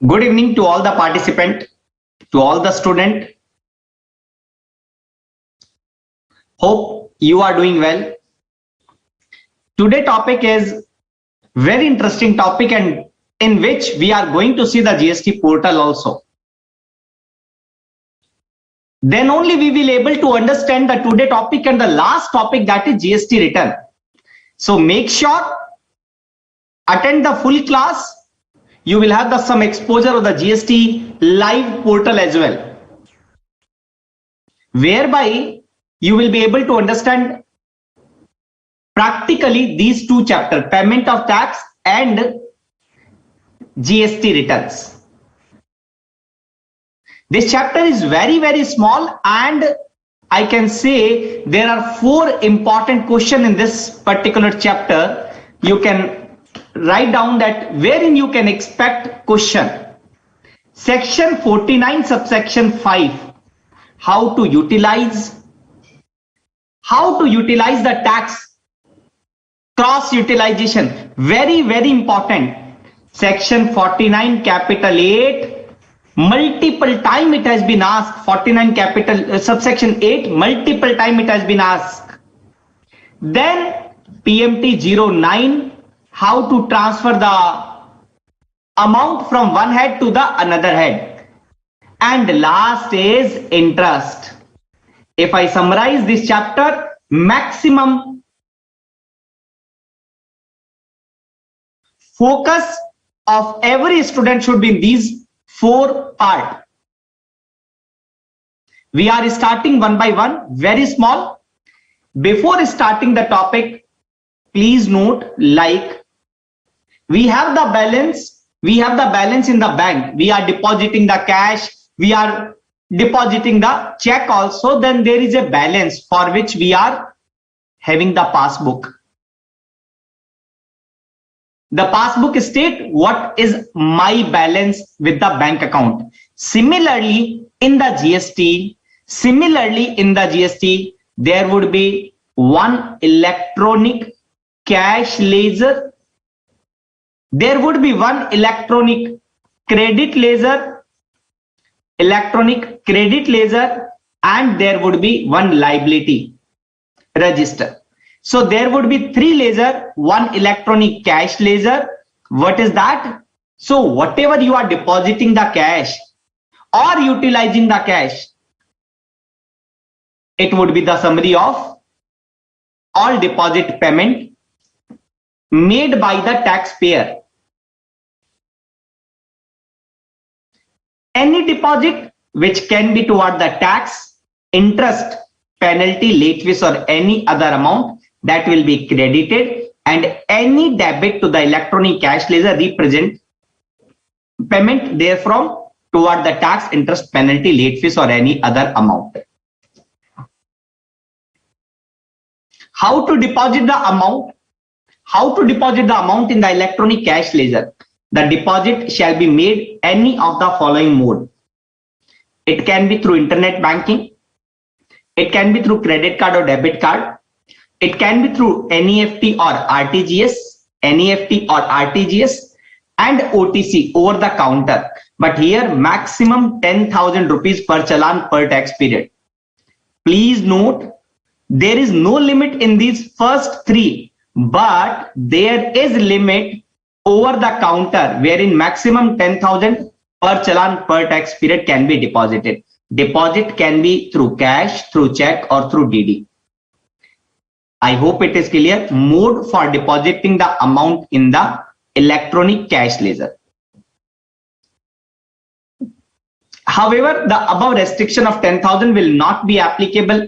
Good evening to all the participant, to all the student. Hope you are doing well. Today topic is very interesting topic and in which we are going to see the GST portal also. Then only we will able to understand the today topic and the last topic, that is GST return. So make sure attend the full class. You will have some exposure of the GST live portal as well, whereby you will be able to understand practically these two chapters, payment of tax and GST returns. This chapter is very small, and I can say there are 4 important questions in this particular chapter. You can write down that wherein you can expect question. Section 49 subsection 5, how to utilize the tax cross utilization, very important. Section 49 capital 8, multiple time it has been asked. 49 capital subsection 8, multiple time it has been asked. Then PMT 09, how to transfer the amount from one head to the another head. And last is interest. If I summarize this chapter, maximum focus of every student should be in these 4 parts. We are starting one by one, very small. Before starting the topic, please note, like, we have the balance in the bank. We are depositing the cash, we are depositing the check also. Then there is a balance for which we are having the passbook. The passbook states what is my balance with the bank account. Similarly in the GST, there would be one electronic cash ledger, there would be one electronic credit ledger, and there would be one liability register. So there would be 3 ledger, one electronic cash ledger. What is that? So whatever you are depositing the cash or utilizing the cash, it would be the summary of all deposit payment made by the taxpayer. Any deposit which can be toward the tax, interest, penalty, late fees or any other amount, that will be credited, and any debit to the electronic cash ledger represent payment therefrom toward the tax, interest, penalty, late fees or any other amount. How to deposit the amount? How to deposit the amount in the electronic cash ledger? The deposit shall be made any of the following mode. It can be through internet banking, it can be through credit card or debit card, it can be through NEFT or RTGS, and OTC, over the counter. But here maximum 10,000 rupees per challan per tax period. Please note, there is no limit in these first 3, but there is limit over the counter wherein maximum 10,000 per challan per tax period can be deposited. Deposit can be through cash, through check or through DD. I hope it is clear. Mode for depositing the amount in the electronic cash ledger. However, the above restriction of 10,000 will not be applicable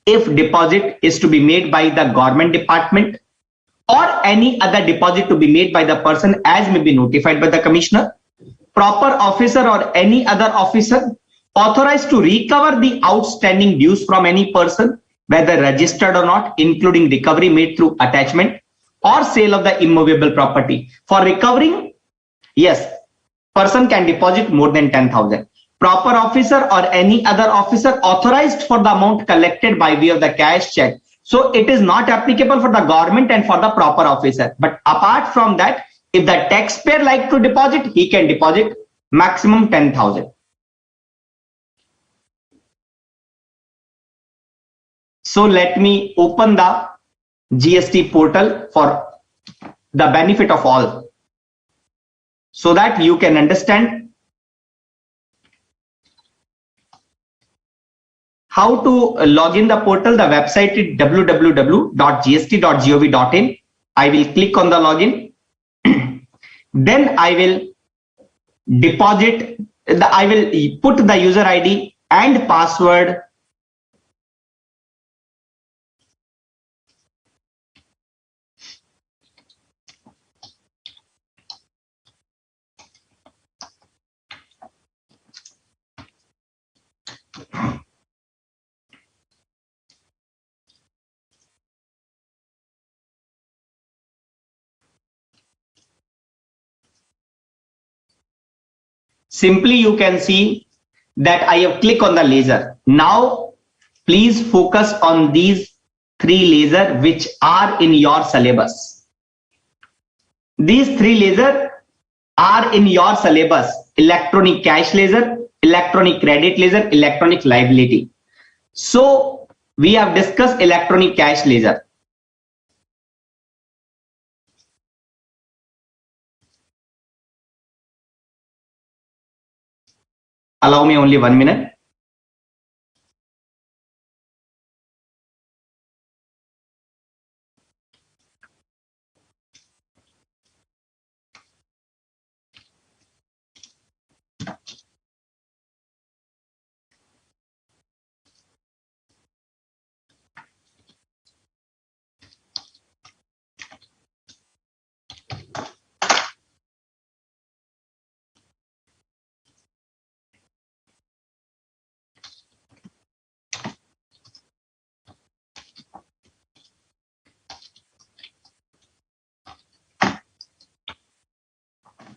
if deposit is to be made by the government department or any other deposit to be made by the person as may be notified by the commissioner, proper officer or any other officer authorized to recover the outstanding dues from any person, whether registered or not, including recovery made through attachment or sale of the immovable property. For recovering, yes, person can deposit more than 10,000. Proper officer or any other officer authorized for the amount collected by way of the cash check. So it is not applicable for the government and for the proper officer. But apart from that, If the taxpayer like to deposit, he can deposit maximum 10,000. So let me open the GST portal for the benefit of all, so that you can understand how to log in the portal. The website is www.gst.gov.in. I will click on the login. Then I will deposit, I will put the user ID and password. Simply you can see that I have clicked on the laser. Now please focus on these three laser which are in your syllabus. These three laser are in your syllabus: electronic cash laser, electronic credit laser, electronic liability. So we have discussed electronic cash laser. Allow me only 1 minute.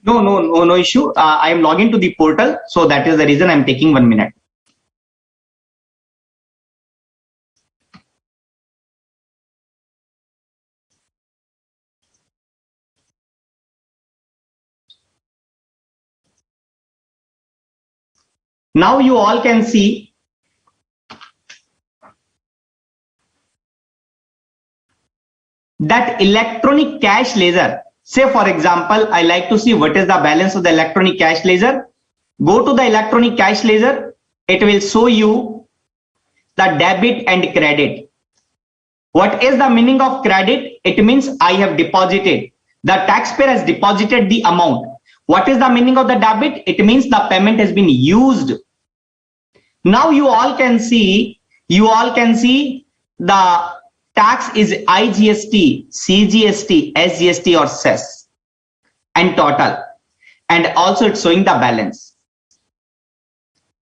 No issue. I am logging to the portal, so that is the reason I am taking 1 minute. Now you all can see that electronic cash laser. Say for example, I like to see what is the balance of the electronic cash laser. Go to the electronic cash laser. It will show you the debit and credit. What is the meaning of credit? It means I have deposited. The taxpayer has deposited the amount. What is the meaning of the debit? It means the payment has been used. Now you all can see the tax is IGST, CGST, SGST or cess and total, and also it's showing the balance.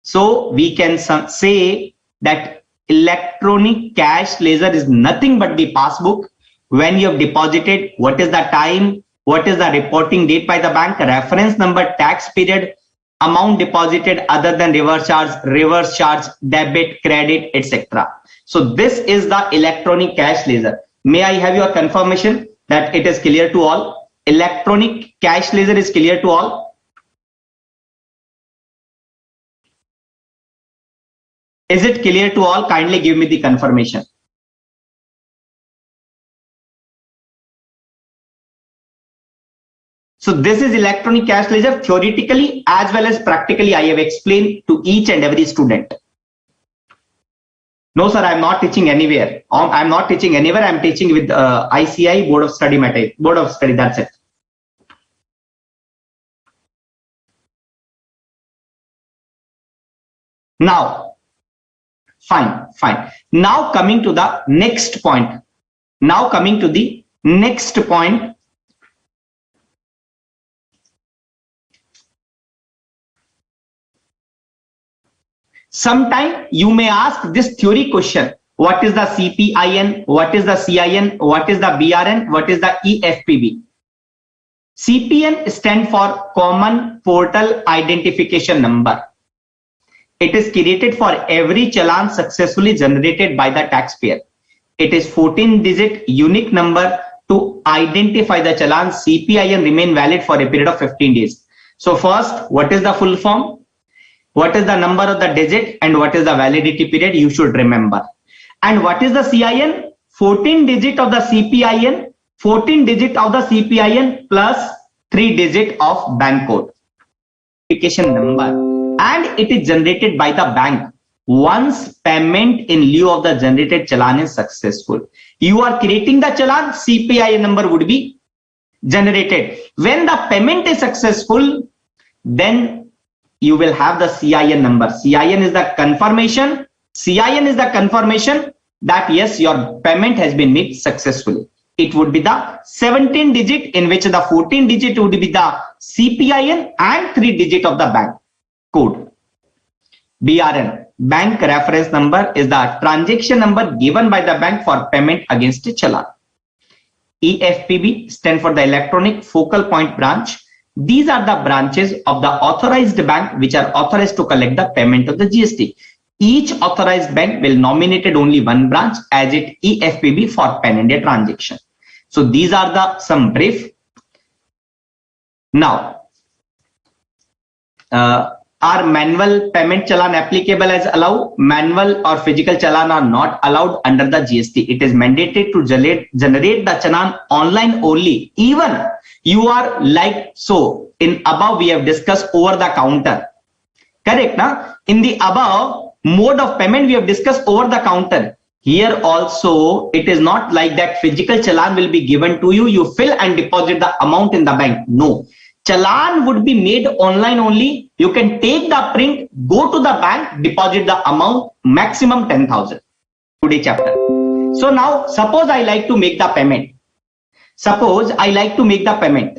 So we can say that electronic cash laser is nothing but the passbook. When you have deposited, what is the time, what is the reporting date by the bank, reference number, tax period, amount deposited other than reverse charge, debit, credit, etc. So this is the electronic cash laser. May I have your confirmation that it is clear to all? Electronic cash laser is clear to all? Is it clear to all? Kindly give me the confirmation. So this is electronic cash laser. Theoretically as well as practically I have explained to each and every student. No sir, I am not teaching anywhere. I am not teaching anywhere. I am teaching with ICI Board of Study material. Board of Study, that's it. Now, fine. Now coming to the next point. Sometime you may ask this theory question: what is the CPIN, what is the CIN, what is the BRN, what is the EFPB? CPN stands for Common Portal Identification Number. It is created for every challan successfully generated by the taxpayer. It is 14-digit unique number to identify the challan, CPIN remain valid for a period of 15 days. So first, what is the full form? What is the number of the digit and what is the validity period? You should remember. And what is the CIN? 14 digit of the CPIN, 14 digit of the CPIN plus 3 digit of bank code. Application number, and it is generated by the bank once payment in lieu of the generated challan is successful. You are creating the challan, CPIN number would be generated. When the payment is successful, then you will have the CIN number. CIN is the confirmation. CIN is the confirmation that yes, your payment has been made successfully. It would be the 17 digit, in which the 14 digit would be the CPIN and 3 digit of the bank code. BRN, bank reference number, is the transaction number given by the bank for payment against a challan. EFPB stand for the electronic focal point branch. These are the branches of the authorized bank which are authorized to collect the payment of the GST. Each authorized bank will nominated only one branch as it EFPB for pan India transaction. So these are the some brief. Now, are manual payment challan applicable as allowed? Manual or physical challan are not allowed under the GST. It is mandated to generate the challan online only. Even you are like so. In above we have discussed over the counter. Correct, na? In the above mode of payment we have discussed over the counter. Here also it is not like that physical challan will be given to you. You fill and deposit the amount in the bank. No. Challan would be made online only. You can take the print, go to the bank, deposit the amount, maximum 10,000. Today chapter. So now suppose I like to make the payment. Suppose I like to make the payment.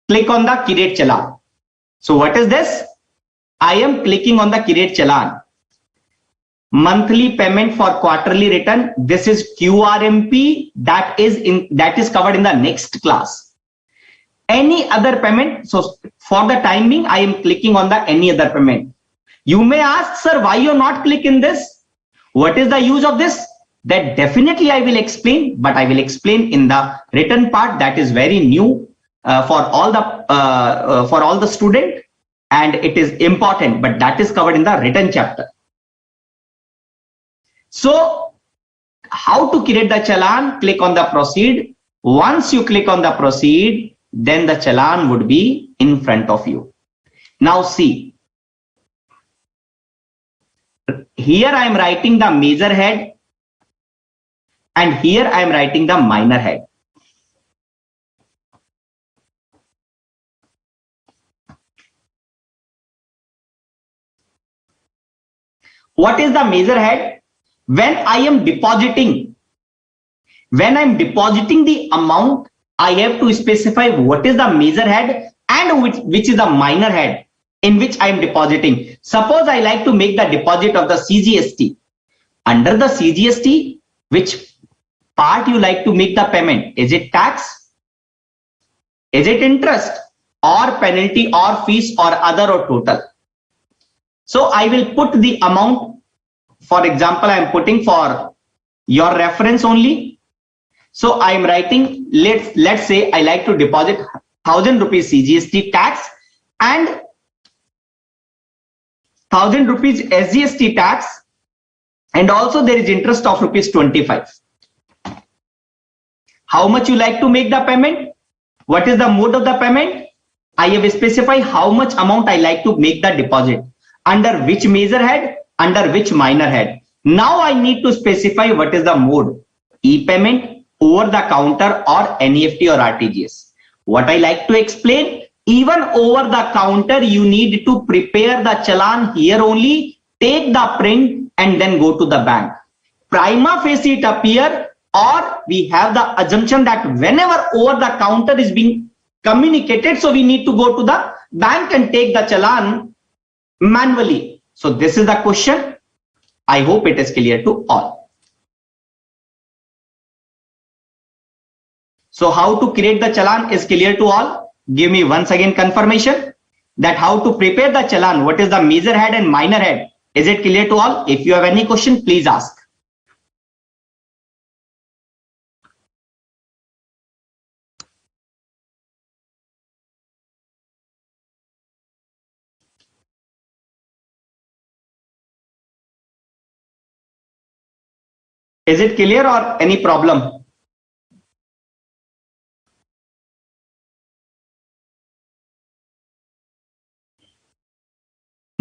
Click on the create challan. So what is this? I am clicking on the create challan. Monthly payment for quarterly return. This is QRMP that is covered in the next class. Any other payment. So for the time being, I am clicking on the any other payment. You may ask, sir, why you not click in this? What is the use of this? That definitely I will explain, but I will explain in the written part that is very new for all the student, and it is important, but that is covered in the written chapter. So how to create the challan? Click on the proceed. Once you click on the proceed, then the challan would be in front of you. Now see, here I am writing the major head and here I am writing the minor head. What is the major head? When I am depositing the amount, I have to specify what is the major head and which is the minor head in which I am depositing. Suppose I like to make the deposit of the CGST. Under the CGST, which part you like to make the payment? Is it tax? Is it interest or penalty or fees or other or total? So I will put the amount. For example, I am putting for your reference only. So I am writing, let's say I like to deposit 1,000 rupees CGST tax and 1,000 rupees SGST tax, and also there is interest of rupees 25. How much you like to make the payment? What is the mode of the payment? I have specified how much amount I like to make the deposit. Under which major head? Under which minor head? Now I need to specify what is the mode. E-payment, over the counter, or NEFT or RTGS. What I like to explain, even over the counter you need to prepare the challan here only, take the print and then go to the bank. Prima facie it appear, or we have the assumption that whenever over the counter is being communicated, so we need to go to the bank and take the challan manually. So this is the question. I hope it is clear to all. So how to create the challan is clear to all. Give me once again confirmation that how to prepare the challan. What is the major head and minor head? Is it clear to all? If you have any question, please ask. Is it clear or any problem?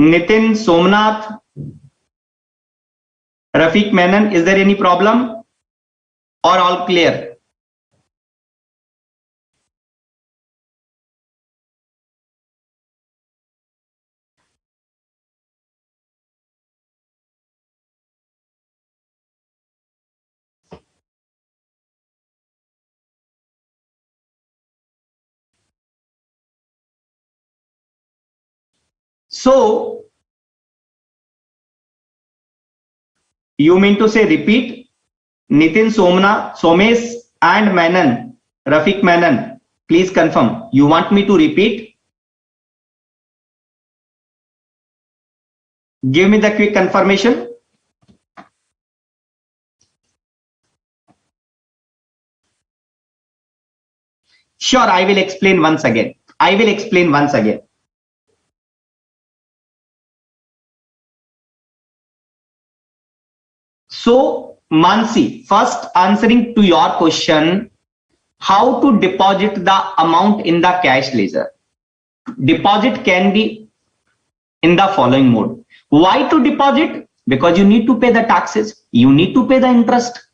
Nitin, Somnath, Rafiq Menon, is there any problem or all clear? So you mean to say repeat? Nitin, Somesh and Menon, Rafiq Menon, please confirm. You want me to repeat? Give me the quick confirmation. Sure, I will explain once again. I will explain once again. So, Mansi, first answering to your question, how to deposit the amount in the cash ledger? Deposit can be in the following mode. Why to deposit? Because you need to pay the taxes. You need to pay the interest.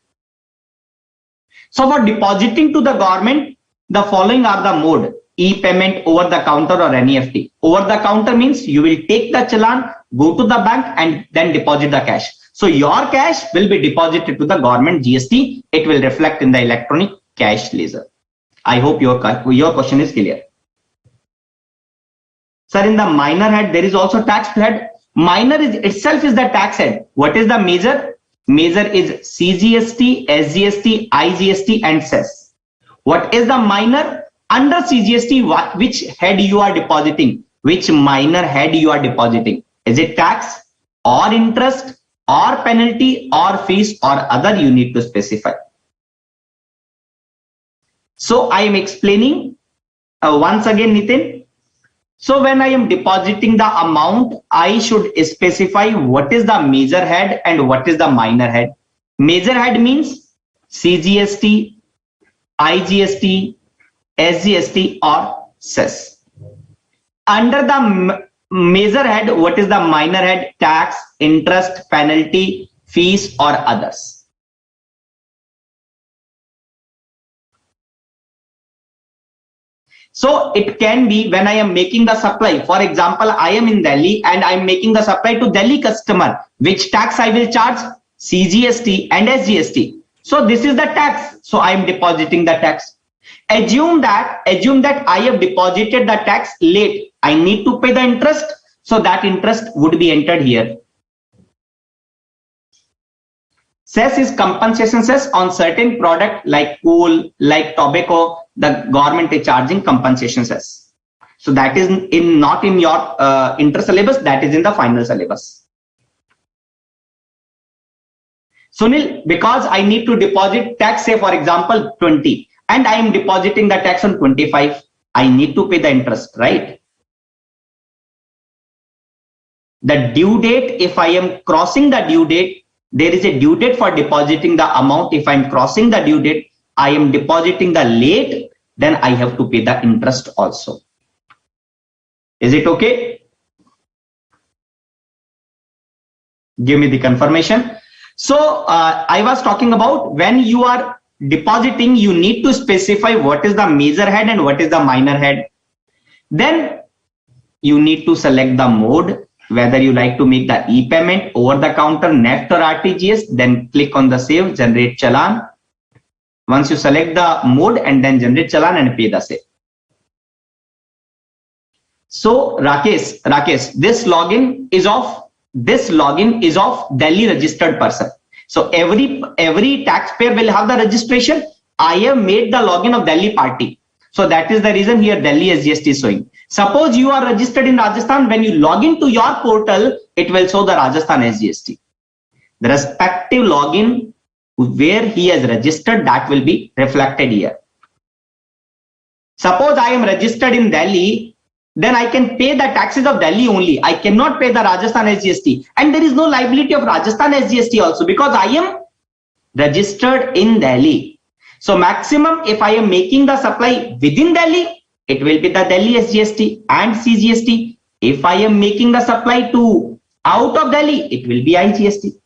So for depositing to the government, the following are the mode: e-payment, over the counter, or NEFT. Over the counter means you will take the challan, go to the bank and then deposit the cash. So your cash will be deposited to the government GST. It will reflect in the electronic cash ledger. I hope your question is clear. Sir, in the minor head, there is also tax head. Minor is itself is the tax head. What is the major? Major is CGST, SGST, IGST and cess. What is the minor? Under CGST, which head you are depositing? Which minor head you are depositing? Is it tax or interest or penalty or fees or other? You need to specify. So I am explaining once again, Nitin. So when I am depositing the amount, I should specify what is the major head and what is the minor head. Major head means CGST, IGST, SGST or cess. Under the major head, what is the minor head? Tax, interest, penalty, fees or others. So it can be when I am making the supply. For example, I am in Delhi and I am making the supply to Delhi customer. Which tax I will charge? CGST and SGST. So this is the tax. So I am depositing the tax. Assume that I have deposited the tax late. I need to pay the interest. So that interest would be entered here. Cess is compensation cess on certain product like coal, like tobacco. The government is charging compensation cess. So that is not in your inter syllabus, that is in the final syllabus. Sunil, because I need to deposit tax, say for example 20, and I am depositing the tax on 25, I need to pay the interest, right? The due date, if I am crossing the due date, there is a due date for depositing the amount. If I am crossing the due date, I am depositing the late, then I have to pay the interest also. Is it okay? Give me the confirmation. So I was talking about when you are depositing, you need to specify what is the major head and what is the minor head. Then you need to select the mode, whether you like to make the e-payment, over the counter, NEFT or RTGS, then click on the save, generate challan. Once you select the mode and then generate challan and pay the same. So Rakesh, this login is of Delhi registered person. So every taxpayer will have the registration. I have made the login of Delhi party. So that is the reason here Delhi SGST is showing. Suppose you are registered in Rajasthan, when you log into your portal, it will show the Rajasthan SGST. The respective login where he has registered, that will be reflected here. Suppose I am registered in Delhi, then I can pay the taxes of Delhi only. I cannot pay the Rajasthan SGST. And there is no liability of Rajasthan SGST also, because I am registered in Delhi. So maximum, if I am making the supply within Delhi, it will be the Delhi SGST and CGST. If I am making the supply to out of Delhi, it will be IGST.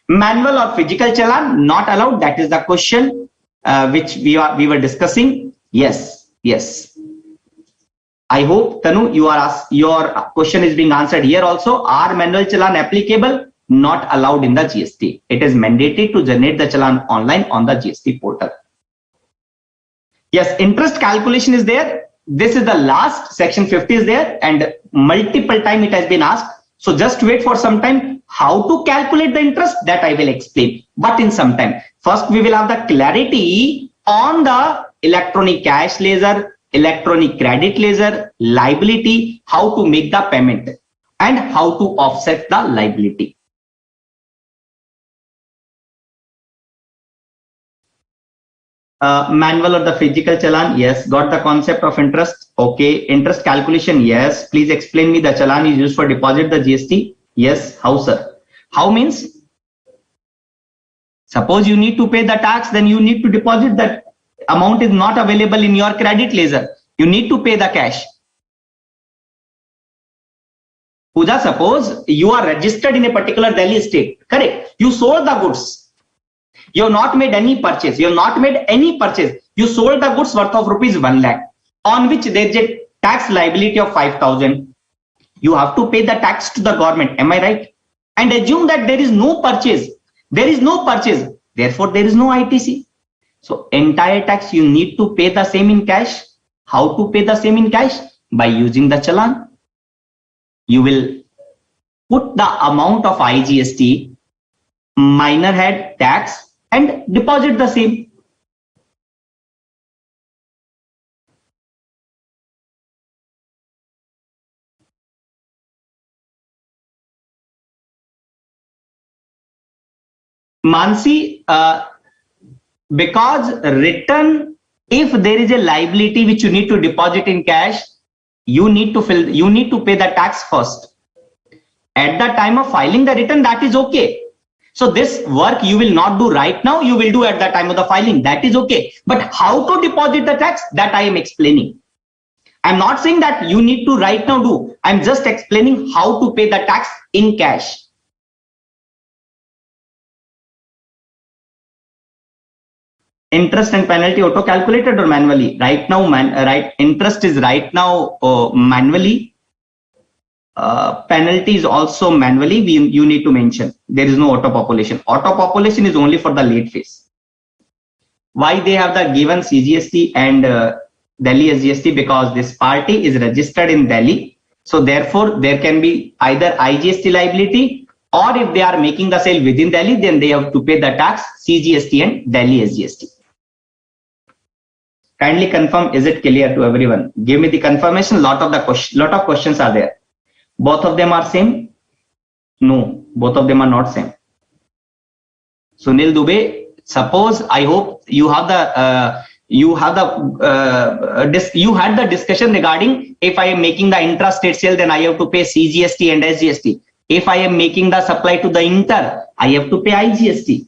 Manual or physical challan not allowed. That is the question which we were discussing. Yes. I hope Tanu, your question is being answered here also. Are manual challan applicable? Not allowed in the GST. It is mandated to generate the challan online on the GST portal. Yes, interest calculation is there. This is the last, section 50 is there, and multiple time it has been asked. So just wait for some time. How to calculate the interest, that I will explain, but in some time. First, we will have the clarity on the electronic cash ledger, electronic credit ledger, liability, how to make the payment, and how to offset the liability. Manual or the physical challan, yes. Got the concept of interest? Okay. Interest calculation, yes. Please explain me. The challan is used for deposit the GST? Yes. How, sir? How means? Suppose you need to pay the tax, then you need to deposit that amount is not available in your credit ledger. You need to pay the cash. Pooja, suppose you are registered in a particular Delhi state, correct? You sold the goods. You have not made any purchase. You sold the goods worth of rupees 1 lakh, on which there is a tax liability of 5,000. You have to pay the tax to the government. Am I right? And assume that there is no purchase. Therefore, there is no ITC. So entire tax you need to pay the same in cash. How to pay the same in cash? By using the challan. You will put the amount of IGST, minor head tax, and deposit the same. Mansi, because return, if there is a liability which you need to deposit in cash, you need to pay the tax first. At the time of filing the return, that is okay. So this work you will not do right now, you will do at the time of the filing. That is okay. But how to deposit the tax, that I am explaining. I'm not saying that you need to right now do. I'm just explaining how to pay the tax in cash. Interest and penalty auto calculated or manually? Right now, interest is right now manually. Penalty is also manually. You need to mention there is no auto population. Auto population is only for the late phase. Why they have the given CGST and Delhi SGST? Because this party is registered in Delhi, so therefore there can be either IGST liability, or if they are making the sale within Delhi, then they have to pay the tax, CGST and Delhi SGST. Kindly confirm, is it clear to everyone? Give me the confirmation. Lot of questions are there. Both of them are same? No, both of them are not same. Sunil Dubey, suppose, I hope you have the you had the discussion regarding, if I am making the intra-state sale, then I have to pay CGST and SGST. If I am making the supply to the inter, I have to pay IGST.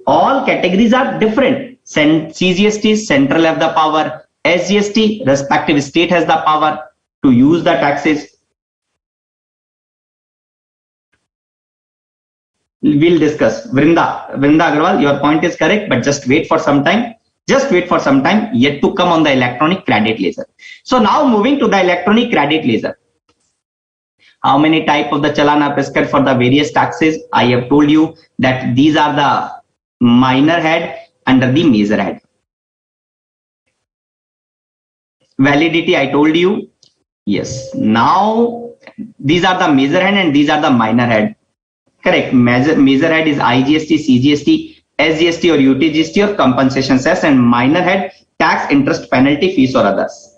All categories are different. CGST, central have the power. SGST, respective state has the power to use the taxes. We'll discuss. Vrinda Agarwal, your point is correct, but just wait for some time. Yet to come on the electronic credit ledger. So now moving to the electronic credit ledger. How many type of the challan are prescribed for the various taxes? I have told you that these are the minor head under the major head. Validity, I told you. Yes. Now these are the major head and these are the minor head. Correct. Major head is IGST, CGST, SGST or UTGST or compensation cess, and minor head tax, interest, penalty, fees or others.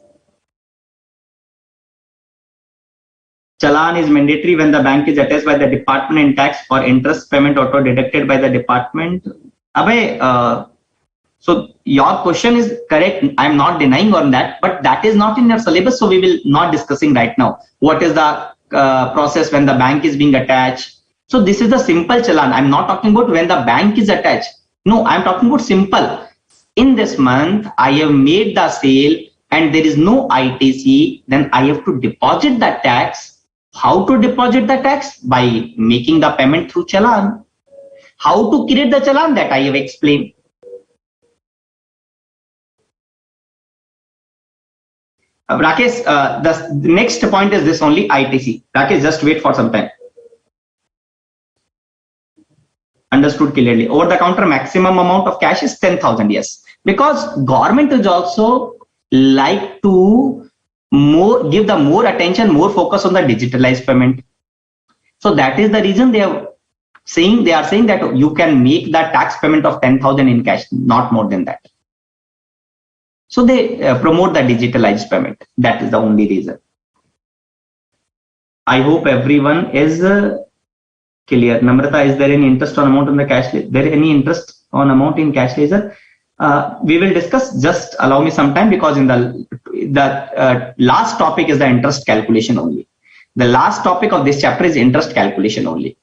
Challan is mandatory when the bank is attached by the department in tax for interest payment auto deducted by the department. So your question is correct. I'm not denying on that, but that is not in your syllabus. So we will not discussing right now. What is the process when the bank is being attached? So this is the simple challan. I'm not talking about when the bank is attached. No, I'm talking about simple. In this month, I have made the sale and there is no ITC, then I have to deposit the tax. How to deposit the tax? By making the payment through challan. How to create the challan? That I have explained. Rakesh, the next point is this only, ITC. Rakesh, just wait for some time. Understood clearly. Over the counter maximum amount of cash is 10,000. Yes, because government is also like to give the more attention, more focus on the digitalized payment. So that is the reason they are saying that you can make the tax payment of 10,000 in cash, not more than that. So they promote the digitalized payment. That is the only reason. I hope everyone is clear. Namrata, is there any interest on amount on the cash? There any interest on amount in cash ledger? We will discuss. Just allow me some time, because in the last topic is the interest calculation only. The last topic of this chapter is interest calculation only.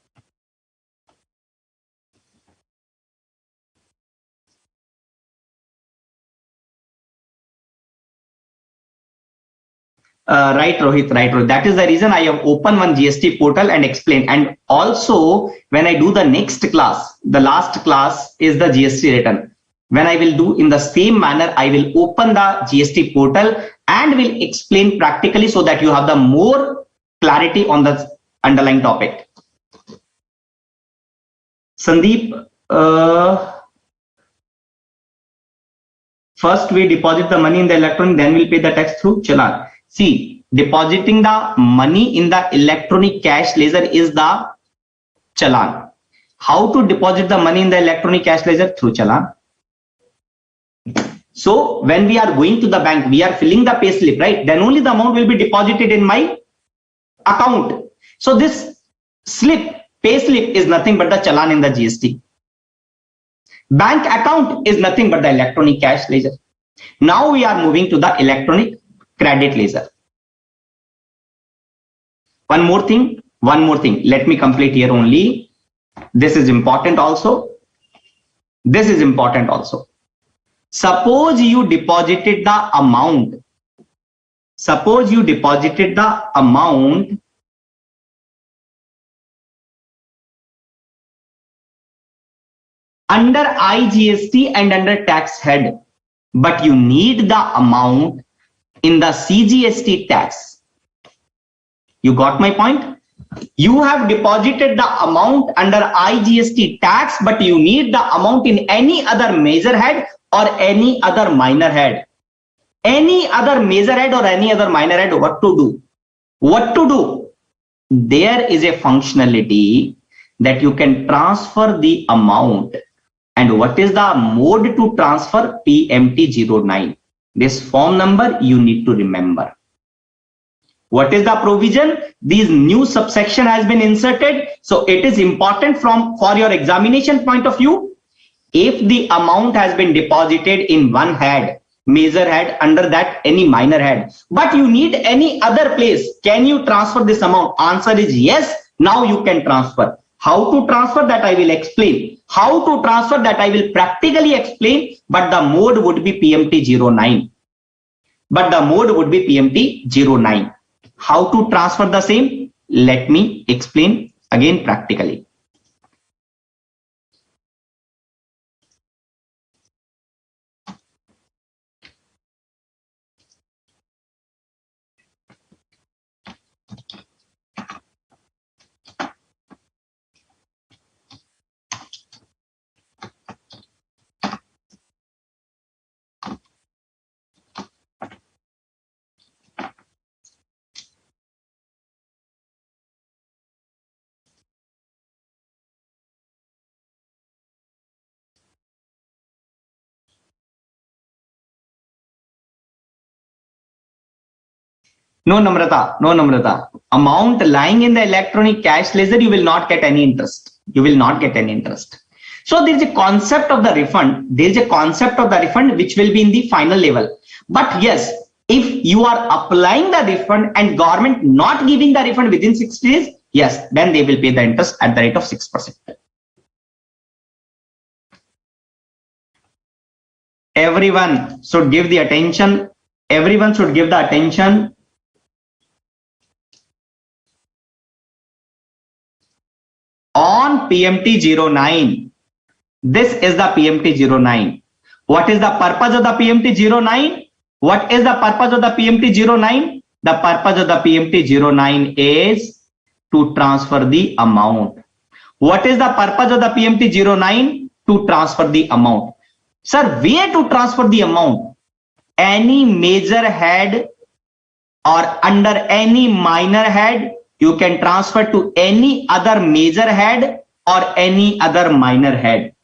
Right, Rohit, right, Rohit. That is the reason I have opened one GST portal and explained. And also, when I do the next class, the last class is the GST return. When I will do in the same manner, I will open the GST portal and will explain practically, so that you have the more clarity on the underlying topic. Sandeep, first we deposit the money in the electronic, then we'll pay the tax through challan. See, depositing the money in the electronic cash ledger is the challan. How to deposit the money in the electronic cash ledger? Through challan. So when we are going to the bank, we are filling the pay slip, right? Then only the amount will be deposited in my account. So this pay slip is nothing but the challan in the GST. Bank account is nothing but the electronic cash ledger. Now we are moving to the electronic credit ledger. One more thing. Let me complete here only. This is important also. Suppose you deposited the amount. Under IGST and under tax head, but you need the amount in the CGST tax. You got my point? You have deposited the amount under IGST tax, but you need the amount in any other major head or any other minor head. Any other major head or any other minor head, what to do? There is a functionality that you can transfer the amount. And what is the mode to transfer? PMT09. This form number you need to remember. What is the provision? This new subsection has been inserted. So it is important for your examination point of view. If the amount has been deposited in one head, major head, under that any minor head, but you need any other place, can you transfer this amount? Answer is yes. Now you can transfer. How to transfer, that I will explain. How to transfer, that I will practically explain, but the mode would be PMT09. How to transfer the same? Let me explain again practically. No, Namrata. Amount lying in the electronic cash ledger, you will not get any interest. So there is a concept of the refund. Which will be in the final level. But yes, if you are applying the refund and government not giving the refund within 6 days, yes, then they will pay the interest at the rate of 6%. Everyone should give the attention. Everyone should give the attention. On PMT09. This is the PMT09. What is the purpose of the PMT09? What is the purpose of the PMT09? The purpose of the PMT09 is to transfer the amount. What is the purpose of the PMT09? To transfer the amount. Sir, where to transfer the amount? Any major head or under any minor head, you can transfer to any other major head or any other minor head.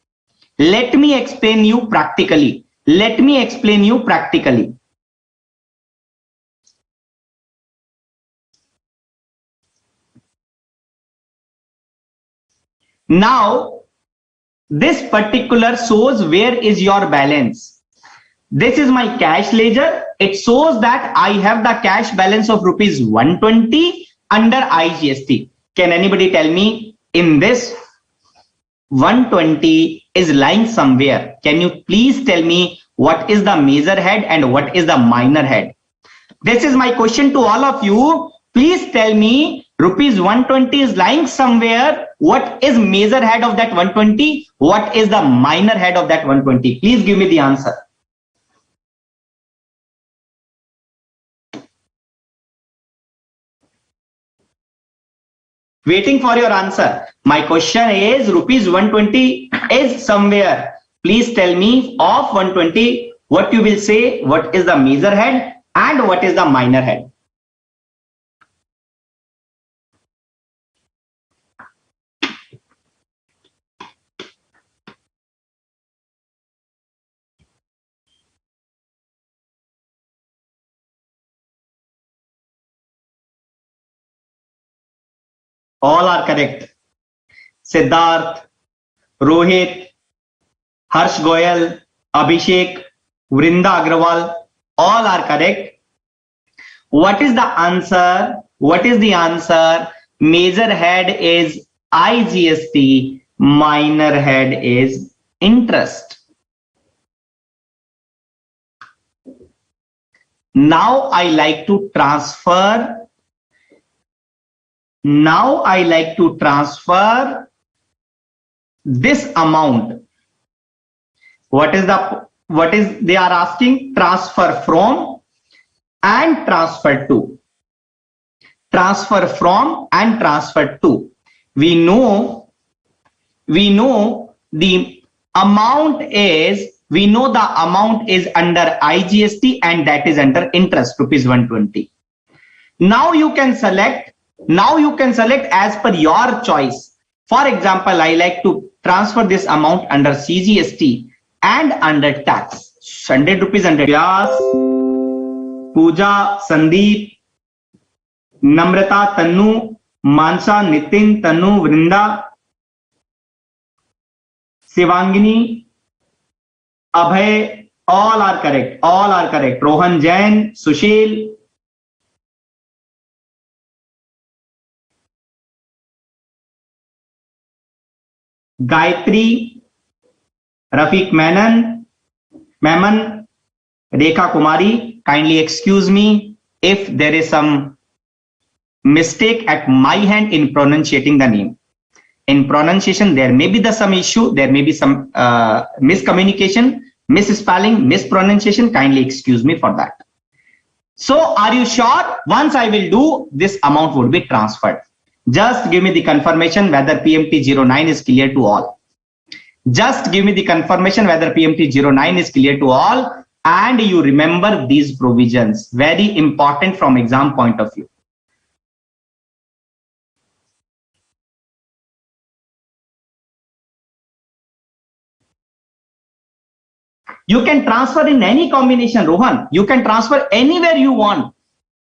Let me explain you practically. Let me explain you practically. Now, this particular shows where is your balance. This is my cash ledger. It shows that I have the cash balance of rupees 120 under IGST. Can anybody tell me in this 120 is lying somewhere? Can you please tell me what is the major head and what is the minor head? This is my question to all of you. Please tell me rupees 120 is lying somewhere. What is major head of that 120? What is the minor head of that 120? Please give me the answer. Waiting for your answer. My question is rupees 120 is somewhere. Please tell me of 120 what you will say, what is the major head and what is the minor head. All are correct. Siddharth, Rohit, Harsh Goyal, Abhishek, Vrinda Agrawal, all are correct. What is the answer? What is the answer? Major head is IGST, minor head is interest. Now I like to transfer. Now I like to transfer this amount. What is they are asking? Transfer from and transfer to. Transfer from and transfer to. We know the amount is under IGST and that is under interest, rupees 120. Now you can select as per your choice. For example, I like to transfer this amount under CGST and under tax. 100 rupees under Vyas, Pooja, Sandeep, Namrata, Tanu, Mansa, Nitin, Tanu, Vrinda, Shivangini, Abhay, all are correct. All are correct. Rohan Jain, Sushil, Gayatri, Rafiq Menon, Rekha Kumari, kindly excuse me if there is some mistake at my hand in pronunciating the name. In pronunciation, there may be some issue, there may be some miscommunication, misspelling, mispronunciation. Kindly excuse me for that. So, are you sure? Once I will do, this amount would be transferred. Just give me the confirmation whether PMT09 is clear to all. Just give me the confirmation whether PMT09 is clear to all, and you remember these provisions. Very important from exam point of view. You can transfer in any combination, Rohan. You can transfer anywhere you want.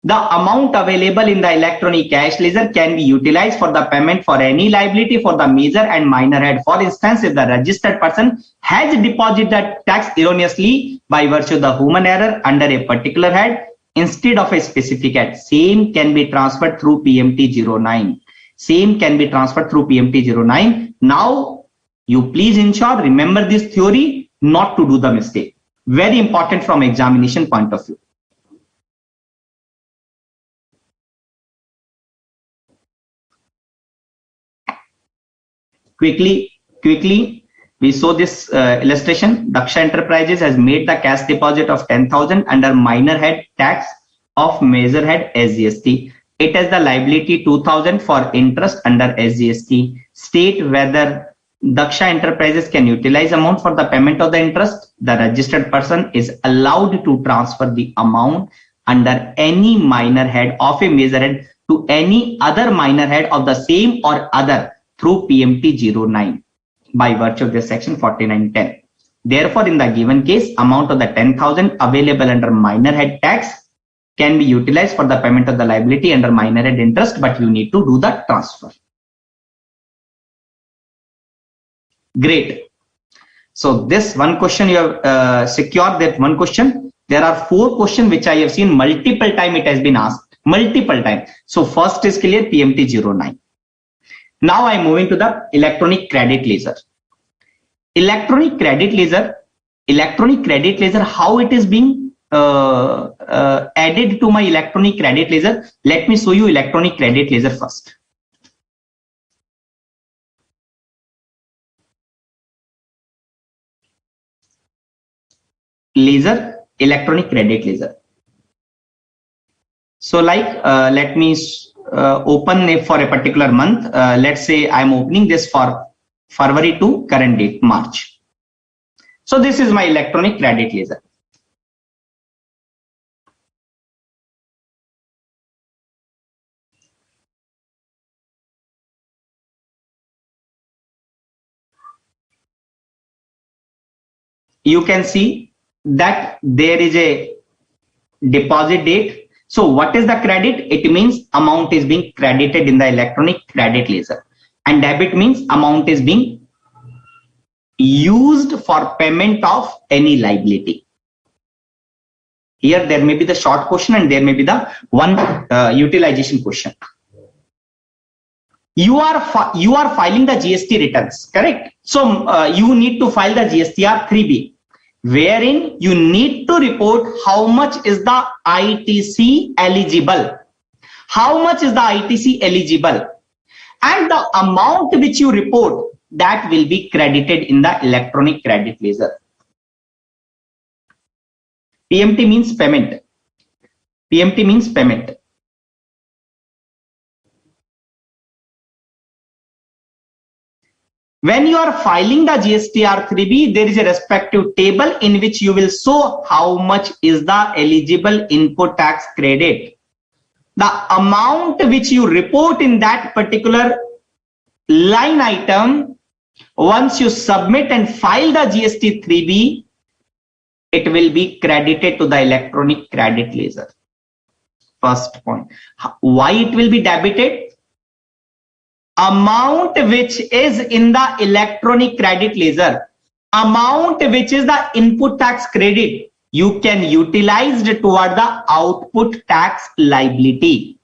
The amount available in the electronic cash ledger can be utilized for the payment for any liability for the major and minor head. For instance, if the registered person has deposited tax erroneously by virtue of the human error under a particular head instead of a specific head, same can be transferred through PMT09. same can be transferred through PMT09. Now you please ensure, remember this theory, not to do the mistake. Very important from examination point of view. Quickly, we saw this illustration. Daksha Enterprises has made the cash deposit of 10,000 under minor head tax of major head SGST. It has the liability 2,000 for interest under SGST. State whether Daksha Enterprises can utilize amount for the payment of the interest. The registered person is allowed to transfer the amount under any minor head of a major head to any other minor head of the same or other through PMT09 by virtue of this section 4910. Therefore, in the given case, amount of the 10,000 available under minor head tax can be utilized for the payment of the liability under minor head interest, but you need to do the transfer. Great. So this one question you have secured, that one question. There are 4 questions which I have seen multiple time it has been asked, multiple time. So first is clear, PMT09. Now I'm moving to the electronic credit ledger. Electronic credit ledger, how it is being added to my electronic credit ledger. Let me show you electronic credit ledger first. Ledger, electronic credit ledger. So like let me open it for a particular month. Let's say I'm opening this for February to current date, March. So this is my electronic credit ledger. You can see that there is a deposit date. So what is the credit? It means amount is being credited in the electronic credit ledger, and debit means amount is being used for payment of any liability. Here there may be the short question and there may be the one utilization question. You are filing the GST returns, correct? So you need to file the GSTR 3B, wherein you need to report how much is the ITC eligible. How much is the ITC eligible? And the amount which you report, that will be credited in the electronic credit ledger. PMT means payment. PMT means payment. When you are filing the GSTR 3B, there is a respective table in which you will show how much is the eligible input tax credit. The amount which you report in that particular line item, once you submit and file the GST 3B, it will be credited to the electronic credit ledger. First point. Why it will be debited? Amount which is in the electronic credit ledger, amount which is the input tax credit, you can utilize it toward the output tax liability.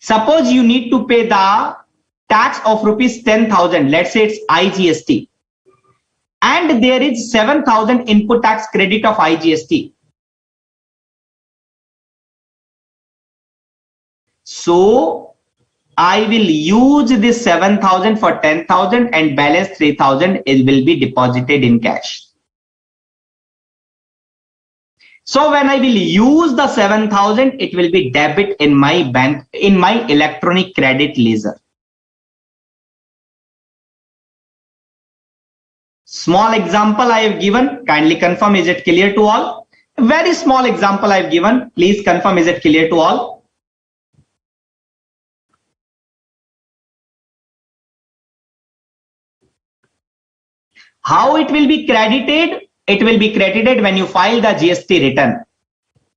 Suppose you need to pay the tax of rupees 10,000, let's say it's IGST, and there is 7,000 input tax credit of IGST. So I will use this 7,000 for 10,000 and balance 3,000 will be deposited in cash. So when I will use the 7,000, it will be debit in my bank, in my electronic credit ledger. Small example I have given, kindly confirm, is it clear to all? Very small example I have given, please confirm, is it clear to all? How it will be credited? It will be credited when you file the GST return.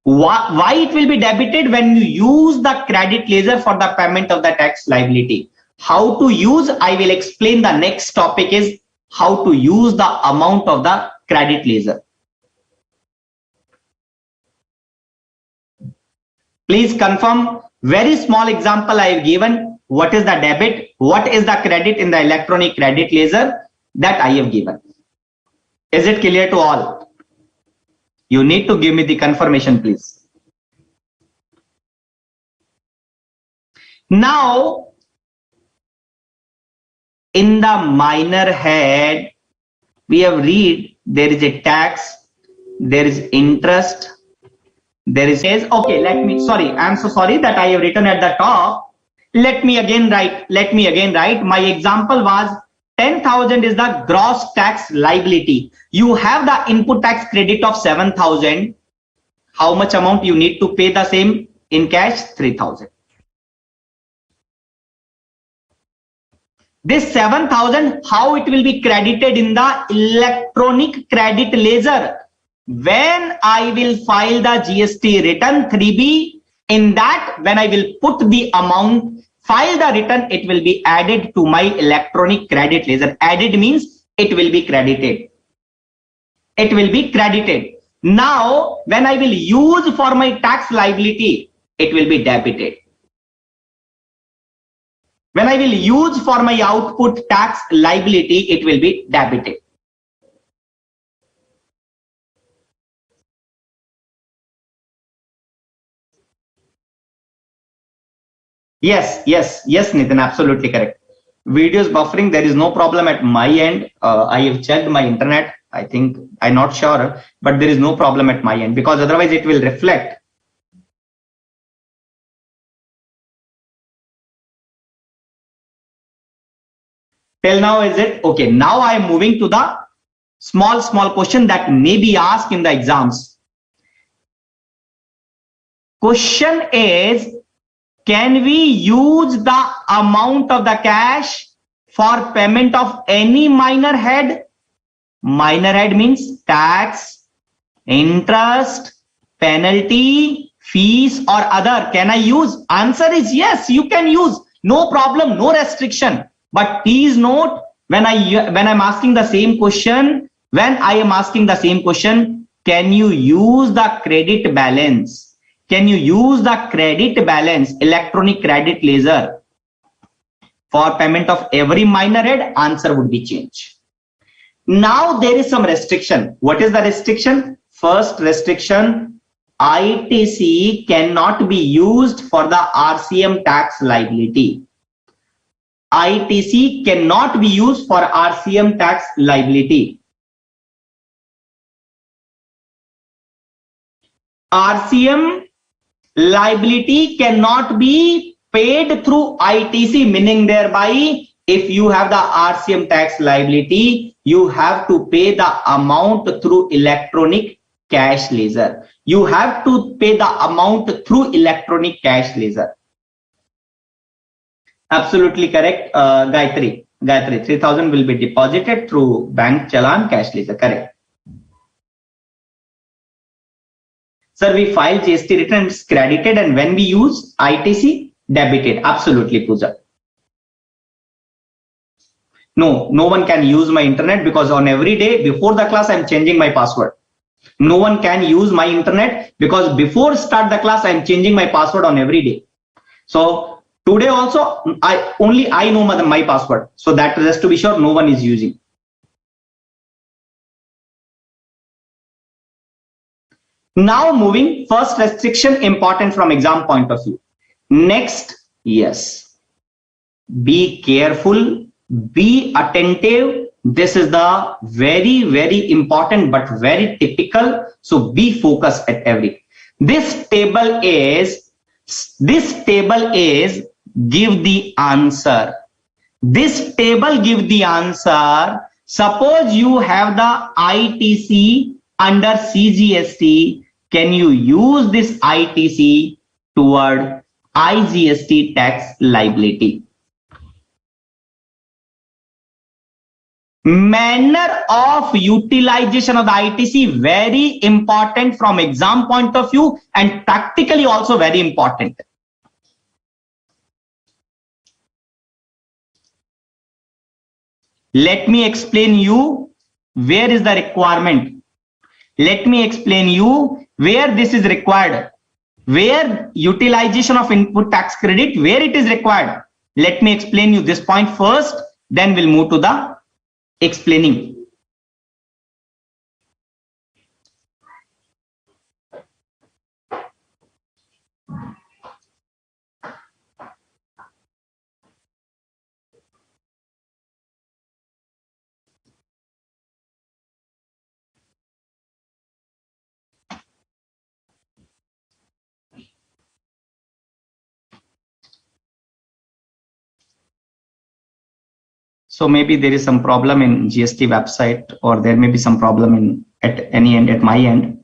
Why it will be debited? When you use the credit ledger for the payment of the tax liability. How to use? I will explain. The next topic is how to use the amount of the credit ledger. Please confirm. Very small example I have given. what is the debit, what is the credit in the electronic credit ledger that I have given. Is it clear to all? You need to give me the confirmation, please. Now, in the minor head, we have read there is a tax, there is interest, there is okay. I'm so sorry that I have written at the top. Let me again write. My example was 10,000 is the gross tax liability. You have the input tax credit of 7,000. How much amount you need to pay the same in cash? 3,000. This 7,000, how it will be credited in the electronic credit ledger? When I will file the GST return 3B, in that when I will put the amount, file the return, it will be added to my electronic credit ledger. Added means it will be credited. It will be credited. Now, when I will use for my tax liability, it will be debited. When I will use for my output tax liability, it will be debited. Yes, Nitin, absolutely correct. Video is buffering. There is no problem at my end. I have checked my internet. I think I'm not sure, but there is no problem at my end because otherwise it will reflect. Till now, is it okay? Now I am moving to the small question that may be asked in the exams. Question is, can we use the amount of the cash for payment of any minor head? Minor head means tax, interest, penalty, fees or other. Can I use? Answer is yes, you can use. No problem, no restriction. But please note, when I'm asking the same question, can you use the credit balance? Can you use the credit balance, electronic credit ledger for payment of every minor head? Answer would be changed. Now there is some restriction. What is the restriction? First restriction, ITC cannot be used for the RCM tax liability. ITC cannot be used for RCM tax liability. RCM liability cannot be paid through ITC, meaning thereby if you have the RCM tax liability, you have to pay the amount through electronic cash ledger. You have to pay the amount through electronic cash ledger. Absolutely correct, Gayatri. 3,000 will be deposited through bank challan cash ledger. Correct. Sir, we file GST returns credited and when we use ITC debited. Absolutely, Pooja. No one can use my internet because on every day before the class I'm changing my password. No one can use my internet because before start the class I'm changing my password on every day. So today also I know my password, so that just to be sure no one is using. Now moving, first restriction important from exam point of view. Next, yes, be careful, be attentive. This is the very important but very typical, so be focused at every. This table is give the answer. This table give the answer. Suppose you have the ITC under CGST, can you use this ITC toward IGST tax liability? Manner of utilization of the ITC, very important from exam point of view and practically also very important. Let me explain you where is the requirement. Let me explain you where this is required, where utilization of input tax credit, where it is required. Let me explain you this point first, then we'll move to the explaining. So maybe there is some problem in GST website, or there may be some problem in at any end, at my end.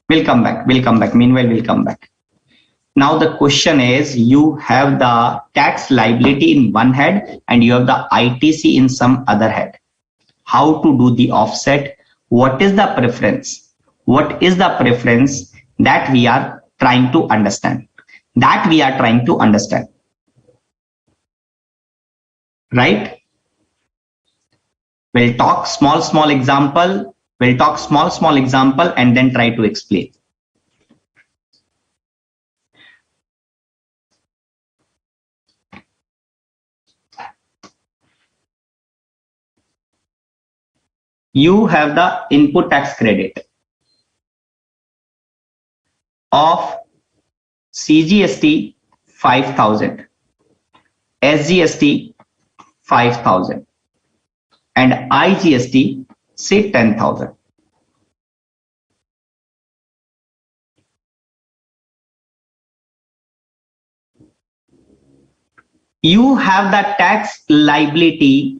We'll come back. Meanwhile, we'll come back. Now the question is, you have the tax liability in one head and you have the ITC in some other head. How to do the offset? What is the preference? What is the preference that we are trying to understand? Right? We'll talk small example. We'll talk small example and then try to explain. You have the input tax credit of CGST 5,000, SGST 5,000 and IGST say 10,000. You have the tax liability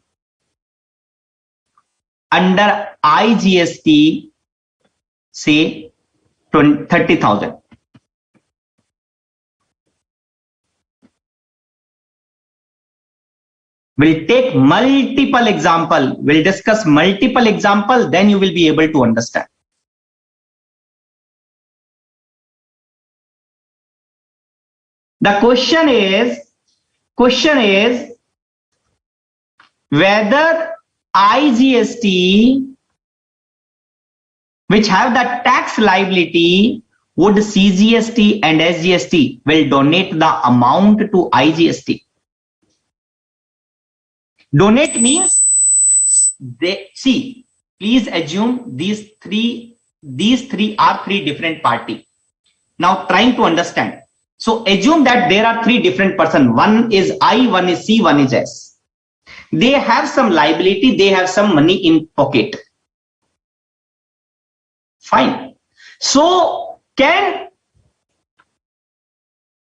under IGST say 30,000. We'll take multiple example. We'll discuss multiple example, then you will be able to understand. The question is whether IGST, which have the tax liability, would CGST and SGST will donate the amount to IGST. Donate means they see. Please assume these three are three different parties. Now trying to understand. So assume that there are three different persons. One is I, one is C, one is S. They have some liability. They have some money in pocket. Fine. So can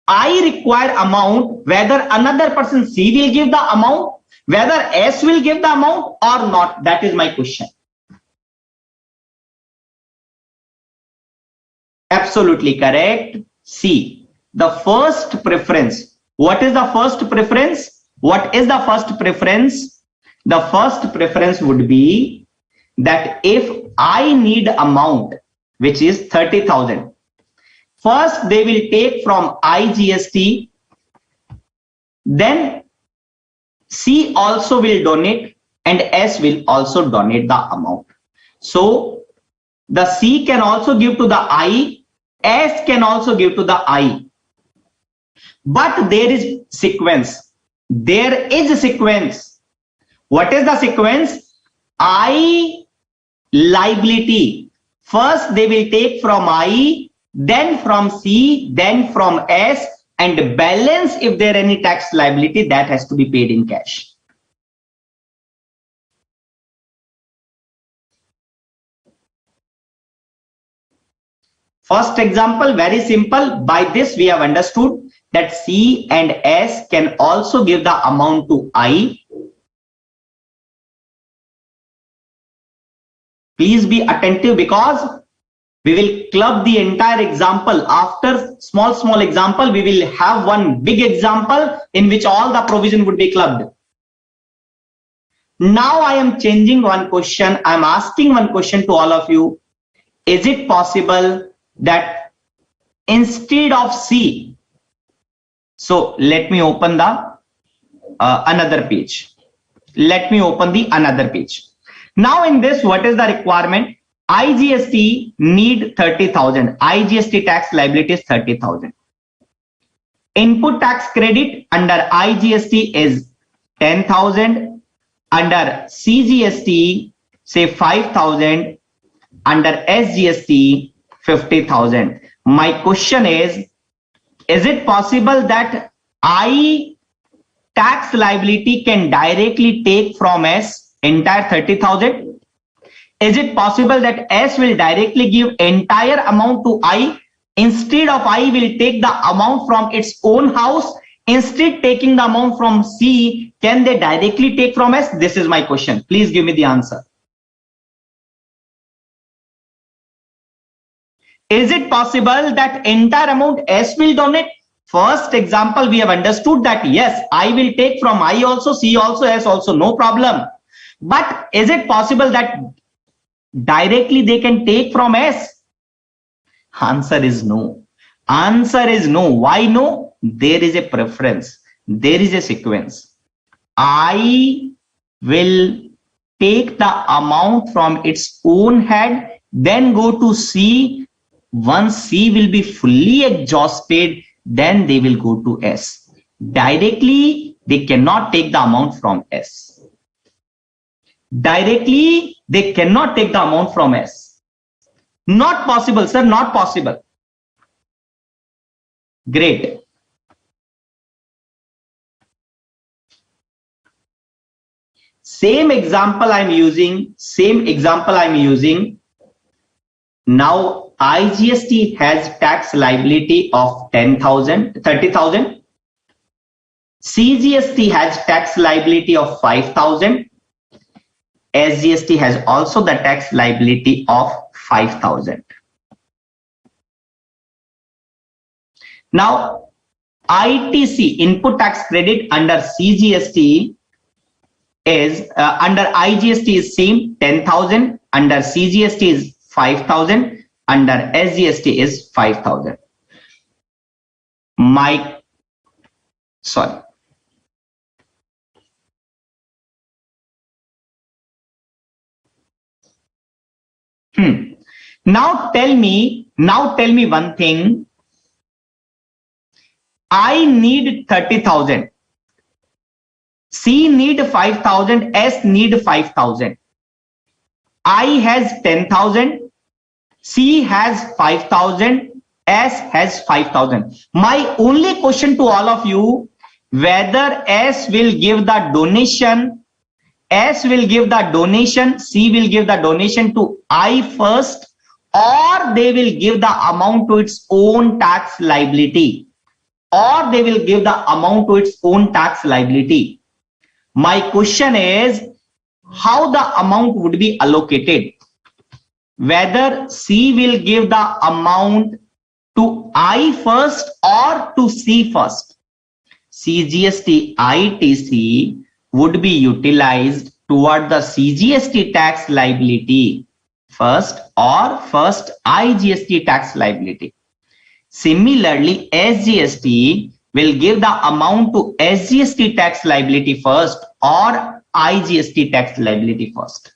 I require amount whether another person C will give the amount, whether S will give the amount or not? That is my question. Absolutely correct. C. The first preference. What is the first preference? What is the first preference? The first preference would be that if I need amount which is 30,000, first they will take from IGST, then C also will donate and S will also donate the amount. So the C can also give to the I, S can also give to the I. But there is sequence. There is a sequence. What is the sequence? I liability. First they will take from I, then from C, then from S, and balance, if there any tax liability, that has to be paid in cash. First example, very simple. By this we have understood that C and S can also give the amount to I. Please be attentive because we will club the entire example. After small example, we will have one big example in which all the provision would be clubbed. Now I am changing one question. I am asking one question to all of you. Is it possible that instead of C, so let me open the another page. Let me open the another page. Now in this, what is the requirement? IGST need 30,000. IGST tax liability is 30,000. Input tax credit under IGST is 10,000, under CGST say 5,000, under SGST 50,000. My question is it possible that I tax liability can directly take from S entire 30,000? Is it possible that S will directly give entire amount to I? Instead of I will take the amount from its own house, instead taking the amount from C, can they directly take from S? This is my question. Please give me the answer. Is it possible that entire amount S will donate? First example, we have understood that yes, I will take from I also, C also, S also, no problem. But is it possible that directly they can take from S? Answer is no. Answer is no. Why no? There is a preference. There is a sequence. I will take the amount from its own head, then go to C. Once C will be fully exhausted, then they will go to S. Directly, they cannot take the amount from S. Directly, they cannot take the amount from S. Not possible, sir, not possible. Great. Same example I'm using. Now, IGST has tax liability of 10,000, 30,000. CGST has tax liability of 5,000. SGST has also the tax liability of 5,000. Now, ITC, input tax credit under CGST is under IGST is same 10,000, under CGST is 5,000, under SGST is 5,000. Now tell me one thing. I need 30,000. C need 5,000, S need 5,000. I has 10,000, C has 5,000, S has 5,000. My only question to all of you, whether S will give the donation, S will give the donation, C will give the donation to I first, or they will give the amount to its own tax liability, or they will give the amount to its own tax liability. My question is how the amount would be allocated. Whether C will give the amount to I first or to C first. CGST ITC would be utilized toward the CGST tax liability first or first IGST tax liability. Similarly, SGST will give the amount to SGST tax liability first or IGST tax liability first.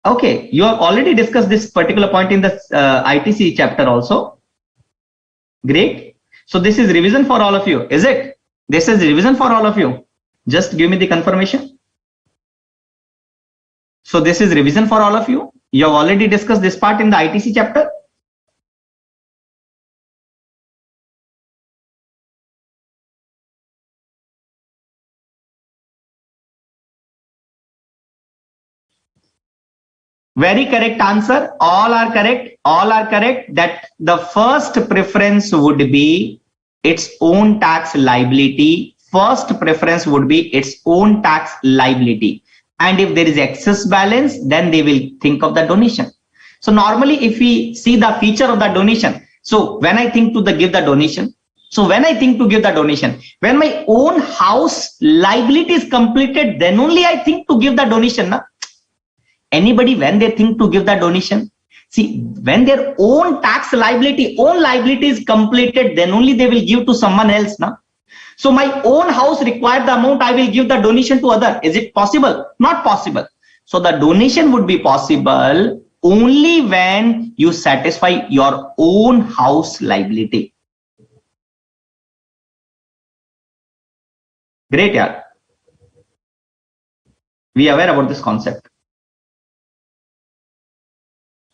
Okay, you have already discussed this particular point in the ITC chapter also. Great. So this is revision for all of you, is it? This is revision for all of you. Just give me the confirmation. So this is revision for all of you. You have already discussed this part in the ITC chapter. Very correct answer. All are correct. All are correct. That the first preference would be its own tax liability. First preference would be its own tax liability. And if there is excess balance, then they will think of the donation. So normally, if we see the feature of the donation, so when I think to give the donation, when my own house liability is completed, then only I think to give the donation. Na? Anybody, when they think to give the donation, see, when their own tax liability, is completed, then only they will give to someone else. Na? So my own house required the amount, I will give the donation to other. Is it possible? Not possible. So the donation would be possible only when you satisfy your own house liability. Great, yeah. We are aware about this concept.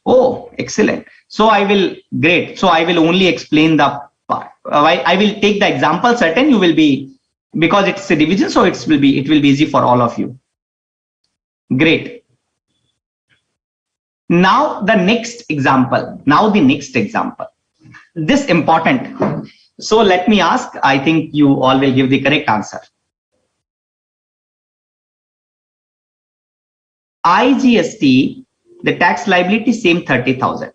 Oh, excellent. So I will, great. So I will only explain the part. I will take the example certain, you will be, because it's a division, so it will be easy for all of you. Great. Now the next example. This important. So let me ask, I think you all will give the correct answer. IGST, the tax liability same 30,000.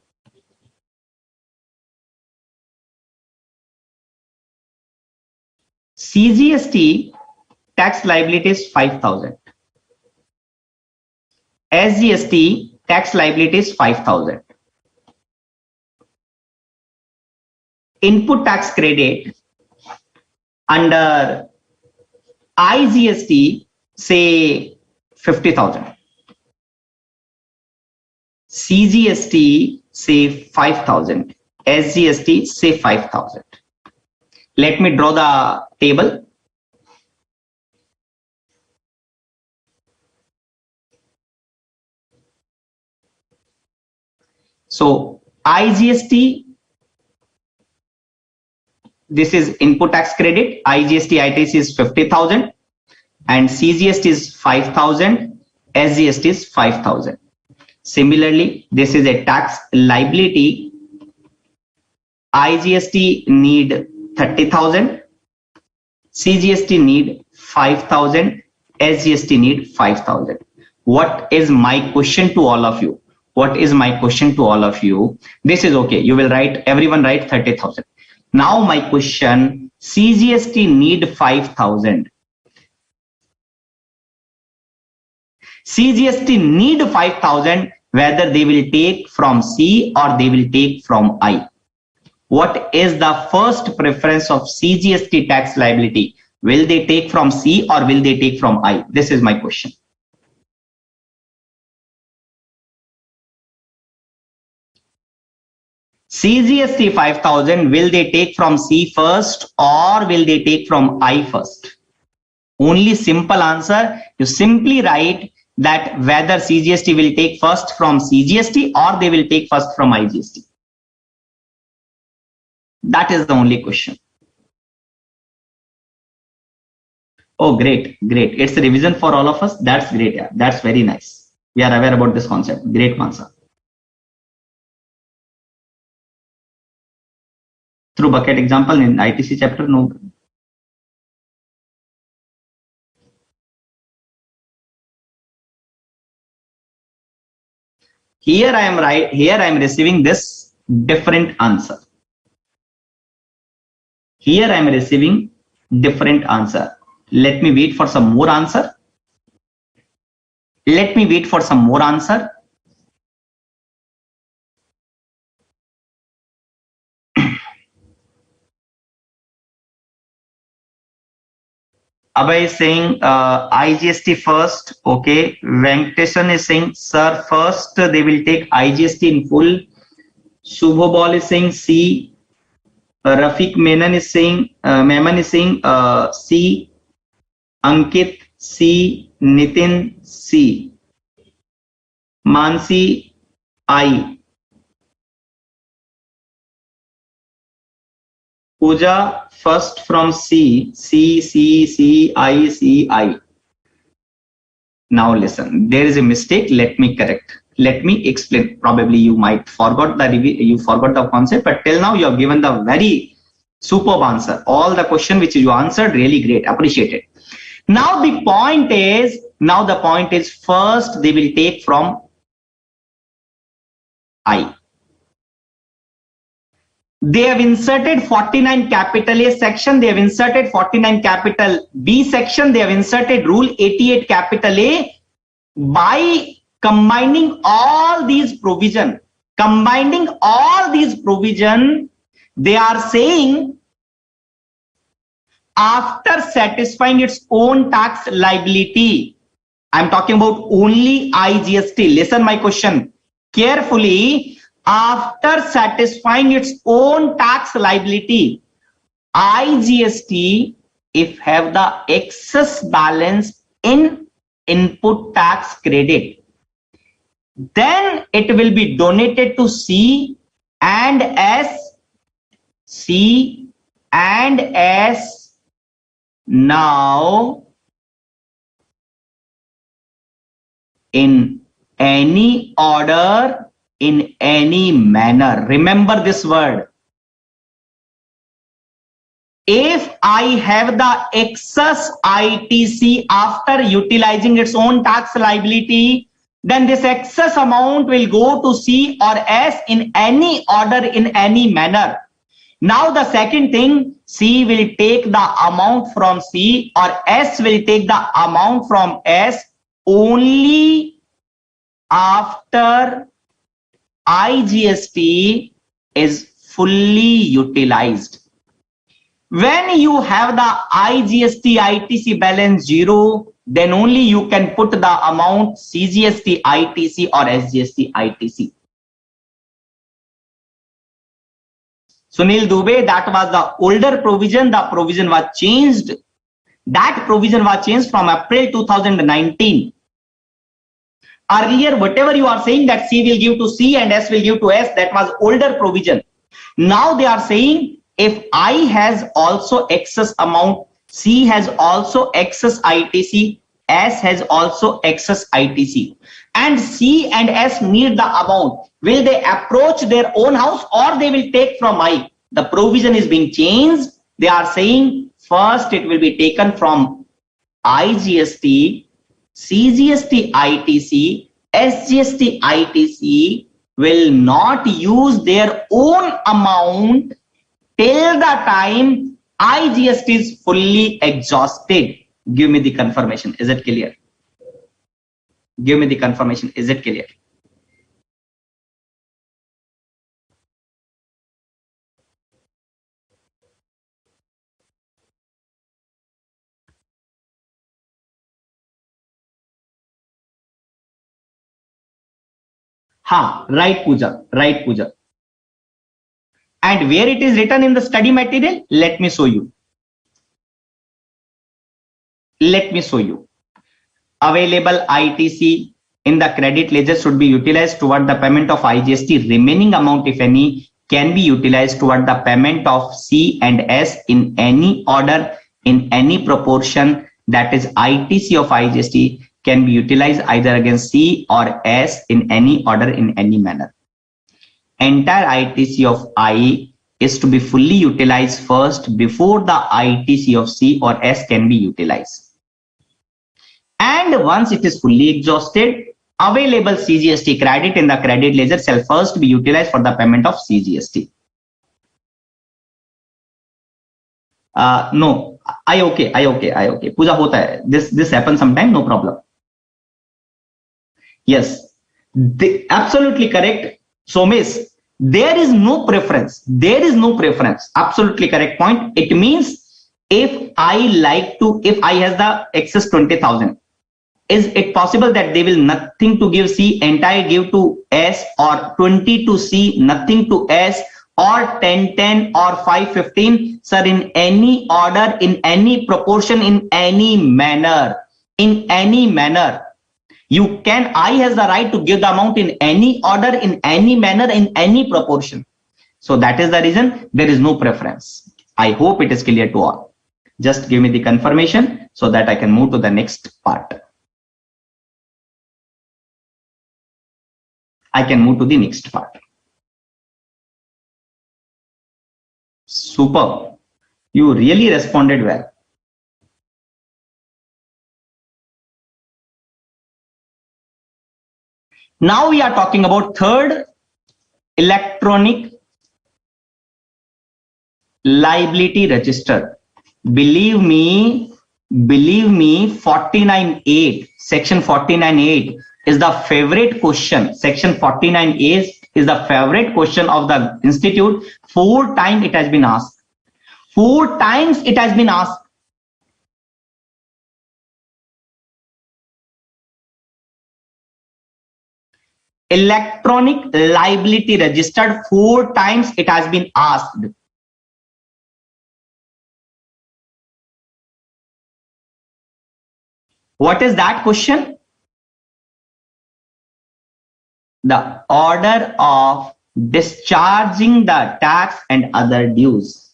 CGST tax liability is 5,000. SGST tax liability is 5,000. Input tax credit under IGST say 50,000. CGST say 5,000. SGST say 5,000. Let me draw the table. So IGST, this is input tax credit. IGST ITC is 50,000 and CGST is 5,000. SGST is 5,000. Similarly, this is a tax liability. IGST need 30,000. CGST need 5,000. SGST need 5,000. What is my question to all of you? This is okay. You will write, everyone write 30,000. Now my question, CGST need 5,000. CGST need 5,000, whether they will take from C or they will take from I. What is the first preference of CGST tax liability? Will they take from C or will they take from I? This is my question. CGST 5,000, will they take from C first or will they take from I first? Only simple answer. You simply write that whether CGST will take first from CGST or they will take first from IGST. That is the only question. Oh, great. It's a revision for all of us. That's great. Yeah. That's very nice. We are aware about this concept. Great answer. Through bucket example in ITC chapter, no. Here I am receiving this different answer. Let me wait for some more answer. Abhay is saying IGST first. Okay. Venkatesan is saying, sir, first they will take IGST in full. Shubhobal is saying C. Rafiq Menon is saying, C. Ankit C. Nitin C. Mansi I. Pooja first from C. I. Now listen, there is a mistake. Let me correct. Let me explain. Probably you might forgot the concept, but till now you have given the very superb answer. All the question which you answered, really great. Appreciate it. Now the point is first they will take from I. They have inserted 49 capital A section, they have inserted 49 capital B section, they have inserted rule 88 capital A. By combining all these provision, they are saying after satisfying its own tax liability, I'm talking about only IGST. Listen my question. carefully, after satisfying its own tax liability, IGST, if have the excess balance in input tax credit, then it will be donated to C and S. C and S. Now, in any order, in any manner. Remember this word. If I have the excess ITC after utilizing its own tax liability, then this excess amount will go to C or S in any order, in any manner. Now the second thing, C will take the amount from C or S will take the amount from S only after IGST is fully utilized. When you have the IGST ITC balance 0, then only you can put the amount CGST ITC or SGST ITC. Sunil Dubey, that was the older provision. The provision was changed. That provision was changed from April 2019. Earlier, whatever you are saying that C will give to C and S will give to S, that was older provision. Now they are saying if I has also excess amount, C has also excess ITC, S has also excess ITC, and C and S need the amount, will they approach their own house or they will take from I? The provision is being changed. They are saying first it will be taken from IGST, CGST ITC, SGST ITC will not use their own amount till the time IGST is fully exhausted. Give me the confirmation. Is it clear? Give me the confirmation. Is it clear? Ha, right Pooja, right Pooja. And where it is written in the study material, let me show you. Let me show you. Available ITC in the credit ledger should be utilized toward the payment of IGST. Remaining amount, if any, can be utilized toward the payment of C and S in any order, in any proportion. That is, ITC of IGST can be utilized either against C or S in any order, in any manner. Entire ITC of I is to be fully utilized first before the ITC of C or S can be utilized. And once it is fully exhausted, available CGST credit in the credit ledger shall first be utilized for the payment of CGST. No, I okay. Pooja hota hai. This happens sometime, no problem. Yes, absolutely correct. So miss, there is no preference. There is no preference. Absolutely correct point. It means if I like to, if I has the excess 20,000, is it possible that they will nothing to give C, entire give to S, or 20 to C, nothing to S, or 10 or 5 15? Sir, in any order, in any proportion, in any manner, in any manner, you can, I has the right to give the amount in any order, in any manner, in any proportion. So that is the reason there is no preference. I hope it is clear to all. Just give me the confirmation so that I can move to the next part. I can move to the next part. Super. You really responded well. Now we are talking about third, electronic liability register. Believe me, 49.8, section 49.8 is the favorite question. Section 49A is the favorite question of the institute. 4 times it has been asked. 4 times it has been asked. electronic liability registered? 4 times it has been asked. What is that question? The order of discharging the tax and other dues.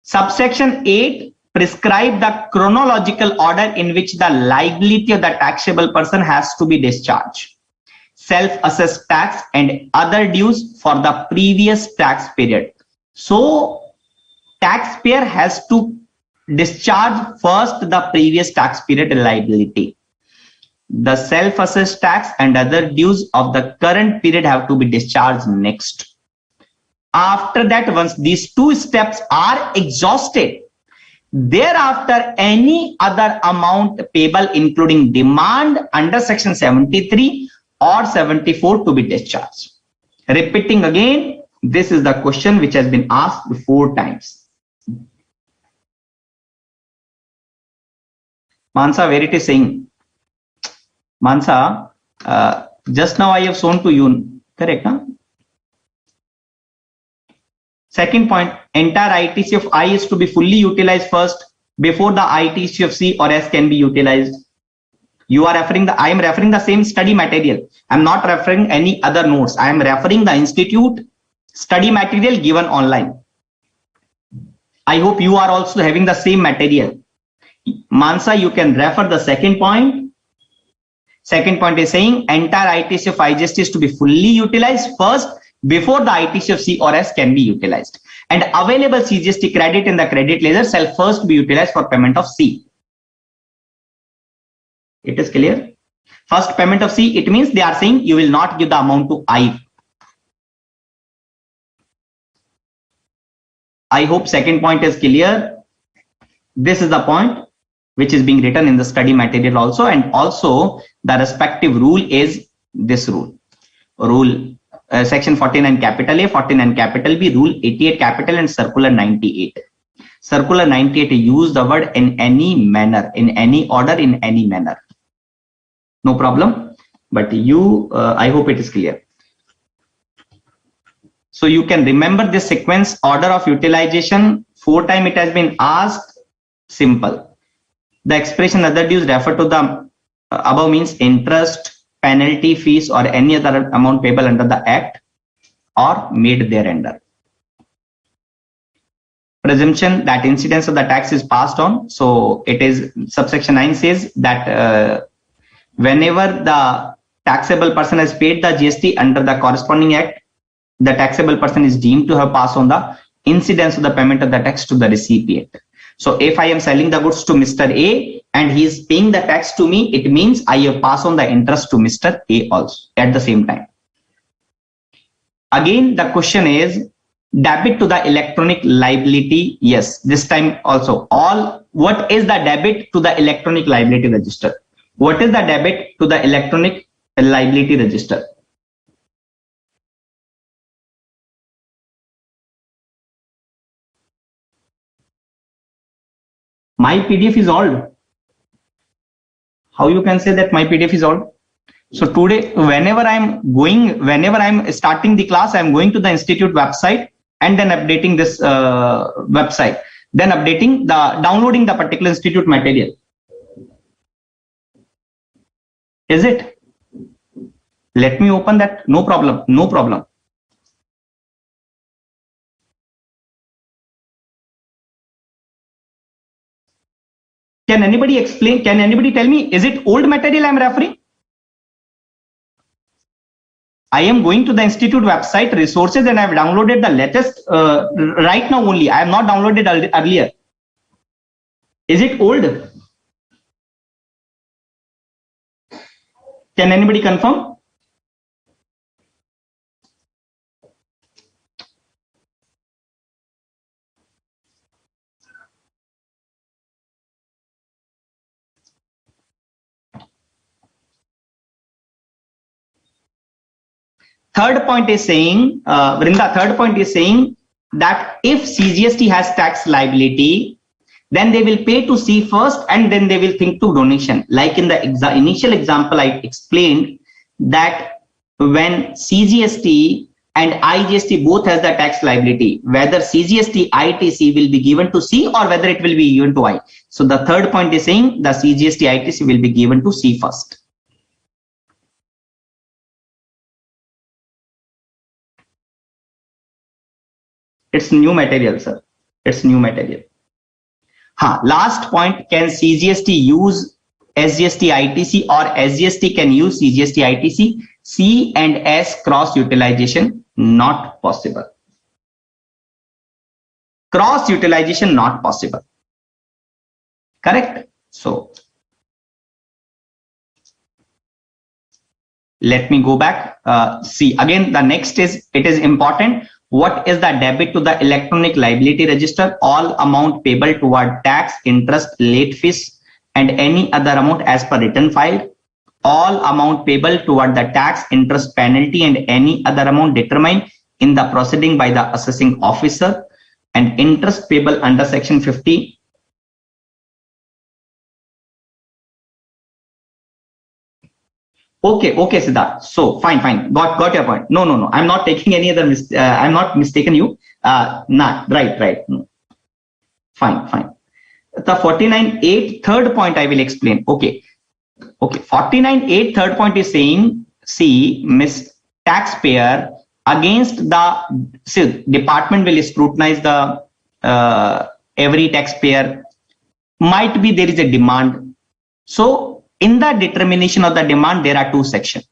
Subsection 8 prescribe the chronological order in which the liability of the taxable person has to be discharged. Self-assessed tax and other dues for the previous tax period. So taxpayer has to discharge first the previous tax period liability. The self-assessed tax and other dues of the current period have to be discharged next. After that, once these 2 steps are exhausted, thereafter any other amount payable including demand under section 73 or 74 to be discharged. Repeating again, this is the question which has been asked 4 times. Mansa, where it is saying? Mansa, just now I have shown to you, correct? Huh? Second point, entire ITC of I is to be fully utilized first before the ITC of C or S can be utilized. You are referring I am referring the same study material. I am not referring any other notes. I am referring the institute study material given online. I hope you are also having the same material. Mansa, you can refer the second point. Second point is saying entire ITC of IGST is to be fully utilized first before the ITC of C or S can be utilized. And available CGST credit in the credit ledger shall first be utilized for payment of C. It is clear? First payment of C, it means they are saying you will not give the amount to I. I hope second point is clear. This is the point which is being written in the study material also, and also the respective rule is this rule. Section 49 capital A, 49 capital B, rule 88 capital and circular 98. Circular 98 use the word in any manner, in any order, in any manner. No problem. But you, I hope it is clear. So you can remember this sequence, order of utilization. 4 times it has been asked. Simple. The expression other dues refer to the above means interest, penalty, fees or any other amount payable under the act or made thereunder. Presumption that incidence of the tax is passed on. So it is subsection 9 says that whenever the taxable person has paid the GST under the corresponding act, the taxable person is deemed to have passed on the incidence of the payment of the tax to the recipient. So if I am selling the goods to Mr. A and he is paying the tax to me, it means I have passed on the interest to Mr. A also at the same time. Again, the question is debit to the electronic liability. Yes, this time also what is the debit to the electronic liability register? What is the debit to the electronic liability register? My PDF is old. How you can say that my PDF is old? So today, whenever I'm starting the class, I'm going to the institute website and then updating this website, then downloading the particular institute material. Is it? Let me open that. No problem. No problem. Can anybody explain? Can anybody tell me, is it old material I'm referring? I am going to the institute website resources and I've downloaded the latest right now only. I have not downloaded earlier. Is it old? Can anybody confirm? Third point is saying, Vrinda, third point is saying that if CGST has tax liability, then they will pay to C first and then they will think to donation. Like in the initial example I explained that when CGST and IGST both has the tax liability, whether CGST ITC will be given to C or whether it will be given to I. So the third point is saying the CGST ITC will be given to C first. It's new material, sir. It's new material. Last point, can CGST use SGST ITC or SGST can use CGST ITC? C and S cross utilization not possible. Cross utilization not possible. Correct? So let me go back. See again, the next is, it is important. What is the debit to the electronic liability register? All amount payable toward tax, interest, late fees, and any other amount as per return filed. All amount payable toward the tax, interest, penalty, and any other amount determined in the proceeding by the assessing officer, and interest payable under section 50. Okay, Siddharth. So fine, got your point. No. I'm not taking any other. I'm not mistaken you. Nah, right. Fine. The 49.8 third point I will explain. Okay. 49.8 third point is saying, see, Miss Taxpayer, against the department will scrutinize the every taxpayer. Might be there is a demand. So in the determination of the demand, there are two sections: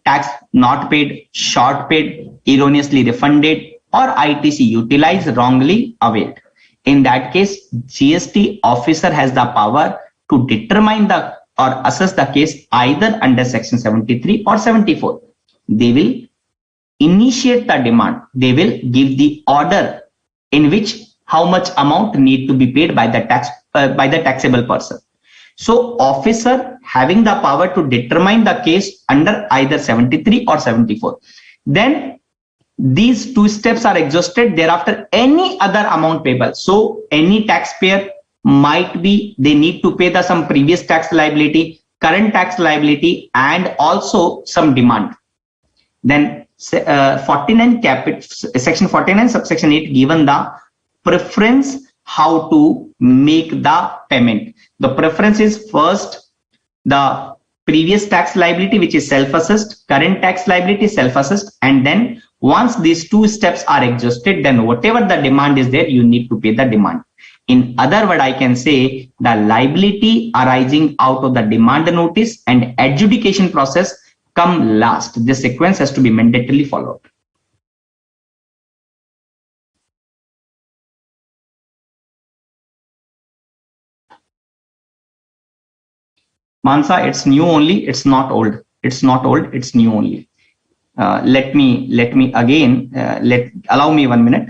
tax not paid, short paid, erroneously refunded, or ITC utilized, wrongly availed. In that case, GST officer has the power to determine the or assess the case either under section 73 or 74. They will initiate the demand. They will give the order in which how much amount need to be paid by the taxable person. So officer having the power to determine the case under either 73 or 74. Then these two steps are exhausted. Thereafter, any other amount payable. So any taxpayer might be, they need to pay the some previous tax liability, current tax liability, and also some demand. Then 49 section 49 subsection 8 given the preference how to make the payment. The preference is first the previous tax liability, which is self-assessed, current tax liability self-assessed, and then once these two steps are exhausted, then whatever the demand is there, you need to pay the demand. In other words, I can say the liability arising out of the demand notice and adjudication process come last. This sequence has to be mandatorily followed. Mansa, it's new only. It's not old. It's not old. It's new only. Let me again allow me 1 minute.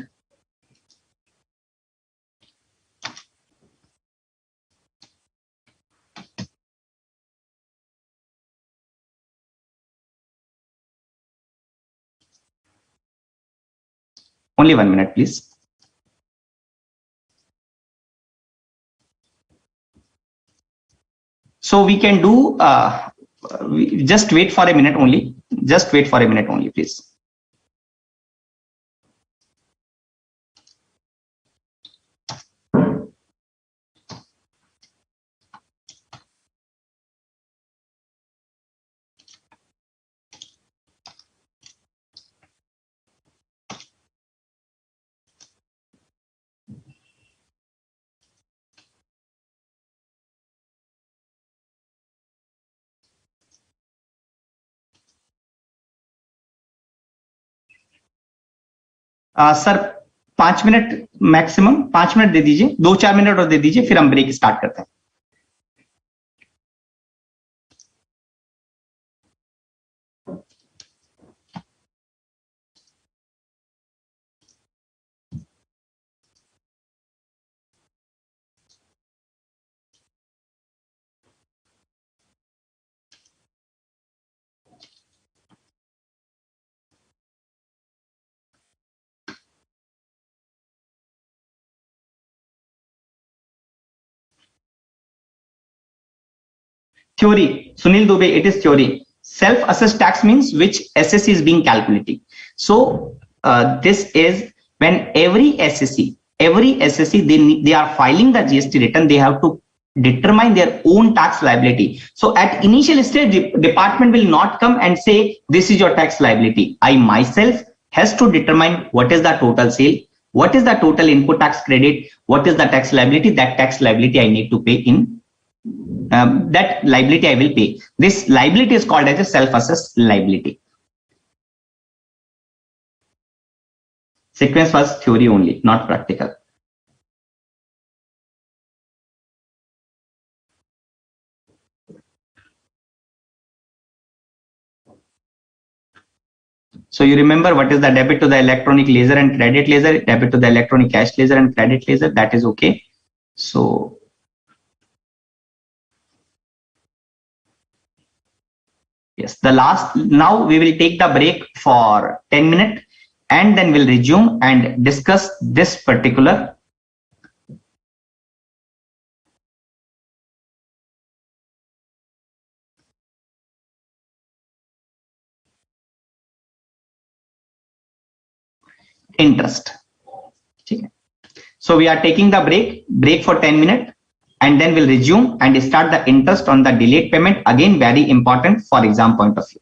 Only 1 minute, please. So we can do. Just wait for a minute only. Just wait for a minute only, please. Sir 5 minute maximum 5 minute दे दीजिए, 2-4 minute और दे दीजिए, फिर हम break start करते हैं. theory, Sunil Dubey, it is theory. Self-assessed tax means which SSC is being calculated. So this is when every SSC, they are filing the GST return, they have to determine their own tax liability. So at initial stage, the department will not come and say, this is your tax liability. I myself has to determine what is the total sale, what is the total input tax credit, what is the tax liability, that tax liability I need to pay in that liability I will pay. This liability is called as a self-assessed liability. Sequence was theory only, not practical. So you remember what is the debit to the electronic ledger and credit ledger, debit to the electronic cash ledger and credit ledger, that is okay. So yes, the last, now we will take the break for 10 minutes and then we'll resume and discuss this particular interest. So we are taking the break for 10 minutes and then we'll resume and start the interest on the delayed payment. Again, very important for exam point of view.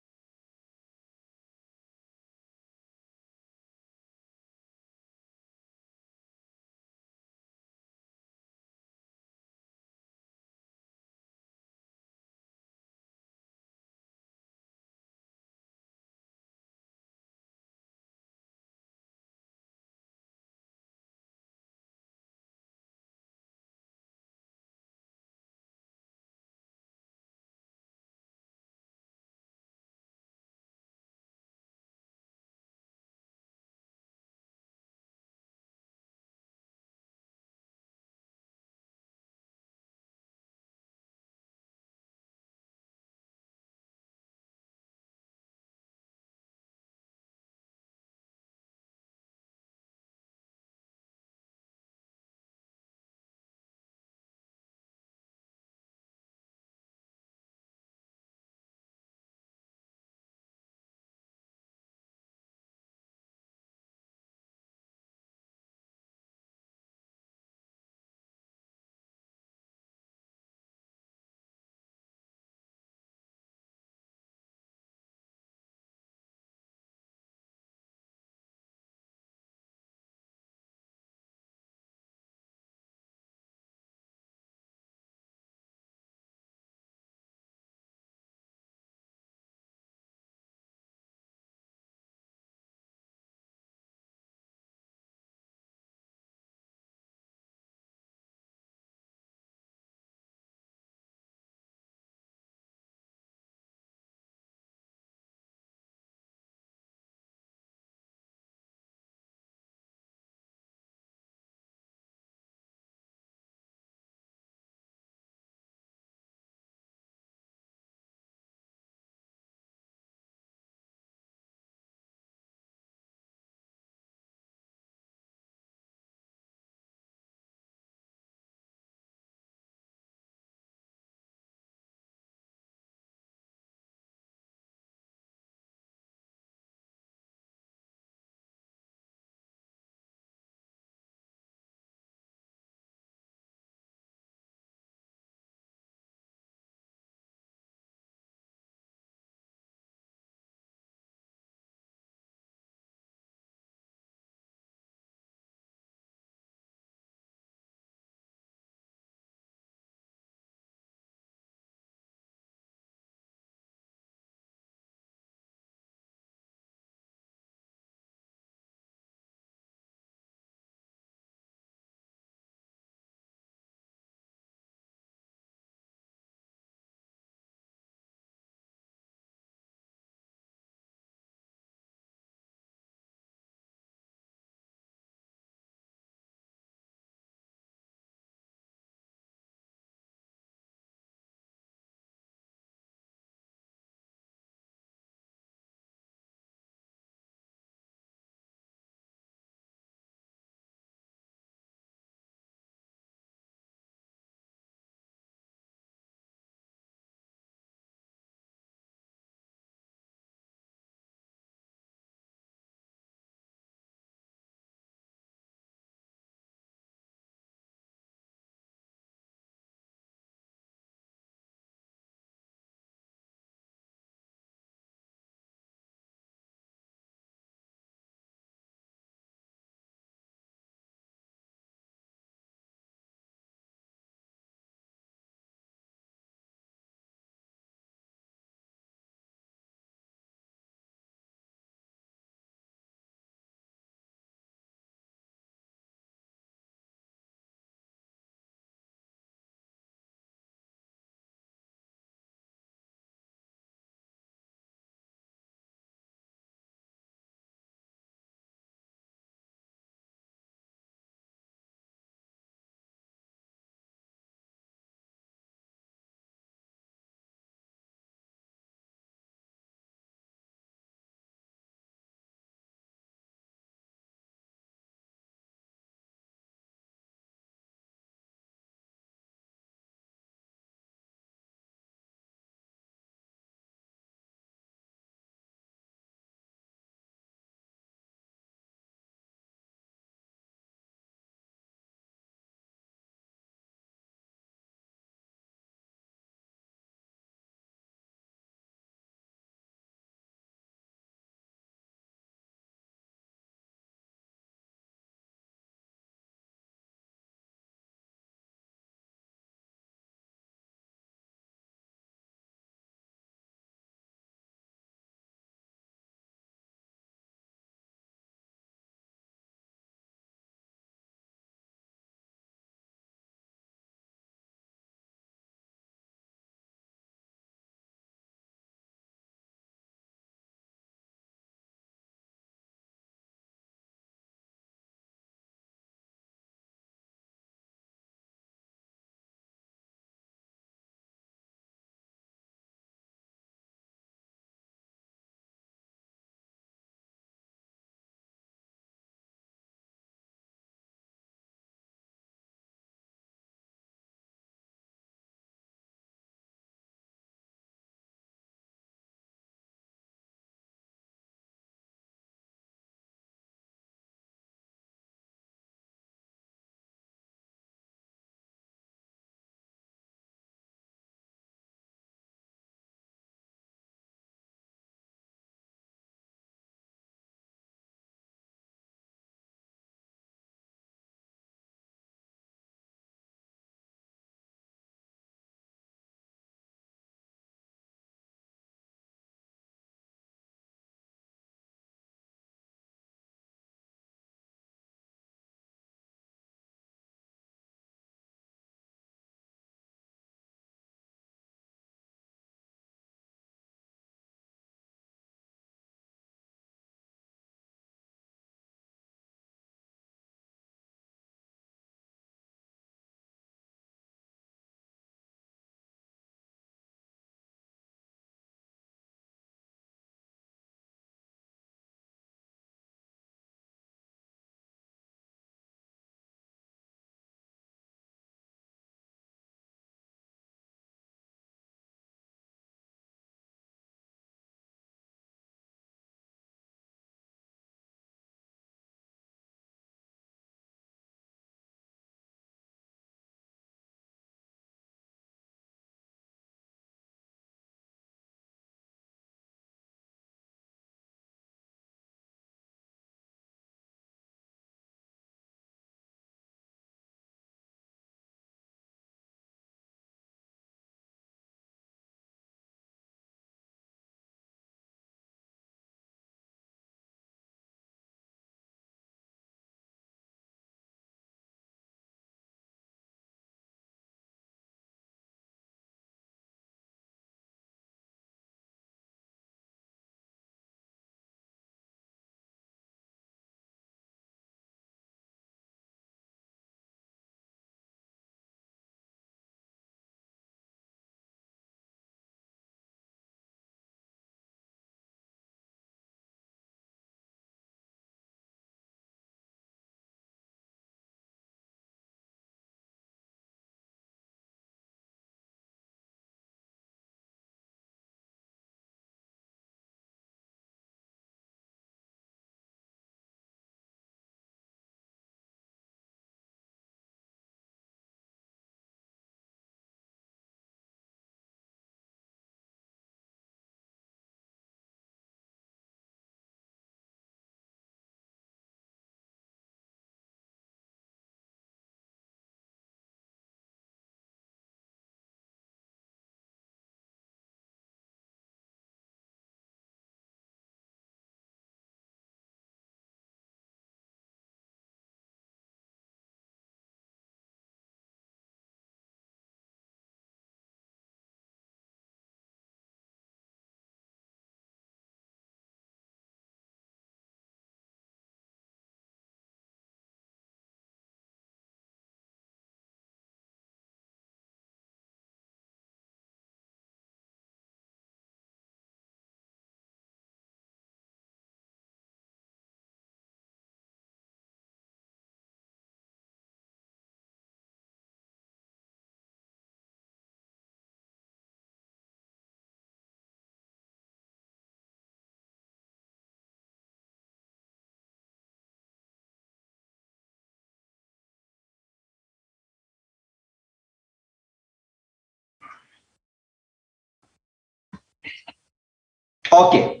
Okay.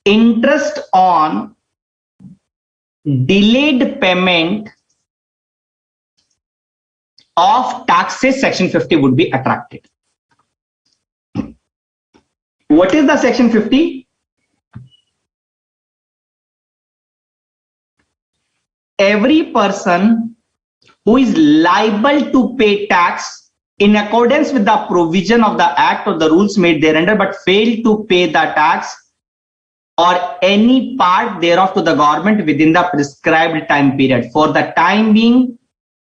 Interest on delayed payment of taxes, section 50 would be attracted. What is the section 50? Every person who is liable to pay tax in accordance with the provision of the act or the rules made thereunder but fail to pay the tax or any part thereof to the government within the prescribed time period. For the time being,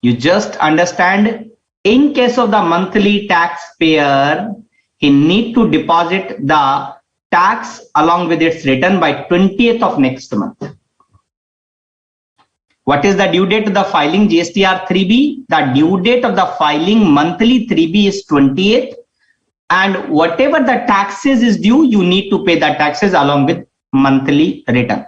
you just understand, in case of the monthly taxpayer, he need to deposit the tax along with its return by 20th of next month. What is the due date of the filing GSTR 3B? The due date of the filing monthly 3B is 28th, and whatever the taxes is due, you need to pay the taxes along with monthly return.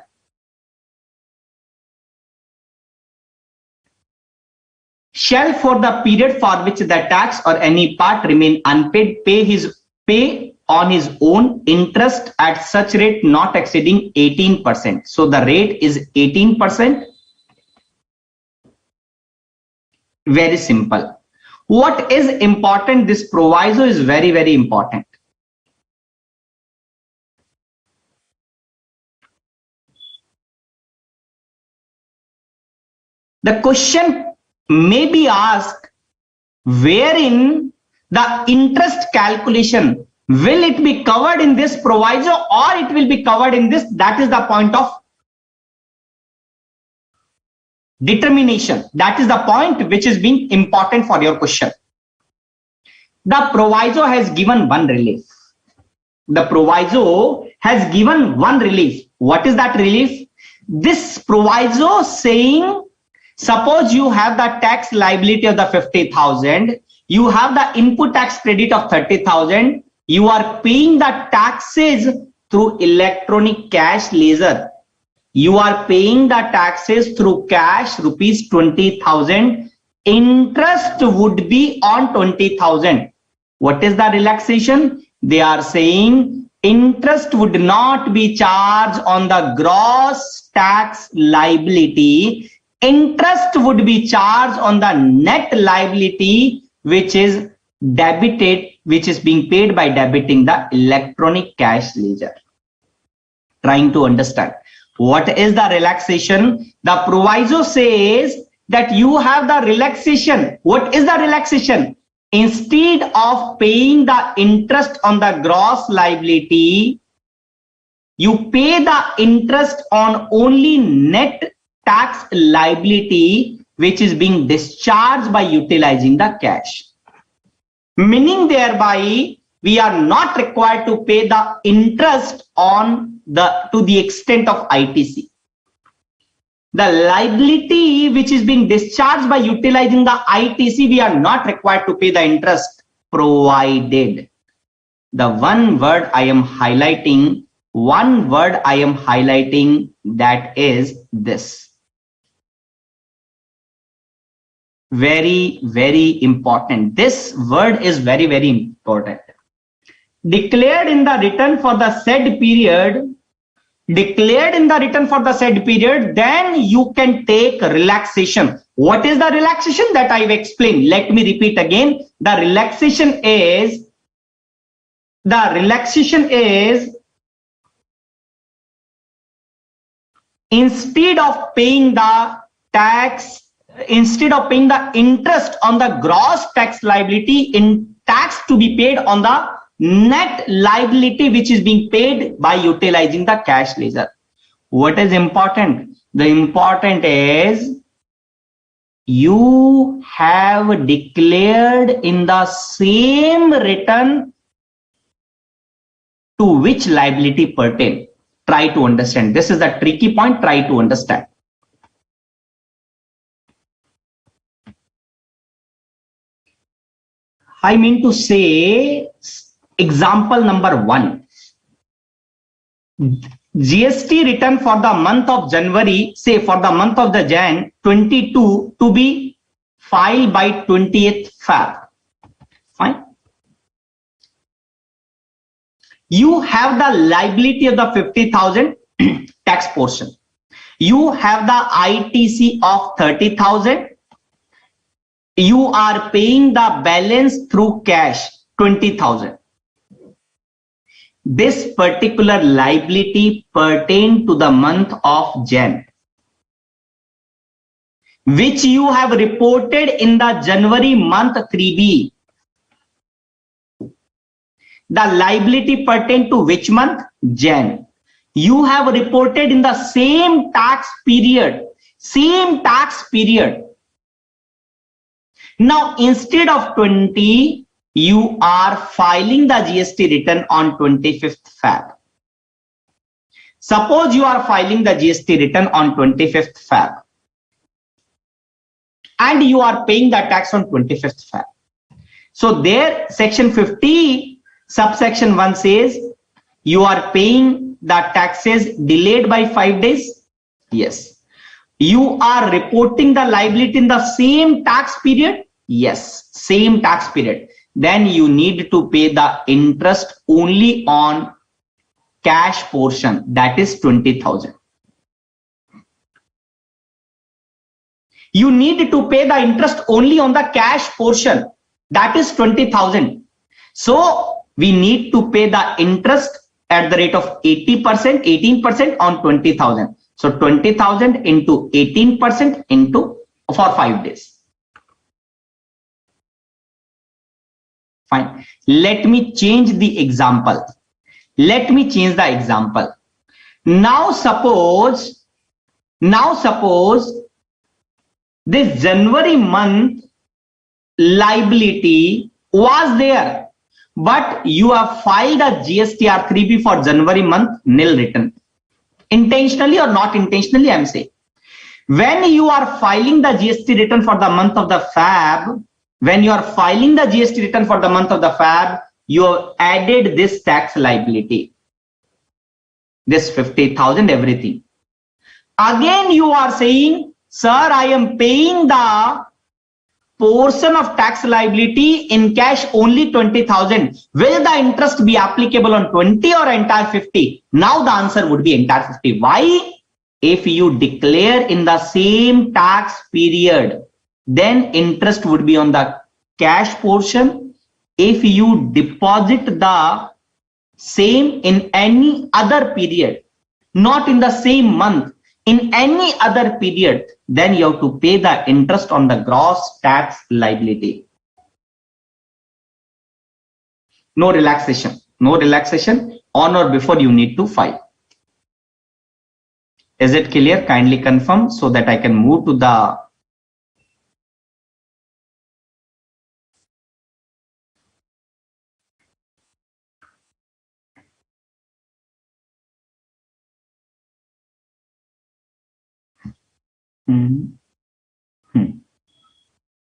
Shall for the period for which the tax or any part remain unpaid pay on his own interest at such rate not exceeding 18%. So the rate is 18%. Very simple. What is important? This proviso is very, very important. The question may be asked, wherein the interest calculation, will it be covered in this proviso or it will be covered in this? That is the point of determination. That is the point which is being important for your question. The proviso has given one relief. The proviso has given one relief. What is that relief? This proviso saying, suppose you have the tax liability of the 50,000, you have the input tax credit of 30,000, you are paying the taxes through electronic cash ledger. You are paying the taxes through cash, rupees 20,000. Interest would be on 20,000. What is the relaxation? They are saying interest would not be charged on the gross tax liability. Interest would be charged on the net liability, which is debited, which is being paid by debiting the electronic cash ledger. Trying to understand. What is the relaxation? The proviso says that you have the relaxation. What is the relaxation? Instead of paying the interest on the gross liability, you pay the interest on only net tax liability, which is being discharged by utilizing the cash. Meaning thereby, we are not required to pay the interest on to the extent of ITC. The liability which is being discharged by utilizing the ITC, we are not required to pay the interest, provided. The one word I am highlighting, that is this. Very, very important. This word is very, very important. Declared in the return for the said period, then you can take relaxation. What is the relaxation that I've explained? Let me repeat again. The relaxation is instead of paying the interest on the gross tax liability, in tax to be paid on the net liability which is being paid by utilizing the cash ledger. What is important? The important is you have declared in the same return to which liability pertain. Try to understand. This is the tricky point. Try to understand. I mean to say, example number 1. GST return for the month of January, say for the month of the Jan 22 to be filed by 20th Feb. Fine. You have the liability of the 50,000 tax portion. You have the ITC of 30,000. You are paying the balance through cash, 20,000. This particular liability pertain to the month of Jan, which you have reported in the January month 3B. The liability pertain to which month? Jan. You have reported in the same tax period. Same tax period. Now, instead of 20, you are filing the GST return on 25th Feb. Suppose you are filing the GST return on 25th Feb. And you are paying the tax on 25th Feb. So there, section 50, subsection 1 says, you are paying the taxes delayed by 5 days. Yes. You are reporting the liability in the same tax period. Yes, same tax period. Then you need to pay the interest only on cash portion, that is 20,000. You need to pay the interest only on the cash portion, that is 20,000. So we need to pay the interest at the rate of 80%, 18% on 20,000. So 20,000 into 18% into for 5 days. Fine. Let me change the example. Let me change the example. Now suppose this January month liability was there, but you have filed a GST 3B for January month nil return. Intentionally or not intentionally, I am saying. When you are filing the GST return for the month of the Feb, when you are filing the GST return for the month of the Feb, you have added this tax liability, this 50,000, everything. Again, you are saying, sir, I am paying the portion of tax liability in cash only 20,000. Will the interest be applicable on 20 or entire 50? Now the answer would be entire 50. Why? If you declare in the same tax period, then interest would be on the cash portion. If you deposit the same in any other period, not in the same month, in any other period, then you have to pay the interest on the gross tax liability. No relaxation. No relaxation. On or before you need to file. Is it clear? Kindly confirm so that I can move to the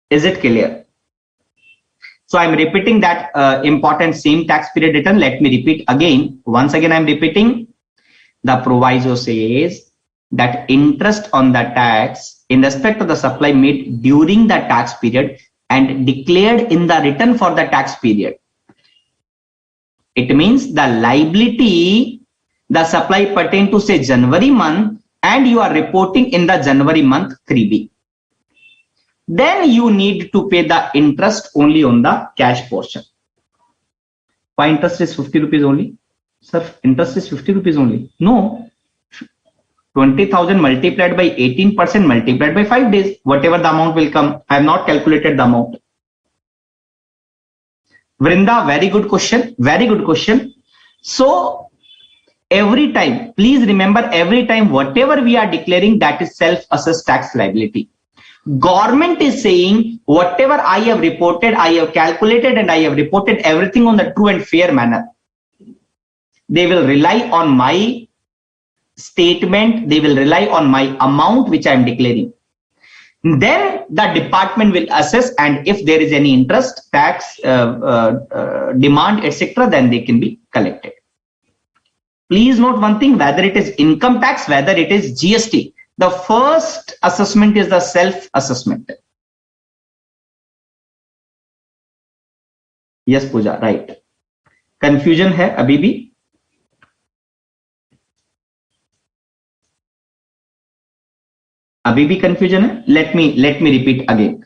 Is it clear? So I'm repeating that important same tax period return. Let me repeat again. Once again, I'm repeating. The proviso says that interest on the tax in respect of the supply made during the tax period and declared in the return for the tax period. It means the liability, the supply pertain to say January month, and you are reporting in the January month 3B. Then you need to pay the interest only on the cash portion. Why interest is 50 rupees only? Sir, interest is 50 rupees only. No. 20,000 multiplied by 18% multiplied by 5 days. Whatever the amount will come. I have not calculated the amount. Vrinda, very good question. Very good question. So, every time, please remember, every time whatever we are declaring, that is self-assessed tax liability. Government is saying whatever I have reported, I have calculated and I have reported everything on the true and fair manner. They will rely on my statement. They will rely on my amount which I am declaring. Then the department will assess, and if there is any interest, tax, demand, etc., then they can be collected. Please note one thing, whether it is income tax, whether it is GST, the first assessment is the self-assessment. Yes, Pooja, right. Confusion है अभी भी? अभी भी confusion है? Let me repeat again.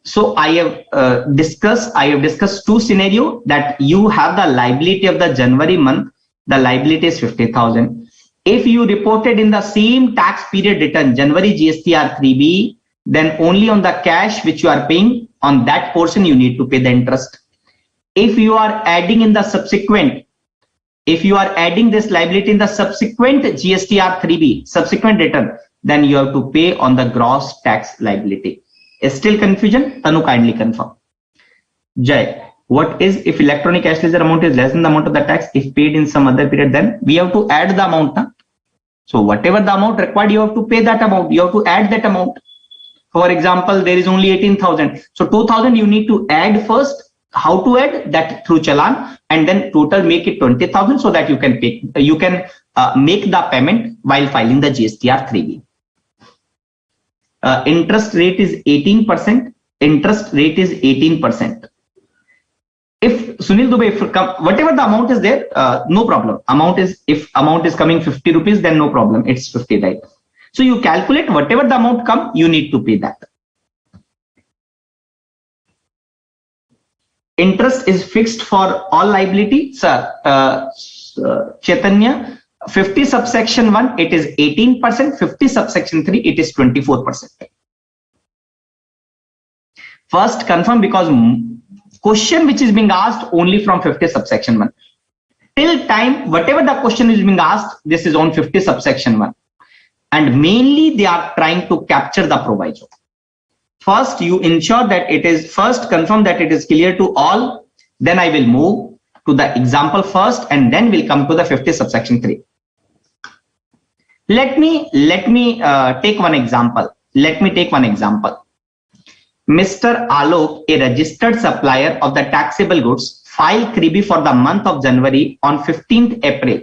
So I have discussed two scenarios that you have the liability of the January month. The liability is 50,000. If you reported in the same tax period return January GSTR 3B, then only on the cash which you are paying on that portion you need to pay the interest. If you are adding in the subsequent, if you are adding this liability in the subsequent GSTR 3B, subsequent return, then you have to pay on the gross tax liability. Is still confusion? Tanu, kindly confirm. Jay, what is if electronic cash ledger amount is less than the amount of the tax if paid in some other period, then we have to add the amount. Huh? So whatever the amount required, you have to pay that amount. You have to add that amount. For example, there is only 18,000. So 2,000 you need to add first. How to add that? Through challan, and then total make it 20,000 so that you can pay. You can make the payment while filing the GSTR 3B. Interest rate is 18%. Interest rate is 18%. If Sunil Dubey, whatever the amount is there, no problem. If amount is coming 50 rupees, then no problem. It's 50, right? So you calculate whatever the amount come, you need to pay that. Interest is fixed for all liability, sir. Chaitanya, 50 subsection 1, it is 18%. 50 subsection 3, it is 24%. First confirm, because question which is being asked only from 50 subsection 1. Till time, whatever the question is being asked, this is on 50 subsection 1. And mainly they are trying to capture the proviso. First, you ensure that it is, first confirm that it is clear to all. Then I will move to the example first, and then we'll come to the 50 subsection 3. Let me take one example. Mr. Alok, a registered supplier of the taxable goods, filed CRIBI for the month of January on 15th April.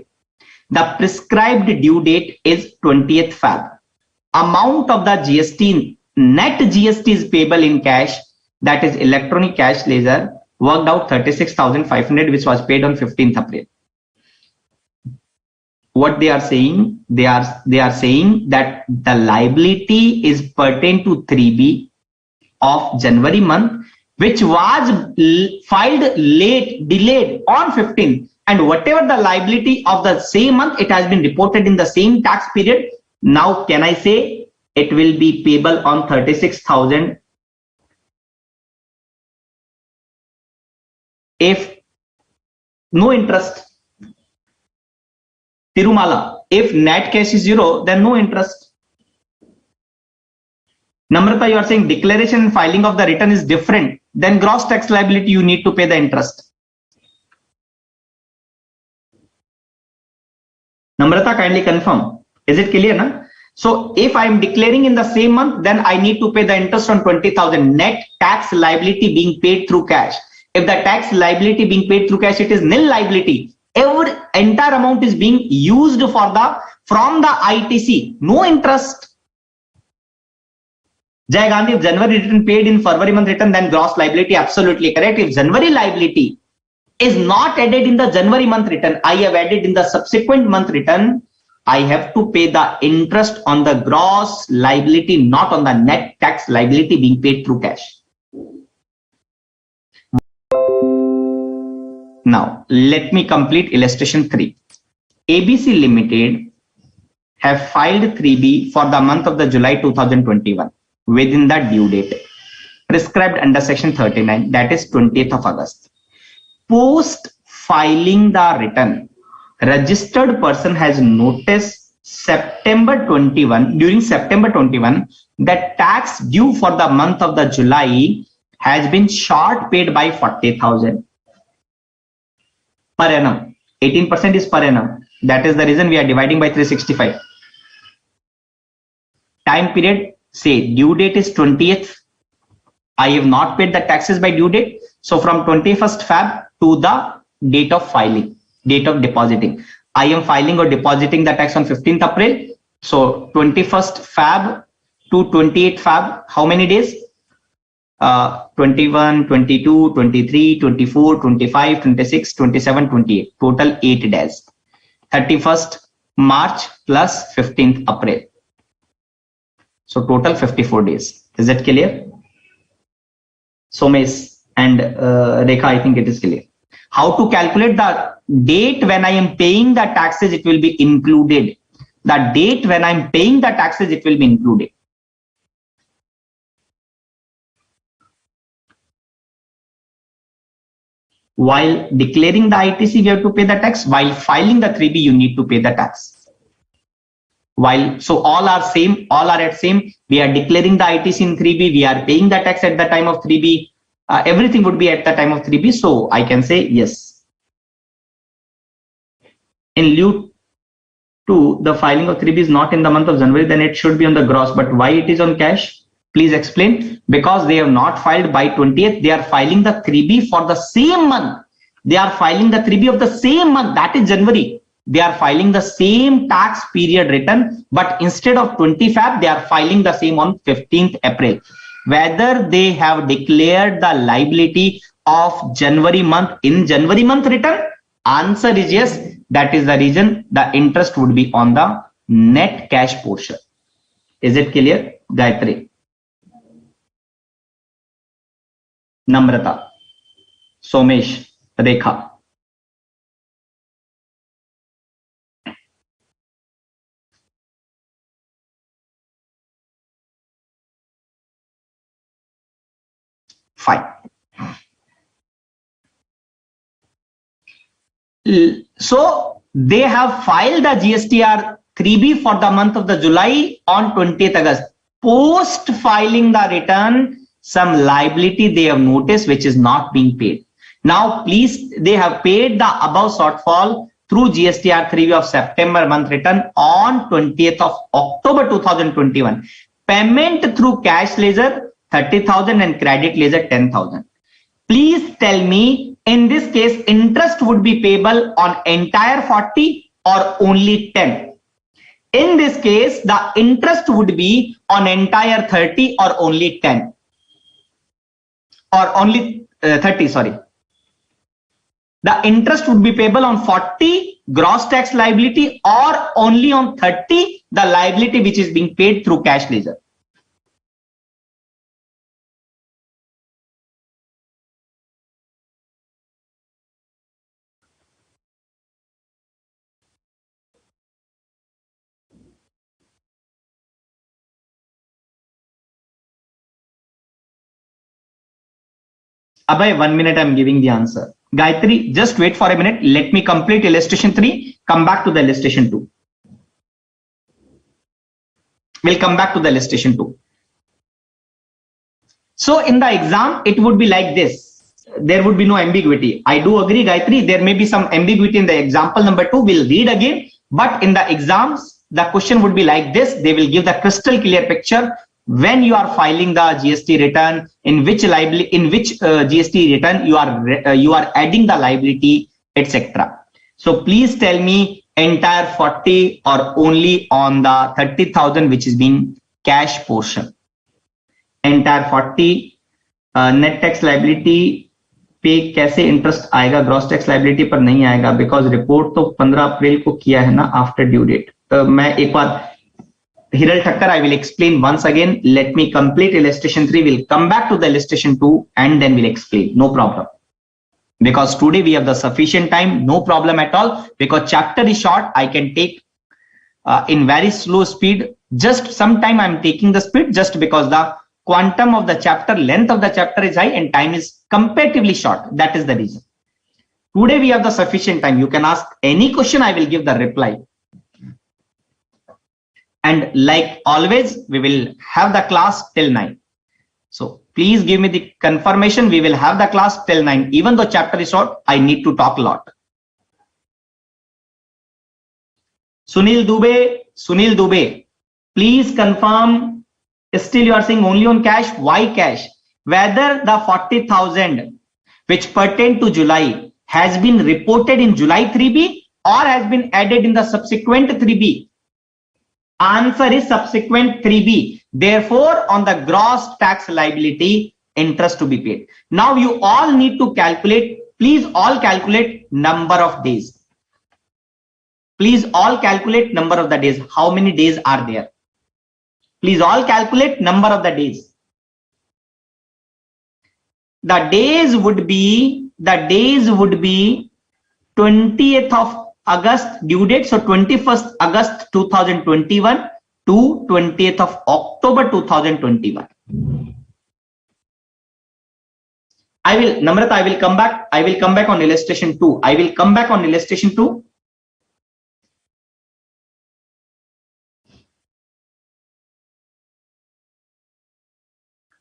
The prescribed due date is 20th Feb. Amount of the GST, net GST is payable in cash, that is electronic cash ledger, worked out 36,500, which was paid on 15th April. What they are saying, they are saying that the liability is pertain to 3B of January month, which was filed late, delayed on 15th, and whatever the liability of the same month, it has been reported in the same tax period. Now can I say it will be payable on 36,000 if no interest? Tirumala, if net cash is 0, then no interest. Namrata, you are saying declaration and filing of the return is different, then gross tax liability you need to pay the interest. Namrata, kindly confirm. Is it clear, na? So if I am declaring in the same month, then I need to pay the interest on 20,000 net tax liability being paid through cash. If the tax liability being paid through cash, it is nil liability. Every entire amount is being used for the from the ITC, no interest. Jai Gandhi, if January return paid in February month return, then gross liability, absolutely correct. If January liability is not added in the January month return, I have added in the subsequent month return, I have to pay the interest on the gross liability, not on the net tax liability being paid through cash. Now, let me complete illustration 3. ABC Limited have filed 3B for the month of the July 2021 within the due date prescribed under section 39, that is 20th of August. Post filing the return, registered person has noticed September 21, during September 21, that tax due for the month of the July has been short paid by 40,000 per annum. 18% is per annum. That is the reason we are dividing by 365. Time period, say due date is 20th. I have not paid the taxes by due date. So from 21st Feb to the date of filing, date of depositing. I am filing or depositing the tax on 15th April. So 21st Feb to 28th Feb, how many days? 21, 22, 23, 24, 25, 26, 27, 28. Total 8 days. 31st March plus 15th April. So total 54 days. Is that clear? Somesh and Rekha, I think it is clear. How to calculate the date when I am paying the taxes, it will be included. The date when I am paying the taxes, it will be included. While declaring the ITC, you have to pay the tax. While filing the 3B, you need to pay the tax. So all are same, all are at same. We are declaring the ITC in 3B. We are paying the tax at the time of 3B. Everything would be at the time of 3B. So I can say yes. In lieu to the filing of 3B is not in the month of January, then it should be on the gross. But why it is on cash? Please explain. Because they have not filed by 20th. They are filing the 3B for the same month. They are filing the 3B of the same month. That is January. They are filing the same tax period return. But instead of 20 Feb, they are filing the same on 15th April. Whether they have declared the liability of January month in January month return? Answer is yes. That is the reason the interest would be on the net cash portion. Is it clear? Gayatri, Namrata, Somesh, Rekha. Fine. So they have filed the GSTR 3B for the month of the July on 20th August. Post filing the return, some liability they have noticed which is not being paid. Now please, they have paid the above shortfall through GSTR 3B of September month return on 20th of October 2021. Payment through cash ledger 30,000 and credit ledger 10,000. Please tell me, in this case, interest would be payable on entire 40 or only 10? In this case, the interest would be on entire 30 or only 10? Or only 30, sorry. The interest would be payable on 40 gross tax liability or only on 30 the liability which is being paid through cash ledger. Abhay, 1 minute, I'm giving the answer. Gayatri, just wait for a minute. Let me complete illustration 3. Come back to the illustration 2. We'll come back to the illustration 2. So in the exam, it would be like this. There would be no ambiguity. I do agree, Gayatri. There may be some ambiguity in the example number 2. We'll read again. But in the exams, the question would be like this. They will give the crystal clear picture. When you are filing the GST return, in which liability, in which GST return you are adding the liability, etc. So please tell me, entire 40 or only on the 30,000 which is being cash portion? Entire 40 net tax liability पे कैसे interest आएगा, gross tax liability पर नहीं आएगा, because report तो 15 अप्रैल को किया है ना, आफ्टर ड्यू डेट. मैं एक बार Hiral Thakkar, I will explain once again. Let me complete illustration 3. We'll come back to the illustration 2 and then we'll explain. No problem. Because today we have the sufficient time. No problem at all. Because chapter is short, I can take in very slow speed. Just sometime I'm taking the speed just because the quantum of the chapter, length of the chapter is high and time is comparatively short. That is the reason. Today we have the sufficient time. You can ask any question. I will give the reply. And like always, we will have the class till 9. So please give me the confirmation. We will have the class till 9. Even though chapter is short, I need to talk a lot. Sunil Dubey, please confirm. Still you are saying only on cash. Why cash? Whether the 40,000 which pertain to July has been reported in July 3B or has been added in the subsequent 3B. Answer is subsequent 3B. Therefore, on the gross tax liability, interest to be paid. Now you all need to calculate. Please all calculate number of days. Please all calculate number of the days. How many days are there? Please all calculate number of the days. The days would be 20th of August due date. So 21st August 2021 to 20th of October 2021. Namrata, I will come back on illustration 2. I will come back on illustration 2.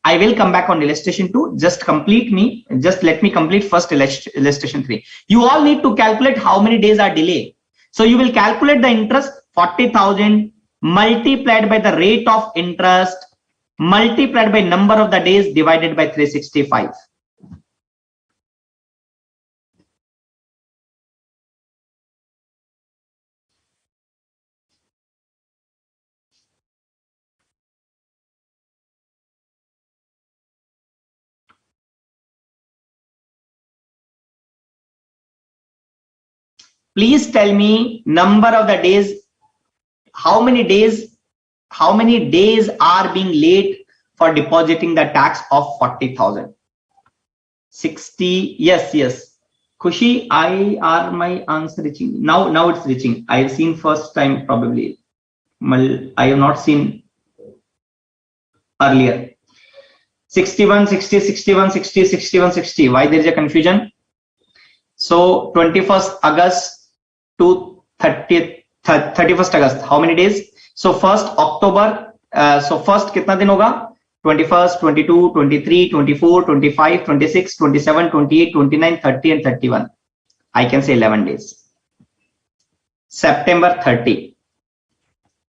I will come back on illustration 2. Just let me complete first illustration 3. You all need to calculate how many days are delayed. So you will calculate the interest 40,000 multiplied by the rate of interest multiplied by number of the days divided by 365. Please tell me number of the days, how many days are being late for depositing the tax of 40,000. 60. Yes. Khushi, my answer reaching now? It's reaching. I've seen first time probably. I have not seen earlier. 61, 60, 61, 60, 61, 60. Why there is a confusion? So 21st August to 31st August, how many days? So 1st October, so first कितना दिन होगा? 21st, 22, 23, 24, 25, 26, 27, 28, 29, 30 and 31. I can say 11 days. September 30,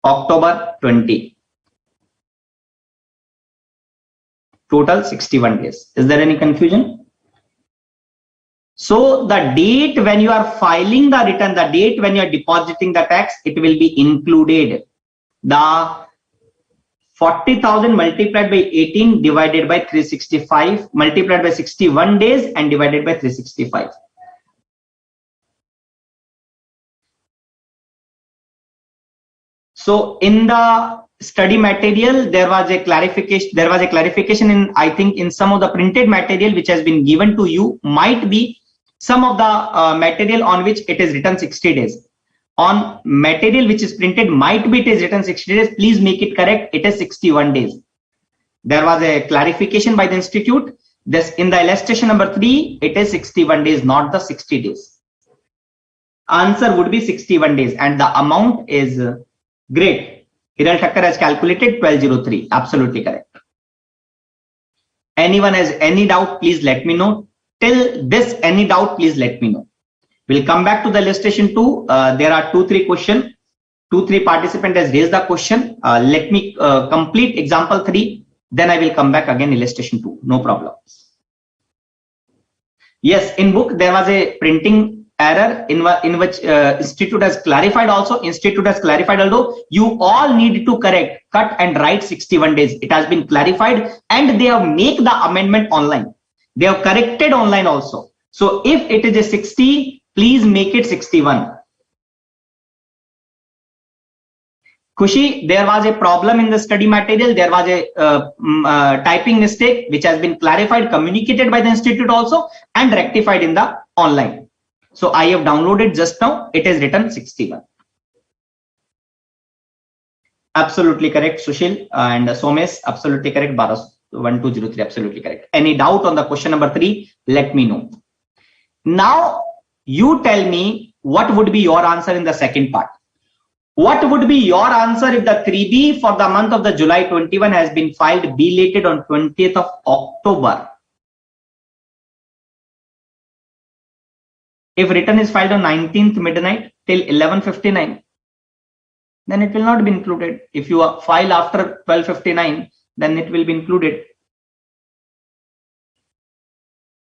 October 20. Total 61 days. Is there any confusion? So the date when you are filing the return, the date when you are depositing the tax, it will be included. The 40,000 multiplied by 18 divided by 365 multiplied by 61 days and divided by 365. So in the study material, there was a clarification in, I think, in some of the printed material which has been given to you. Might be some of the material on which it is written 60 days. On material which is printed, might be it is written 60 days. Please make it correct. It is 61 days. There was a clarification by the institute. This in the illustration number 3, it is 61 days, not the 60 days. Answer would be 61 days, and the amount is great. Hiral Thakkar has calculated 1203. Absolutely correct. Anyone has any doubt? Please let me know. Till this, any doubt, please let me know. We'll come back to the illustration 2. There are 2-3 questions. 2-3 participant has raised the question. Let me complete example 3. Then I will come back again illustration 2. No problem. Yes, in book there was a printing error in which institute has clarified also. Institute has clarified, although you all need to correct, cut and write 61 days. It has been clarified and they have made the amendment online. They have corrected online also. So if it is a 60, please make it 61. Khushi, there was a problem in the study material. There was a typing mistake which has been clarified, communicated by the institute also and rectified in the online. So I have downloaded just now. It is written 61. Absolutely correct, Sushil and Somesh. Absolutely correct. 1203. Absolutely correct. Any doubt on the question number 3? Let me know. Now you tell me what would be your answer in the second part. What would be your answer if the 3B for the month of the July 21 has been filed belated on 20th of October? If return is filed on 19th midnight till 11:59, then it will not be included. If you file after 12:59, then it will be included.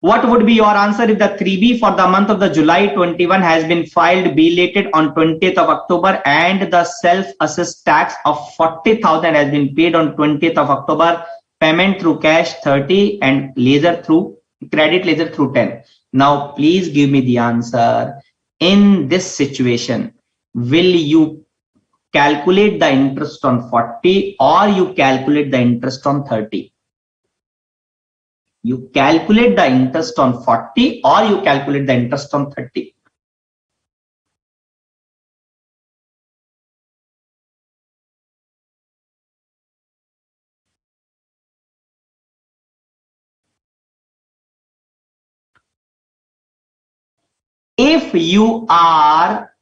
What would be your answer if the 3B for the month of the July 21 has been filed belated on 20th of October and the self-assessed tax of 40,000 has been paid on 20th of October, payment through cash 30 and laser through credit laser through 10. Now please give me the answer. In this situation, will you calculate the interest on 40 or you calculate the interest on 30. You calculate the interest on 40 or you calculate the interest on 30. If you are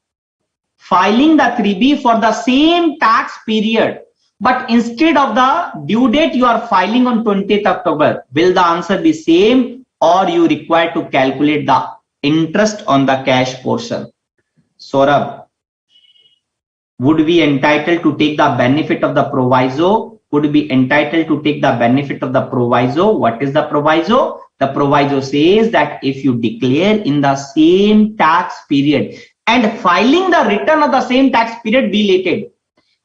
filing the 3B for the same tax period, but instead of the due date you are filing on 20th October, will the answer be same or you require to calculate the interest on the cash portion? Saurabh, would be entitled to take the benefit of the proviso? Would be entitled to take the benefit of the proviso? What is the proviso? The proviso says that if you declare in the same tax period and filing the return of the same tax period belated,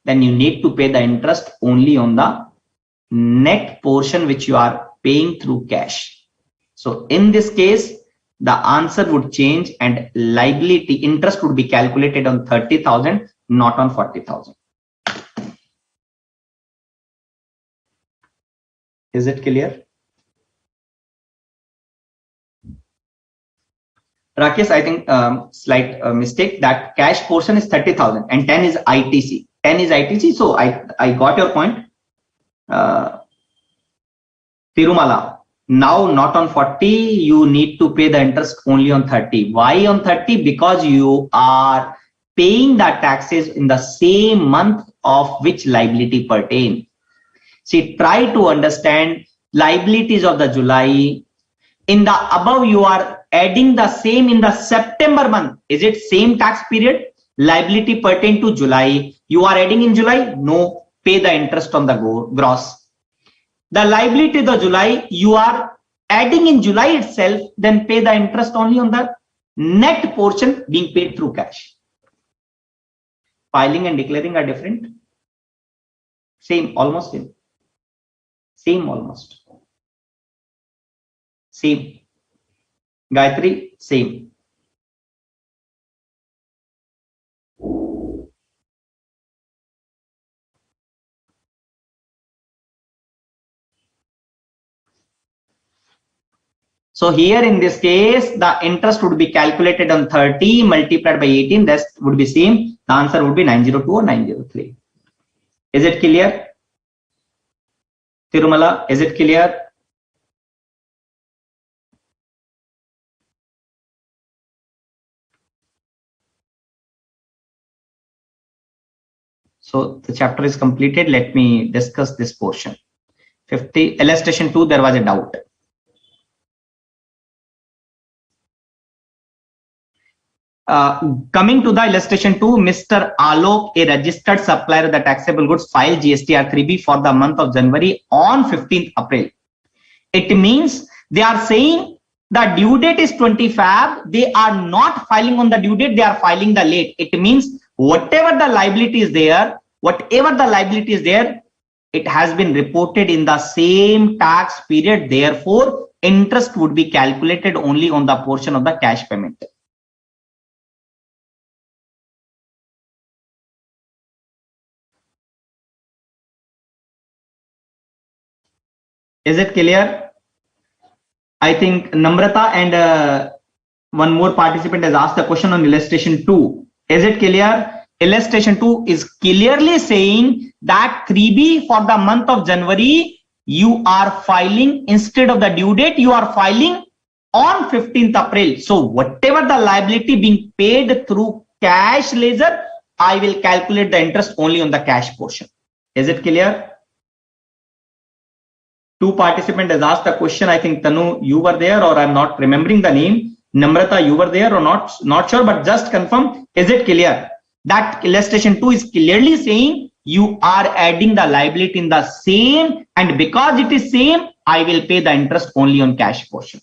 then you need to pay the interest only on the net portion which you are paying through cash. So in this case, the answer would change and liability interest would be calculated on 30,000, not on 40,000. Is it clear? Rakesh, I think slight mistake, that cash portion is 30,000 and 10 is ITC. 10 is ITC. So I got your point. Tirumala, now not on 40, you need to pay the interest only on 30. Why on 30? Because you are paying the taxes in the same month of which liability pertain. See, try to understand liabilities of the July. In the above, you are adding the same in the September month. Is it same tax period? Liability pertain to July. You are adding in July? No. Pay the interest on the gross. The liability of the July, you are adding in July itself, then pay the interest only on the net portion being paid through cash. Filing and declaring are different. Same, almost same. Same, almost. Same. Gayatri, same. So here in this case, the interest would be calculated on 30 multiplied by 18. That would be same. The answer would be 902 or 903. Is it clear? Tirumala, is it clear? So the chapter is completed. Let me discuss this portion. 50 illustration 2, there was a doubt. Coming to the illustration 2, Mr. Alok, a registered supplier of the taxable goods, filed GST R3B for the month of January on 15th April. It means they are saying the due date is 20 Feb. They are not filing on the due date. They are filing the late. It means whatever the liability is there, it has been reported in the same tax period. Therefore, interest would be calculated only on the portion of the cash payment. Is it clear? I think Namrata and one more participant has asked the question on illustration 2. Is it clear? Illustration 2 is clearly saying that 3B for the month of January, you are filing instead of the due date, you are filing on 15th April. So whatever the liability being paid through cash ledger, I will calculate the interest only on the cash portion. Is it clear? Two participants has asked the question. I think Tanu, you were there, or I'm not remembering the name. Namrata, you were there or not? Not sure, but just confirm. Is it clear? That illustration 2 is clearly saying you are adding the liability in the same, and because it is same, I will pay the interest only on cash portion.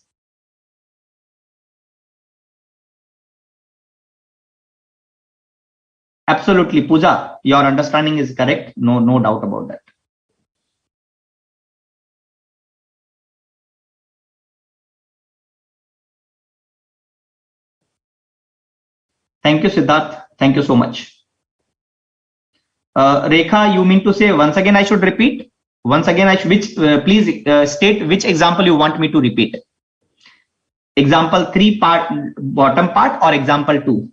Absolutely, Pooja, your understanding is correct. No doubt about that. Thank you, Siddharth. Thank you so much. Rekha, you mean to say once again I should repeat? Once again, please state which example you want me to repeat. Example 3 part, bottom part, or example 2?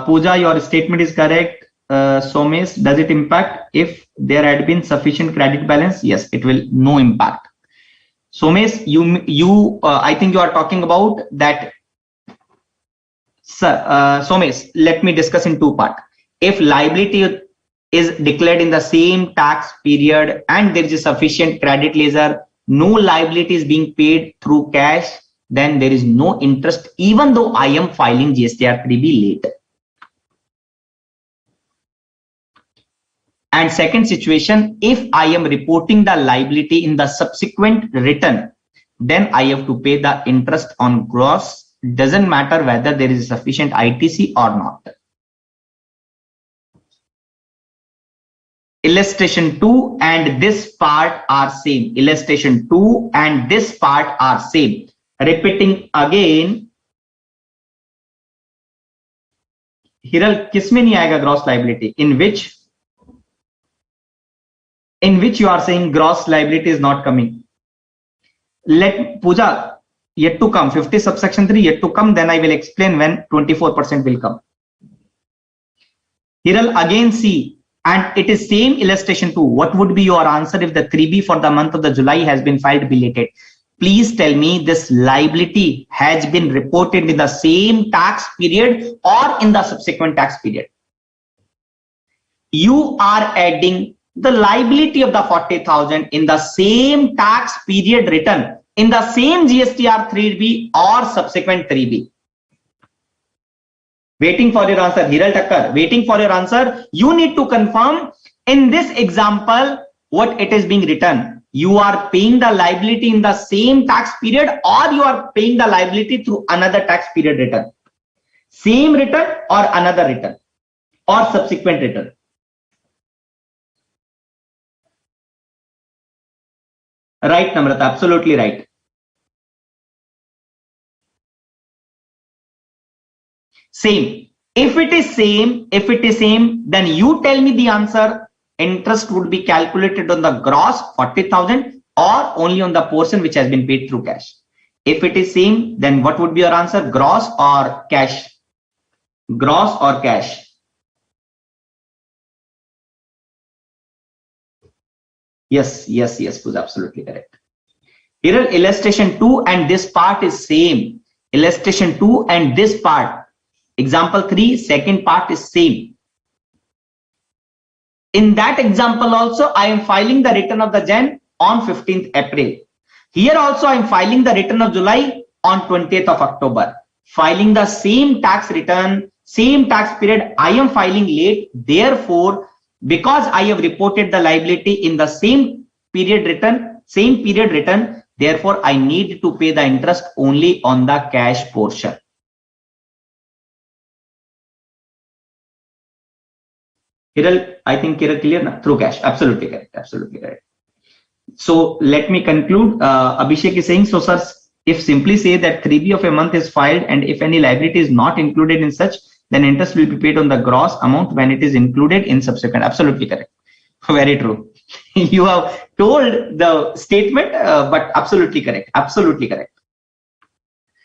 Pooja, your statement is correct. Somesh, does it impact if there had been sufficient credit balance? Yes, it will no impact. Somesh, I think you are talking about that. Sir, Somesh, let me discuss in two parts. If liability is declared in the same tax period and there is a sufficient credit ledger, no liability is being paid through cash, then there is no interest even though I am filing GSTR 3B late. And second situation, if I am reporting the liability in the subsequent return, then I have to pay the interest on gross. Doesn't matter whether there is sufficient ITC or not. Illustration 2 and this part are same. Illustration 2 and this part are same. Repeating again. Hiral, किसमें नहीं आएगा gross liability? In which you are saying gross liability is not coming? Let Pooja, yet to come, 50 subsection 3 yet to come, then I will explain when 24% will come. Hiral, again see, and it is same illustration 2. What would be your answer if the 3B for the month of the July has been filed belated? Please tell me this liability has been reported in the same tax period or in the subsequent tax period. You are adding the liability of the 40,000 in the same tax period return in the same GSTR 3B or subsequent 3B. Waiting for your answer, Hiral Thakkar, waiting for your answer. You need to confirm in this example what it is being written. You are paying the liability in the same tax period or you are paying the liability through another tax period return. Same return or another return or subsequent return. Right, Namrata, absolutely right. Same. If it is same, then you tell me the answer. Interest would be calculated on the gross 40,000 or only on the portion which has been paid through cash. If it is same, then what would be your answer? Gross or cash? Gross or cash? Yes, was absolutely correct. Here illustration 2 and this part is same. Illustration 2 and this part. Example 3, second part is same. In that example also, I am filing the return of the Jan on 15th April. Here also I am filing the return of July on 20th of October. Filing the same tax return, same tax period, I am filing late. Therefore, because I have reported the liability in the same period return, therefore I need to pay the interest only on the cash portion. Hiral, I think Hiral clear now? Through cash. Absolutely correct. Absolutely correct. So let me conclude. Abhishek is saying, so sir, if simply say that 3B of a month is filed and if any liability is not included in such, then interest will be paid on the gross amount when it is included in subsequent. Absolutely correct. Very true. You have told the statement, but absolutely correct. Absolutely correct.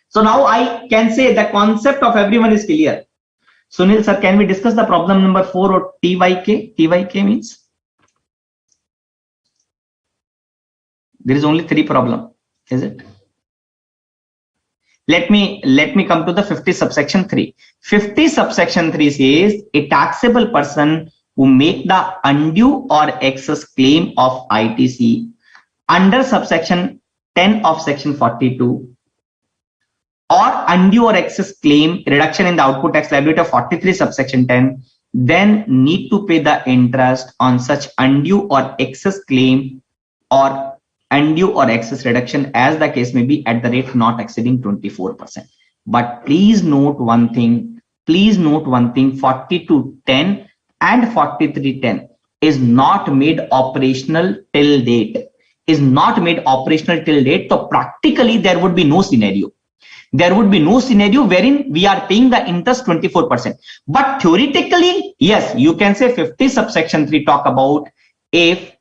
So now I can say the concept of everyone is clear. Sunil sir, can we discuss the problem number 4 or TYK? TYK means there is only 3 problem, is it? Let me come to the 50 subsection 3. 50 subsection 3 says a taxable person who make the undue or excess claim of ITC under subsection 10 of section 42 or undue or excess claim reduction in the output tax liability of 43 subsection 10, then need to pay the interest on such undue or excess claim or undue or excess reduction as the case may be at the rate not exceeding 24%. But please note one thing, 4210 and 4310 is not made operational till date. So practically there would be no scenario. There would be no scenario wherein we are paying the interest 24%. But theoretically, yes, you can say 50 subsection 3 talk about if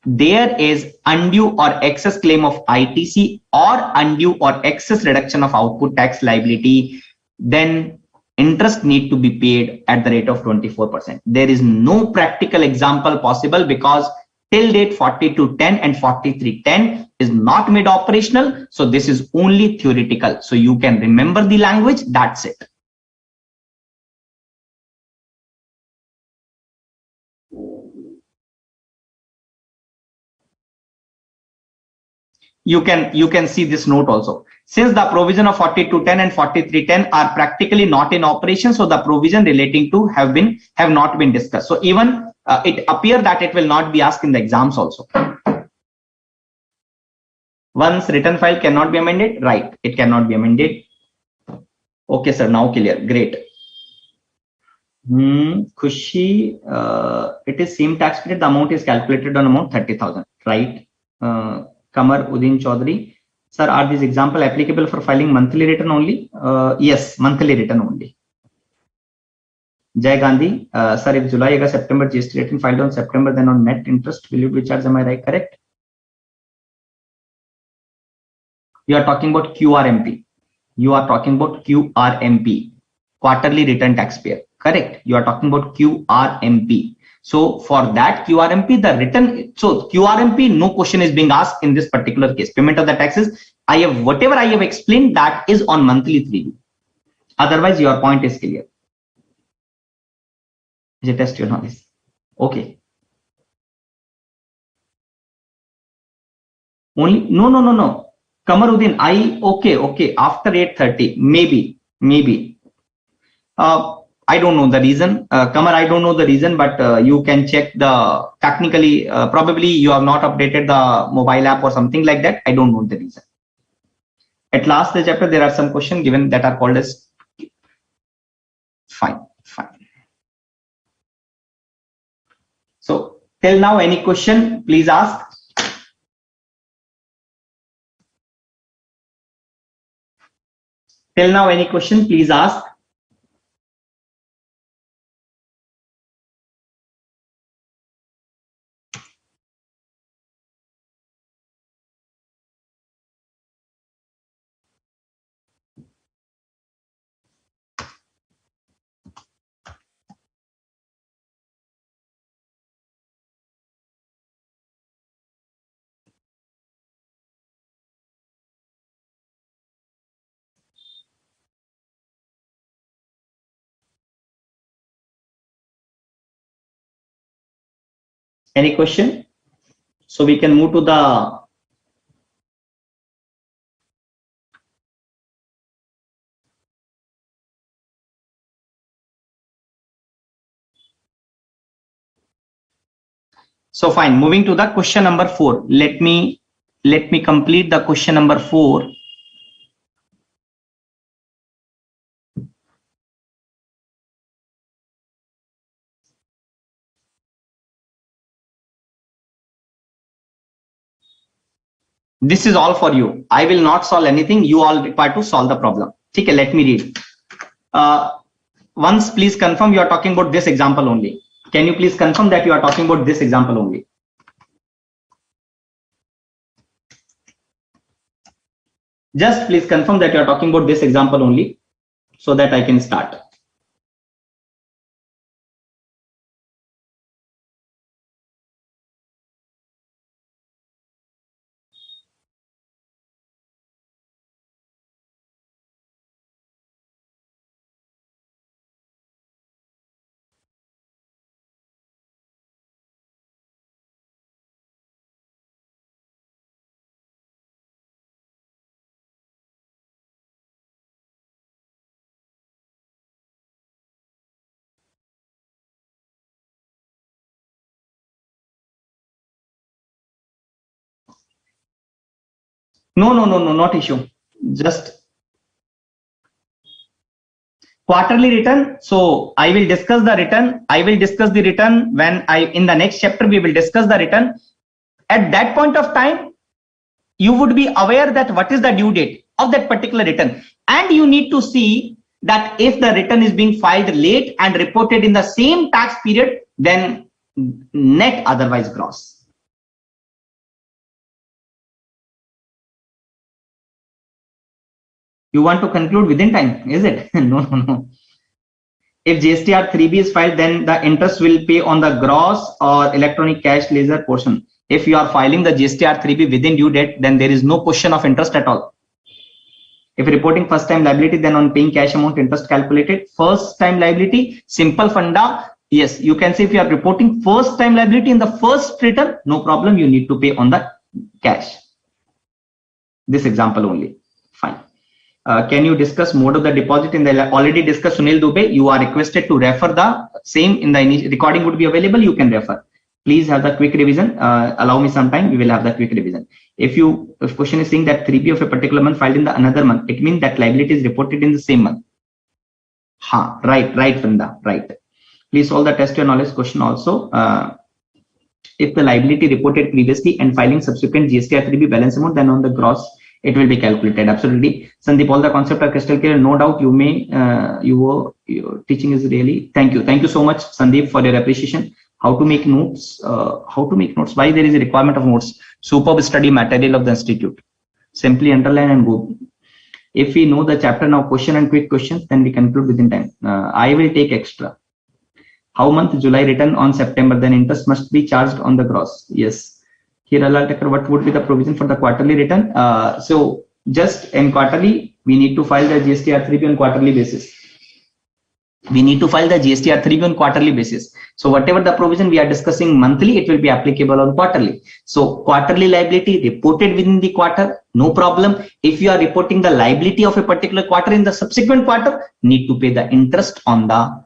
there is undue or excess claim of ITC or undue or excess reduction of output tax liability, then interest need to be paid at the rate of 24%. There is no practical example possible because till date 4210 and 4310 is not made operational. So this is only theoretical. So you can remember the language, that's it. You can see this note also. Since the provision of 4210 and 4310 are practically not in operation, so the provision relating to have not been discussed. So even it appears that it will not be asked in the exams also. Once written file cannot be amended, right? It cannot be amended. Okay, sir. Now clear. Great. Khushi, it is same tax period. The amount is calculated on amount 30,000, right? Kamar Uddin Chaudhary, sir, are these example applicable for filing monthly return only? Yes, monthly return only. Jay Gandhi, sir, if July, August, September GST return filed on September, then on net interest, will you be charged? Am I right? Correct? You are talking about QRMP. You are talking about QRMP, quarterly return taxpayer. Correct? You are talking about QRMP. So for that QRMP, the return, so QRMP, no question is being asked in this particular case. Payment of the taxes, whatever I have explained, that is on monthly 3B. Otherwise, your point is clear. Is it test your knowledge? Okay. Only no. Kamaruddin, okay. After 8:30, maybe. I don't know the reason, Kamar. I don't know the reason, but you can check the technically. Probably you have not updated the mobile app or something like that. I don't know the reason. At last the chapter, there are some questions given that are called as fine. So till now, any question? Please ask. Till now, any question? Please ask. Any question? So we can move to the so fine. Moving to the question number 4. Let me complete the question number 4. This is all for you. I will not solve anything. You all require to solve the problem. Okay, let me read. Once please confirm you are talking about this example only. Can you please confirm that you are talking about this example only? Just please confirm that you are talking about this example only so that I can start. No, not issue. Just quarterly return. So I will discuss the return. I will discuss the return when in the next chapter we will discuss the return. At that point of time, you would be aware that what is the due date. of that particular return. And you need to see that if the return is being filed late and reported in the same tax period, then net, otherwise gross. You want to conclude within time, is it? No. If GSTR 3B is filed, then the interest will pay on the gross or electronic cash ledger portion. If you are filing the GSTR 3B within due date, then there is no question of interest at all. If reporting first time liability, then on paying cash amount, interest calculated. First time liability, simple funda. Yes, you can say if you are reporting first time liability in the first return, no problem, you need to pay on the cash. This example only. Fine. Can you discuss mode of the deposit in the already discussed? Sunil Dubey, you are requested to refer the same in the recording would be available. You can refer. Please have the quick revision. Allow me some time. We will have the quick revision. If question is saying that 3B of a particular month filed in the another month, it means that liability is reported in the same month. Right, Vrinda, right. Please solve the test your knowledge question also. If the liability reported previously and filing subsequent GSTR 3B balance amount, then on the gross it will be calculated. Absolutely. Sandeep, all the concept are crystal clear. No doubt you may, your teaching is really, thank you so much, Sandeep, for your appreciation. How to make notes, why there is a requirement of notes. Superb study material of the institute. Simply underline and go. If we know the chapter now, question and quick questions, then we conclude within time. I will take extra. How month July return on September, then interest must be charged on the gross. Yes. Here, what would be the provision for the quarterly return? So just in quarterly, we need to file the GSTR 3B on quarterly basis. So whatever the provision we are discussing monthly, it will be applicable on quarterly. So quarterly liability reported within the quarter, no problem. If you are reporting the liability of a particular quarter in the subsequent quarter, need to pay the interest on the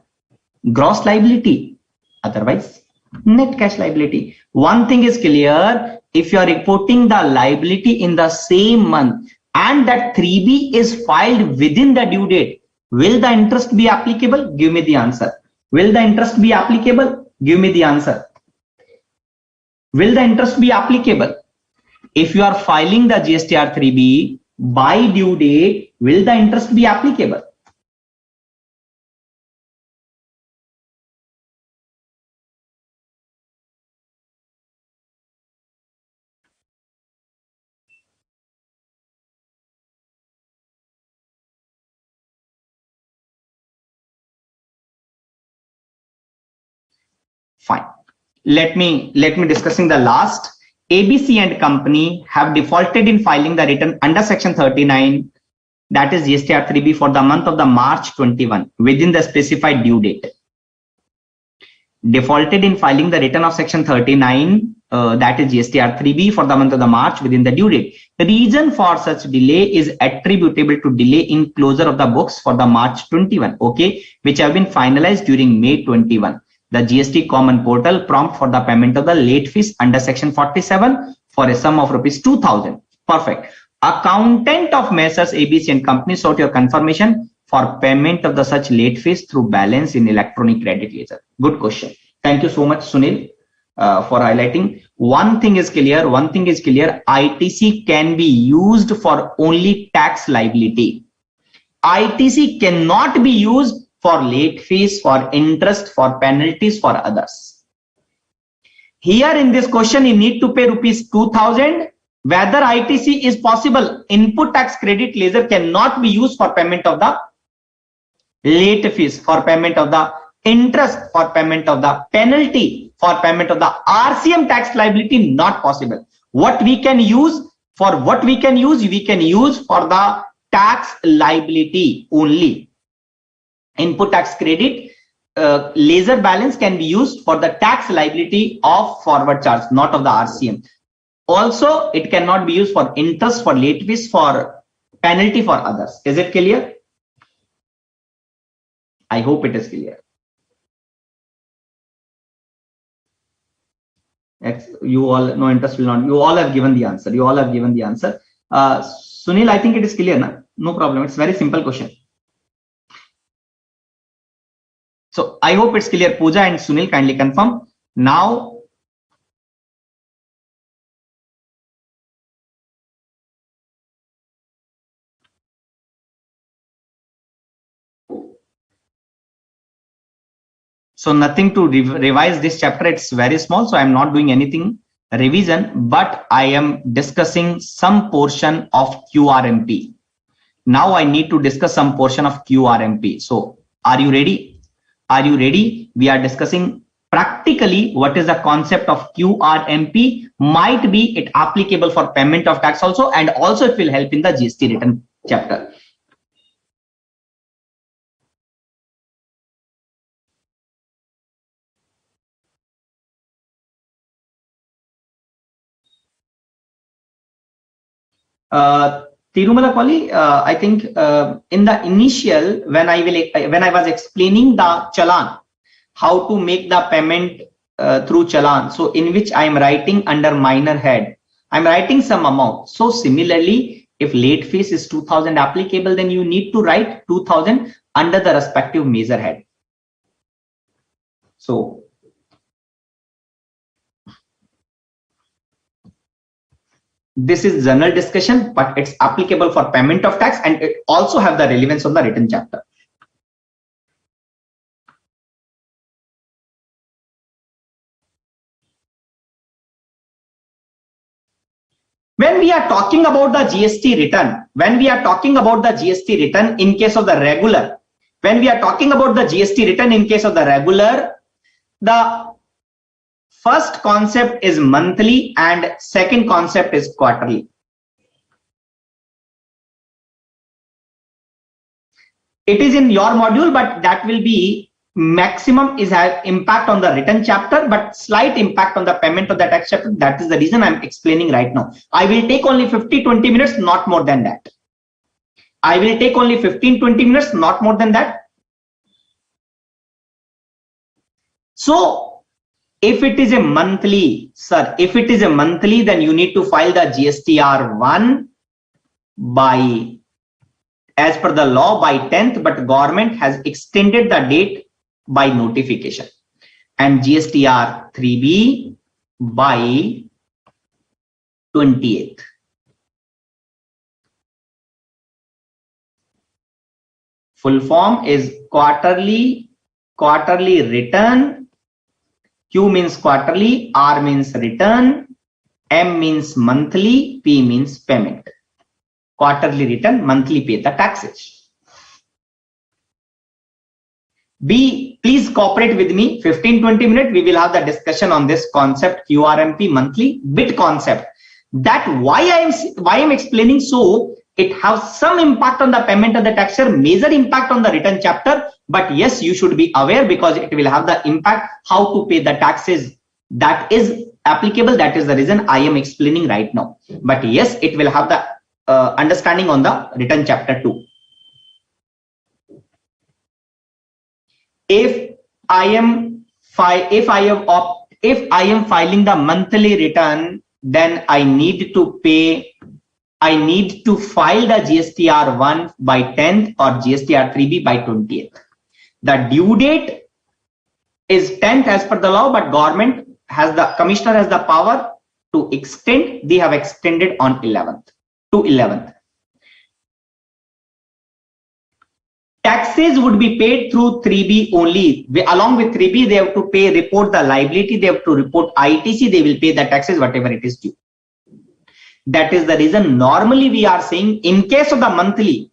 gross liability. Otherwise, net cash liability. One thing is clear, if you are reporting the liability in the same month and that 3B is filed within the due date, will the interest be applicable? Give me the answer. Will the interest be applicable? Give me the answer. Will the interest be applicable? If you are filing the GSTR 3B by due date, will the interest be applicable? Fine. Let me discussing the last. ABC and company have defaulted in filing the return under section 39, that is GSTR 3B, for the month of the March 21 within the specified due date. Defaulted in filing the return of section 39, that is GSTR 3B, for the month of the March within the due date. The reason for such delay is attributable to delay in closure of the books for the March 21, okay, which have been finalized during May 21. The GST common portal prompt for the payment of the late fees under section 47 for a sum of rupees 2000. Perfect. Accountant of Messrs ABC and company sought your confirmation for payment of the such late fees through balance in electronic credit ledger. Good question. Thank you so much, Sunil, for highlighting. One thing is clear. ITC can be used for only tax liability. ITC cannot be used for late fees, for interest, for penalties, for others. Here in this question, you need to pay rupees 2000. Whether ITC is possible, input tax credit ledger cannot be used for payment of the late fees, for payment of the interest, for payment of the penalty, for payment of the RCM tax liability, not possible. What we can use for the tax liability only. Input tax credit ledger balance can be used for the tax liability of forward charge, not of the RCM. Also, it cannot be used for interest, for late fees, for penalty, for others. Is it clear? I hope it is clear. You all, no interest will not. You all have given the answer. Sunil, I think it is clear, na? No problem. It's very simple question. So I hope it's clear. Pooja and Sunil, kindly confirm. Now, So nothing to revise this chapter. It's very small, so I'm not doing anything revision, but I am discussing some portion of QRMP. Now I need to discuss some portion of QRMP. So are you ready? Are you ready? We are discussing practically what is the concept of QRMP. Might be it applicable for payment of tax also, and also it will help in the GST return chapter. Tirumala Koli, I think in the initial, when I was explaining the challan, how to make the payment through challan, so in which I am writing under minor head, I'm writing some amount. So similarly, if late fees is 2000 applicable, then you need to write 2000 under the respective major head. So this is general discussion, but it's applicable for payment of tax, and it also have the relevance on the written chapter. When we are talking about the GST return, in case of the regular, when we are talking about the GST return in case of the regular, the first concept is monthly and second concept is quarterly. It is in your module, but that will be maximum is have impact on the written chapter, but slight impact on the payment of the tax chapter. That is the reason I'm explaining right now. I will take only 50-20 minutes, not more than that. I will take only 15-20 minutes, not more than that. So if it is a monthly, sir, if it is a monthly, then you need to file the GSTR1 by, as per the law, by 10th, but government has extended the date by notification, and GSTR 3B by 28th. Full form is quarterly return. Q means quarterly, R means return, M means monthly, P means payment. Quarterly return, monthly pay the taxes. B, please cooperate with me. 15-20 minutes, we will have the discussion on this concept QRMP monthly bit concept. That why I am explaining, so it has some impact on the payment of the taxer, major impact on the return chapter. But yes, you should be aware because it will have the impact how to pay the taxes. That is applicable. That is the reason I am explaining right now. But yes, it will have the understanding on the return chapter too. If I am filing the monthly return, then I need to file the GSTR1 by 10th or GSTR3B by 20th. The due date is 10th as per the law, but government has the commissioner has the power to extend. They have extended on 11th to 11th. Taxes would be paid through 3B only. Along with 3B, they have to report the liability, they have to report ITC, they will pay the taxes, whatever it is due. That is the reason normally we are saying in case of the monthly,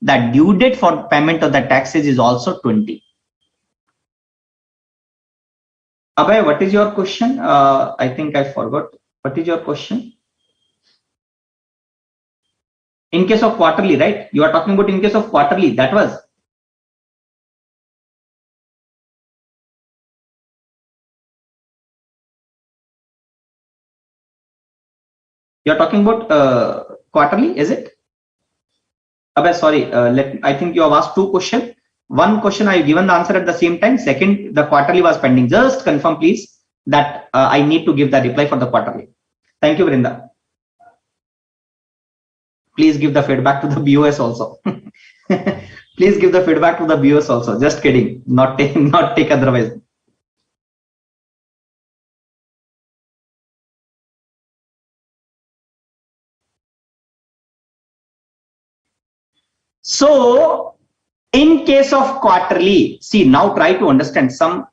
the due date for payment of the taxes is also 20. Abhay, what is your question? I think I forgot. What is your question? In case of quarterly, right? You are talking about in case of quarterly, that was. You are talking about quarterly, is it? Abhay, sorry, I think you have asked two questions. One question I have given the answer at the same time. Second, the quarterly was pending. Just confirm please that I need to give the reply for the quarterly. Thank you, Vrinda. Please give the feedback to the BOS also. Please give the feedback to the BOS also. Just kidding. Not take otherwise. So In case of quarterly, see now try to understand some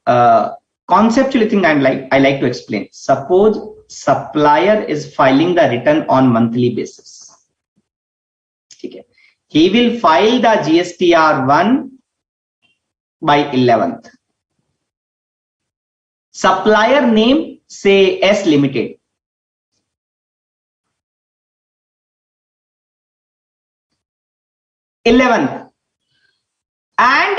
conceptually thing I like to explain. Suppose supplier is filing the return on monthly basis. Okay. He will file the GSTR1 by 11th. Supplier name say S Limited. And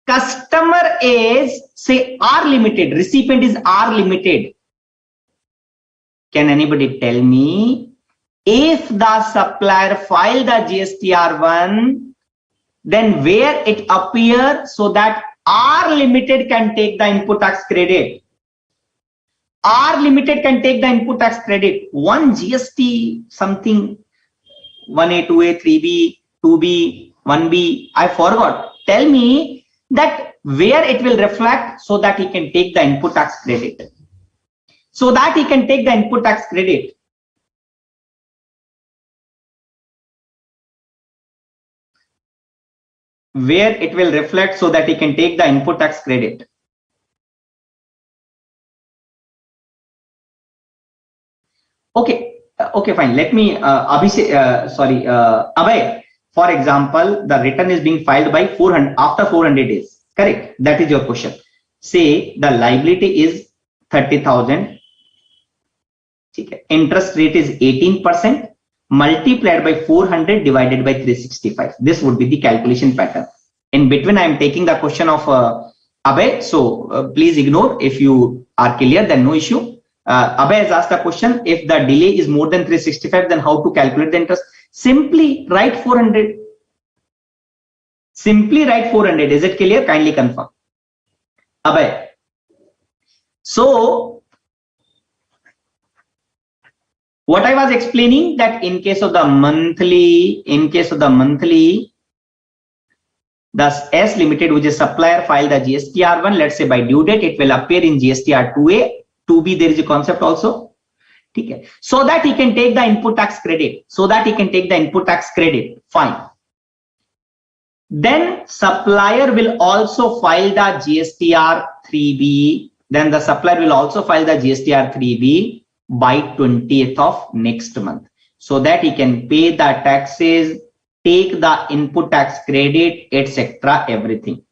customer is say R Limited, recipient is R Limited. Can anybody tell me if the supplier filed the GSTR1, then where it appears so that R Limited can take the input tax credit? R Limited can take the input tax credit. One GST something 1A, 2A, 3B, 2B, 1B, I forgot. Tell me that where it will reflect so that he can take the input tax credit. So that he can take the input tax credit. Where it will reflect so that he can take the input tax credit. Okay, okay, fine. Let me, Abhay, for example, the return is being filed by 400 after 400 days. Correct? That is your question. Say the liability is 30,000. Interest rate is 18%. Multiplied by 400 divided by 365. This would be the calculation pattern. In between, I am taking the question of Abhay. So please ignore. If you are clear, then no issue. Abhay has asked a question. If the delay is more than 365, then how to calculate the interest? Simply write 400. Simply write 400. Is it clear? Kindly confirm. Abhay. So what I was explaining that in case of the monthly, the S Limited, which is supplier, file the GSTR1, let's say by due date, it will appear in GSTR2A, 2B, there is a concept also. Okay. So that he can take the input tax credit. Fine. Then supplier will also file the GSTR3B. Then the supplier will also file the GSTR3B by 20th of next month, so that he can pay the taxes, take the input tax credit, etc. everything.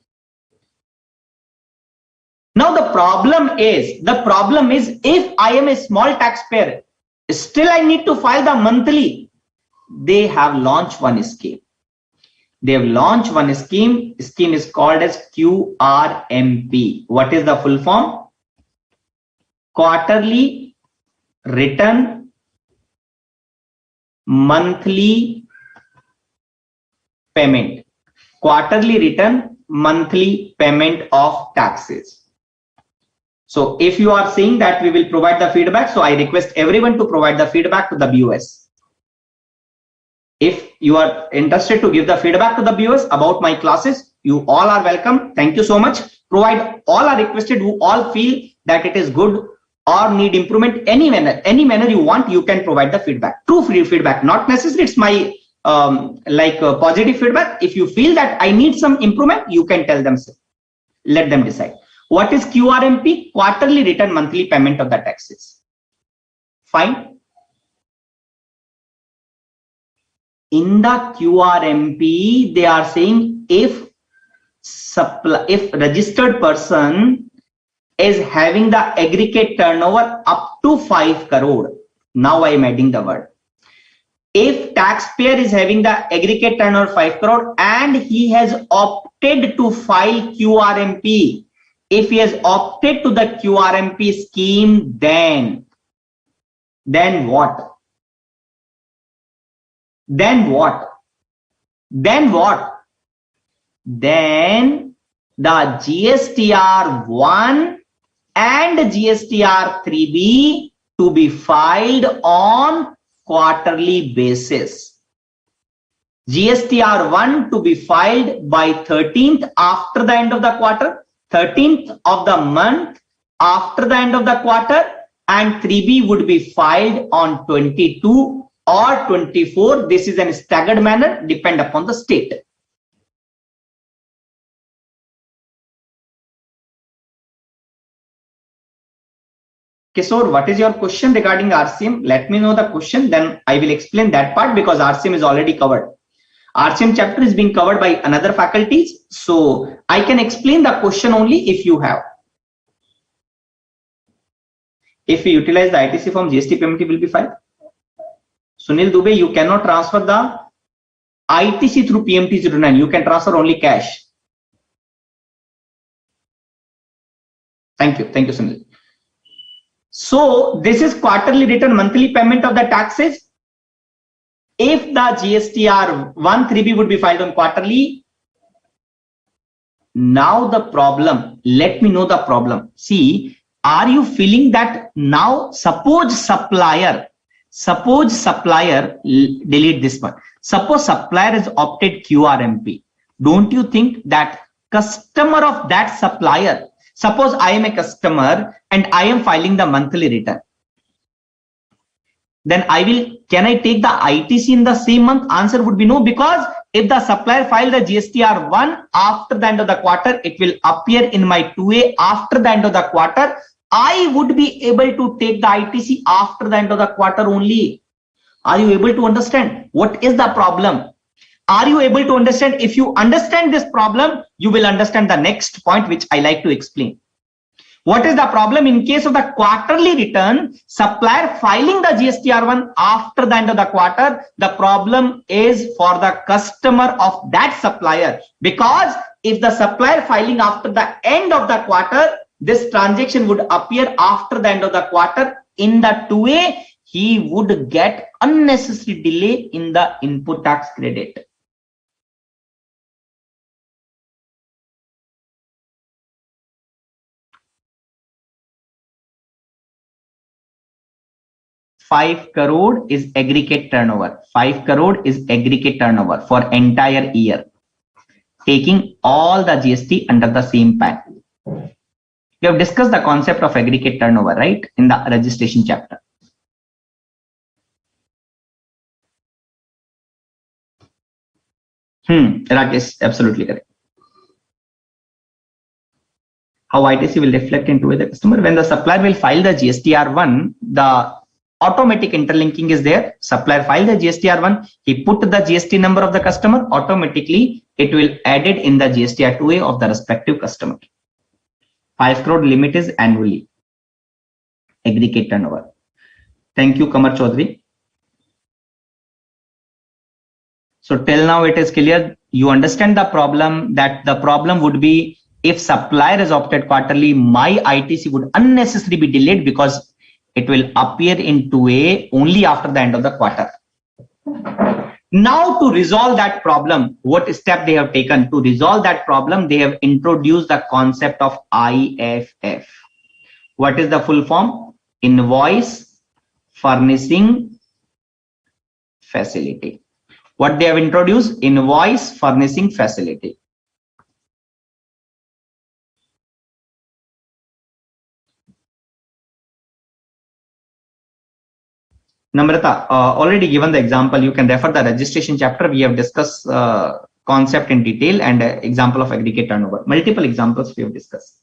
Now the problem is if I am a small taxpayer, still I need to file the monthly. They have launched one scheme. Scheme is called as QRMP. What is the full form? Quarterly Return Monthly Payment. Quarterly return monthly payment of taxes. So if you are saying that we will provide the feedback, so I request everyone to provide the feedback to the BOS. If you are interested to give the feedback to the BOS about my classes, you all are welcome. Thank you so much. Provide, all are requested who all feel that it is good or need improvement, any manner you want, you can provide the feedback. True free feedback, not necessarily it's my positive feedback. If you feel that I need some improvement, you can tell them so. Let them decide. What is QRMP? Quarterly return monthly payment of the taxes. Fine. In the QRMP, they are saying if registered person is having the aggregate turnover up to 5 crore. Now I am adding the word. If taxpayer is having the aggregate turnover 5 crore and he has opted to file QRMP, if he has opted to the QRMP scheme, then what? Then the GSTR1 and GSTR3B to be filed on quarterly basis. GSTR1 to be filed by 13th after the end of the quarter, 13th of the month after the end of the quarter, and 3B would be filed on 22 or 24. This is in a staggered manner, depend upon the state. Kishore, what is your question regarding RCM? Let me know the question, then I will explain that part because RCM is already covered. RCM chapter is being covered by another faculties, so I can explain the question only if you have. If we utilize the ITC form, GST payment will be filed. Sunil Dubey, you cannot transfer the ITC through PMT09. You can transfer only cash. Thank you, Sunil. So this is quarterly return, monthly payment of the taxes. If the GSTR 1-3B would be filed on quarterly. Now the problem, let me know the problem. See, are you feeling that now suppose supplier, delete this one. Suppose supplier has opted QRMP. Don't you think that customer of that supplier, suppose I am a customer and I am filing the monthly return, then can I take the ITC in the same month? Answer would be no, because if the supplier filed the GSTR 1 after the end of the quarter, it will appear in my 2A after the end of the quarter. I would be able to take the ITC after the end of the quarter only. Are you able to understand what is the problem? Are you able to understand? If you understand this problem, you will understand the next point which I like to explain. What is the problem in case of the quarterly return, supplier filing the GSTR 1 after the end of the quarter? The problem is for the customer of that supplier, because if the supplier filing after the end of the quarter, this transaction would appear after the end of the quarter in the 2A, he would get unnecessary delay in the input tax credit. ₹5 crore is aggregate turnover. 5 crore is aggregate turnover for entire year, taking all the GST under the same pan. We have discussed the concept of aggregate turnover, right, in the registration chapter. Rakesh, absolutely correct. How ITC will reflect into the customer? When the supplier will file the GSTR 1, the automatic interlinking is there. Supplier file the GSTR 1, he put the GST number of the customer, automatically it will added in the GSTR 2A of the respective customer. 5 crore limit is annually aggregate turnover. Thank you, Kamar Chaudhary. So till now it is clear. You understand the problem, that the problem would be if supplier has opted quarterly, my ITC would unnecessarily be delayed because it will appear in 2A only after the end of the quarter. Now to resolve that problem, what step they have taken? To resolve that problem, they have introduced the concept of IFF. What is the full form? Invoice Furnishing Facility. What they have introduced? Invoice Furnishing Facility. Namrata, already given the example, you can refer the registration chapter. We have discussed concept in detail and example of aggregate turnover. Multiple examples we have discussed.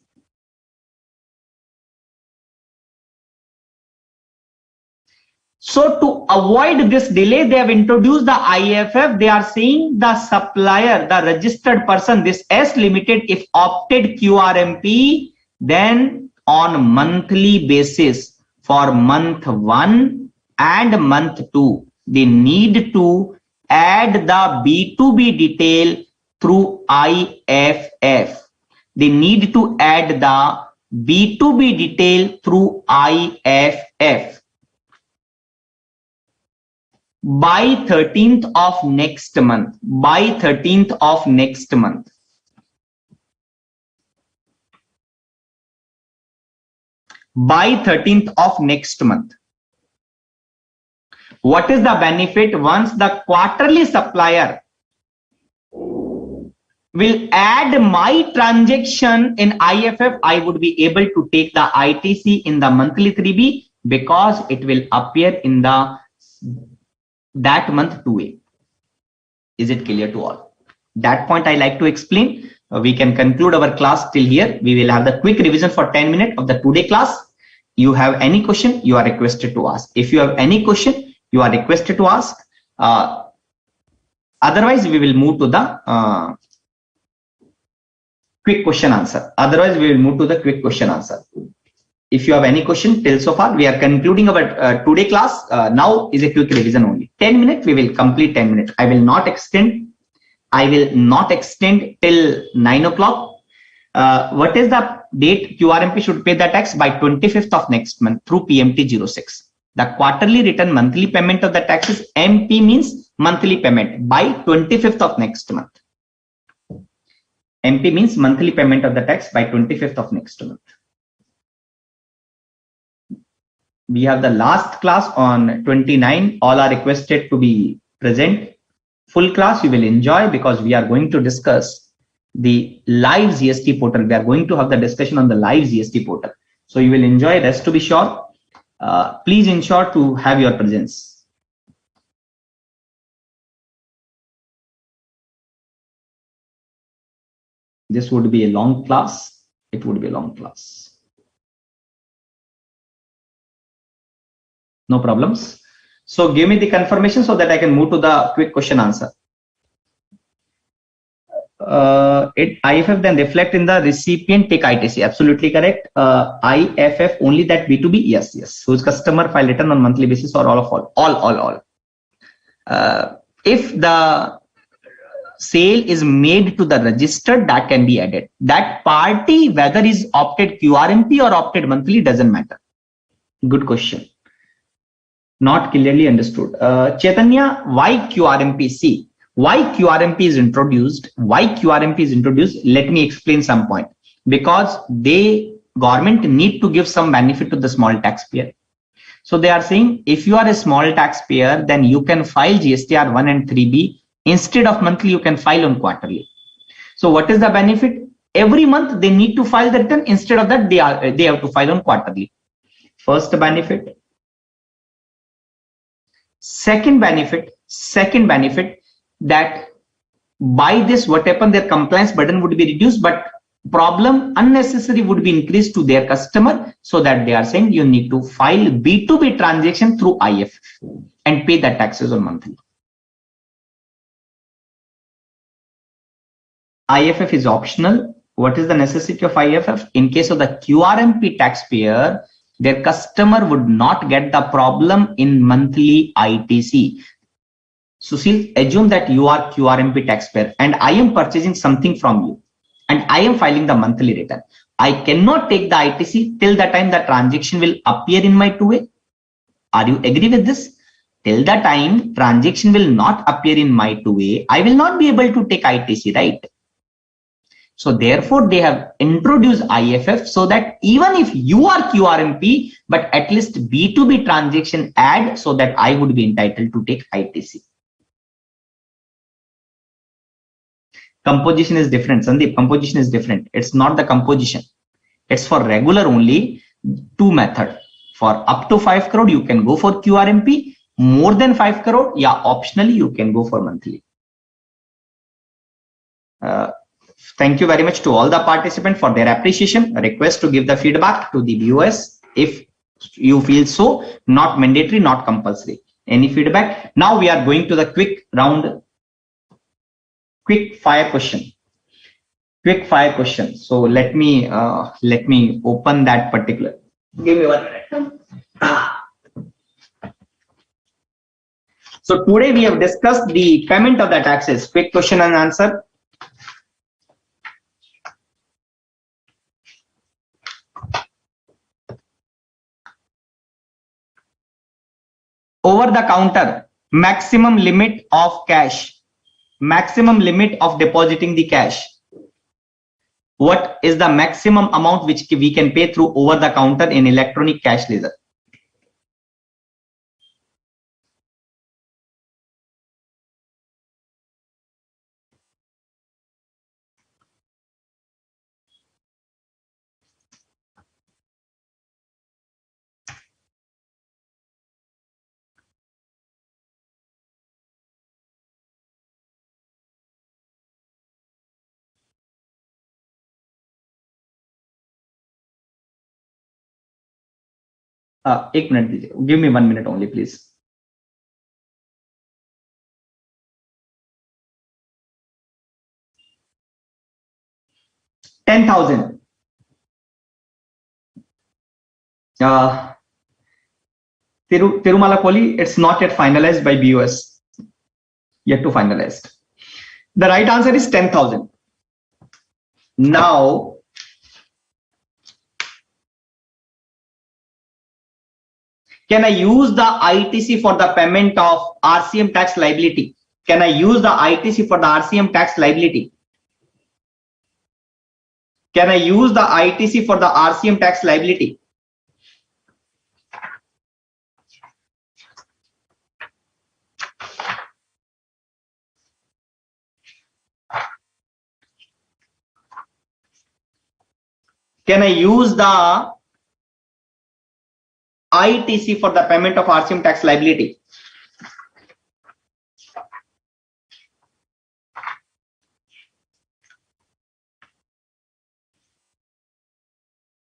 So to avoid this delay, they have introduced the IFF. They are saying the supplier, the registered person, this S Limited, if opted QRMP, then on monthly basis for month 1 and month 2, they need to add the B2B detail through IFF. They need to add the B2B detail through IFF by 13th of next month. By 13th of next month. By 13th of next month. What is the benefit? Once the quarterly supplier will add my transaction in IFF, I would be able to take the ITC in the monthly 3B because it will appear in the that month 2A. Is it clear to all? That point I like to explain. We can conclude our class till here. We will have the quick revision for 10 minutes of the today class. you have any question, you are requested to ask. If you have any question, you are requested to ask. Otherwise, we will move to the quick question answer. Otherwise, we will move to the quick question answer. If you have any question till so far, we are concluding our today class. Now is a quick revision only. 10 minutes, we will complete 10 minutes. I will not extend till 9 o'clock. What is the date QRMP should pay the tax? By 25th of next month through PMT 06. The quarterly return monthly payment of the taxes, MP means monthly payment, by 25th of next month. MP means monthly payment of the tax by 25th of next month. We have the last class on 29. All are requested to be present. Full class you will enjoy because we are going to discuss the live GST portal. We are going to have the discussion on the live GST portal. So you will enjoy. Rest to be sure. Please ensure to have your presence. This would be a long class. It would be a long class. No problems. So give me the confirmation so that I can move to the quick question answer. IFF then reflect in the recipient take ITC. Absolutely correct. IFF only that B2B. Yes. Whose customer file return on monthly basis or all. If the sale is made to the registered, that can be added. That party, whether is opted QRMP or opted monthly, doesn't matter. Good question. Not clearly understood. Chaitanya, why QRMP? See, why QRMP is introduced? Let me explain some point. Because government need to give some benefit to the small taxpayer. So they are saying if you are a small taxpayer, then you can file GSTR 1 and 3B. Instead of monthly, you can file on quarterly. So what is the benefit? Every month they need to file the return. Instead of that, they have to file on quarterly. First benefit. Second benefit, that by this, what happened, their compliance burden would be reduced, but problem unnecessary would be increased to their customer. So that they are saying you need to file B2B transaction through IFF and pay the taxes on monthly. IFF is optional. What is the necessity of IFF? In case of the QRMP taxpayer, their customer would not get the problem in monthly ITC. Sushil, assume that you are QRMP taxpayer and I am purchasing something from you and I am filing the monthly return. I cannot take the ITC till the time the transaction will appear in my 2A. Are you agree with this? Till the time transaction will not appear in my 2A, I will not be able to take ITC, right? So therefore, they have introduced IFF so that even if you are QRMP, but at least B2B transaction add so that I would be entitled to take ITC. Composition is different, Sandeep. Composition is different. It's not the composition. It's for regular only. Two method. For up to 5 crore, you can go for QRMP. More than 5 crore, yeah, optionally you can go for monthly. Thank you very much to all the participants for their appreciation. A request to give the feedback to the viewers if you feel so, not mandatory, not compulsory. Any feedback? Now we are going to the quick round, quick fire question. So let me open that particular. Give me 1 minute. So today we have discussed the payment of the taxes. Quick question and answer. Over the counter, maximum limit of cash, maximum limit of depositing the cash. What is the maximum amount which we can pay through over the counter in electronic cash ledger? एक minute दीजिए, give me 1 minute only please. 10,000. Tirumala Poli, it's not yet finalized by BOS. Yet to finalized. The right answer is 10,000. Now, can I use the ITC for the payment of RCM tax liability? Can I use the ITC for the RCM tax liability? Can I use the ITC for the RCM tax liability? Can I use the ITC for the payment of RCM tax liability?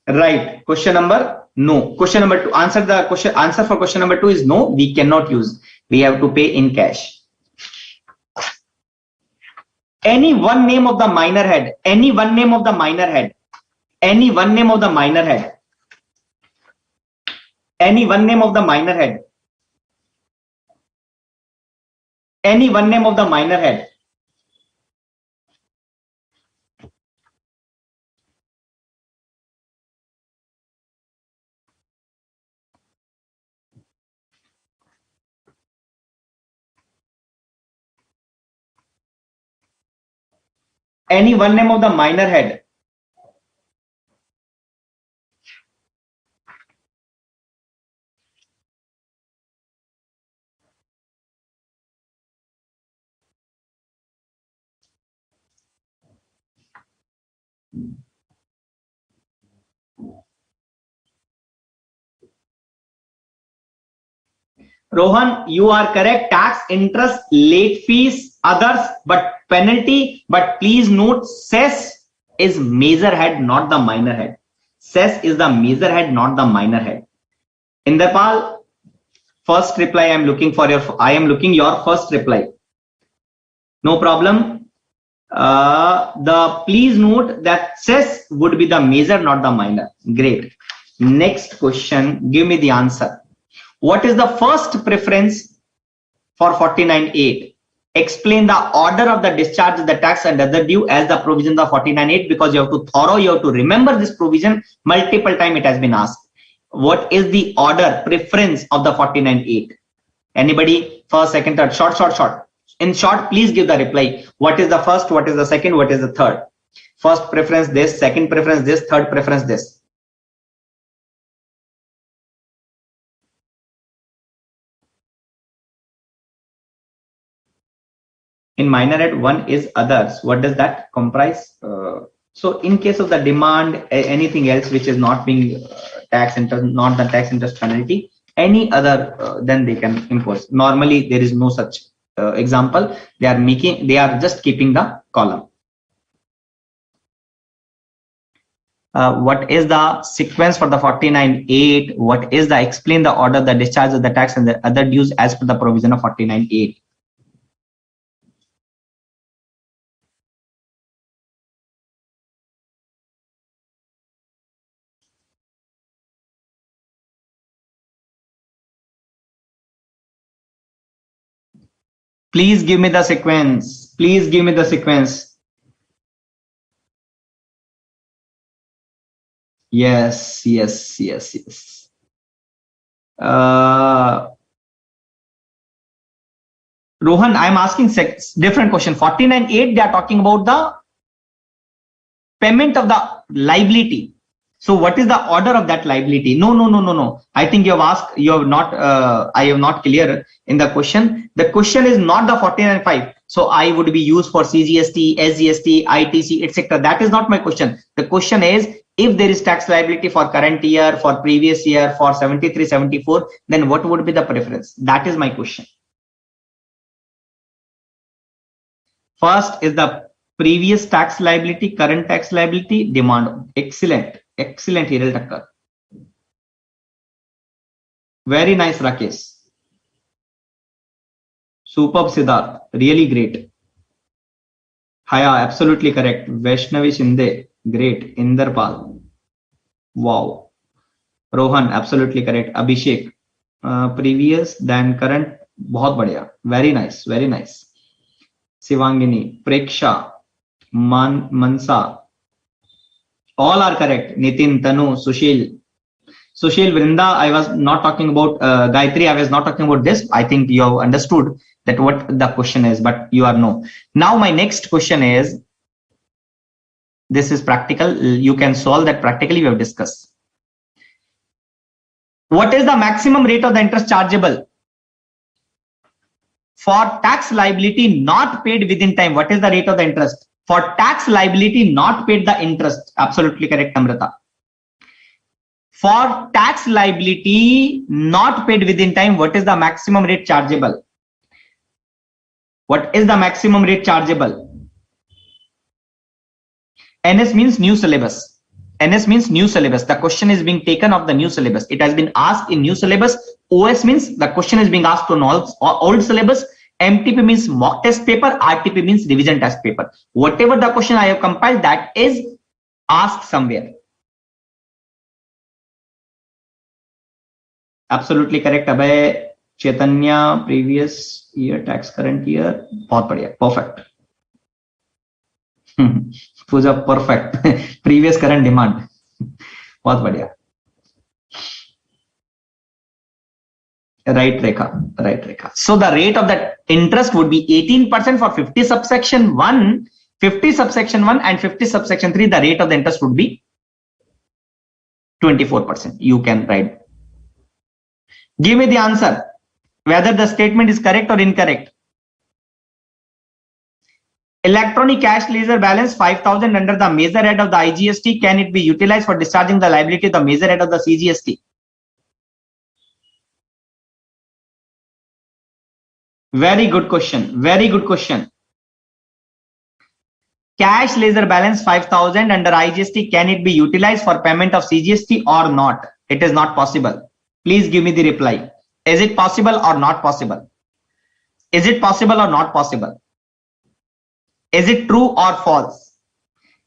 Right. Question number no. Question number 2. Answer for question number 2 is no. We cannot use. We have to pay in cash. Any one name of the minor head. Any one name of the minor head. Any one name of the minor head. Any one name of the minor head. Any one name of the minor head. Any one name of the minor head. Rohan, you are correct. Tax, interest, late fees, others, but penalty. But please note, cess is major head, not the minor head. Cess is the major head, not the minor head. Inderpal, first reply I am looking for your first reply. No problem. Please note that cess would be the major, not the minor. Great. Next question. Give me the answer. What is the first preference for 49.8? Explain the order of the discharge of the tax and other due as the provisions of 49.8, because you have to remember this provision multiple times. It has been asked. What is the order preference of the 49.8? Anybody? First, second, third. Short. In short, please give the reply. What is the first? What is the second? What is the third? First preference this, second preference this, third preference this. In minor head, one is others. What does that comprise? So in case of the demand, anything else which is not being tax interest, not the tax interest penalty, any other, then they can impose. Normally there is no such example. They are just keeping the column. What is the sequence for the 49.8? What is the explain the order, the discharge of the tax and the other dues as per the provision of 49.8? Please give me the sequence. Please give me the sequence. Yes. Rohan, I'm asking different question. 49.8, they are talking about the payment of the liability. So what is the order of that liability? No. I think you have asked, you have not, I have not clear in the question. The question is not the 49.5. So I would be used for CGST, SGST, ITC, etc. That is not my question. The question is, if there is tax liability for current year, for previous year, for 73, 74, then what would be the preference? That is my question. First is the previous tax liability, current tax liability, demand. Excellent, Hiral Thakkar. Very nice, Rakesh. Superb, Siddharth. Really great. Haya, absolutely correct. Vaishnavi Shinde, great. Inderpal, wow. Rohan, absolutely correct. Abhishek, previous than current, बहुत बढ़िया. Very nice, very nice. Shivangini, Preksha, Mansa, all are correct. Nitin, Tanu, Sushil. Sushil, Vrinda, I was not talking about Gayatri, I was not talking about this. I think you have understood that what the question is, but you are no. Now my next question is, this is practical. You can solve that practically, we have discussed. What is the maximum rate of the interest chargeable for tax liability not paid within time? What is the rate of the interest for tax liability not paid the interest? Absolutely correct, Amrita. For tax liability not paid within time, what is the maximum rate chargeable? What is the maximum rate chargeable? NS means new syllabus. NS means new syllabus. The question is being taken of the new syllabus. It has been asked in new syllabus. OS means the question is being asked on old syllabus. MTP means mock test paper. RTP means revision test paper. Whatever the question I have compiled, that is asked somewhere. Absolutely correct, Abhay. Chaitanya, previous year, tax current year. बहुत बढ़िया, perfect. पूजा perfect. Previous current demand. बहुत बढ़िया. Right, Rekha. Right, Rekha. So the rate of that interest would be 18% for 50 subsection 1, 50 subsection 1 and 50 subsection 3. The rate of the interest would be 24%. You can write. Give me the answer, whether the statement is correct or incorrect. Electronic cash ledger balance 5,000 under the major head of the IGST. Can it be utilized for discharging the liability of the major head of the CGST? Very good question. Very good question. Cash ledger balance 5,000 under IGST. Can it be utilized for payment of CGST or not? It is not possible. Please give me the reply. Is it possible or not possible? Is it possible or not possible? Is it true or false?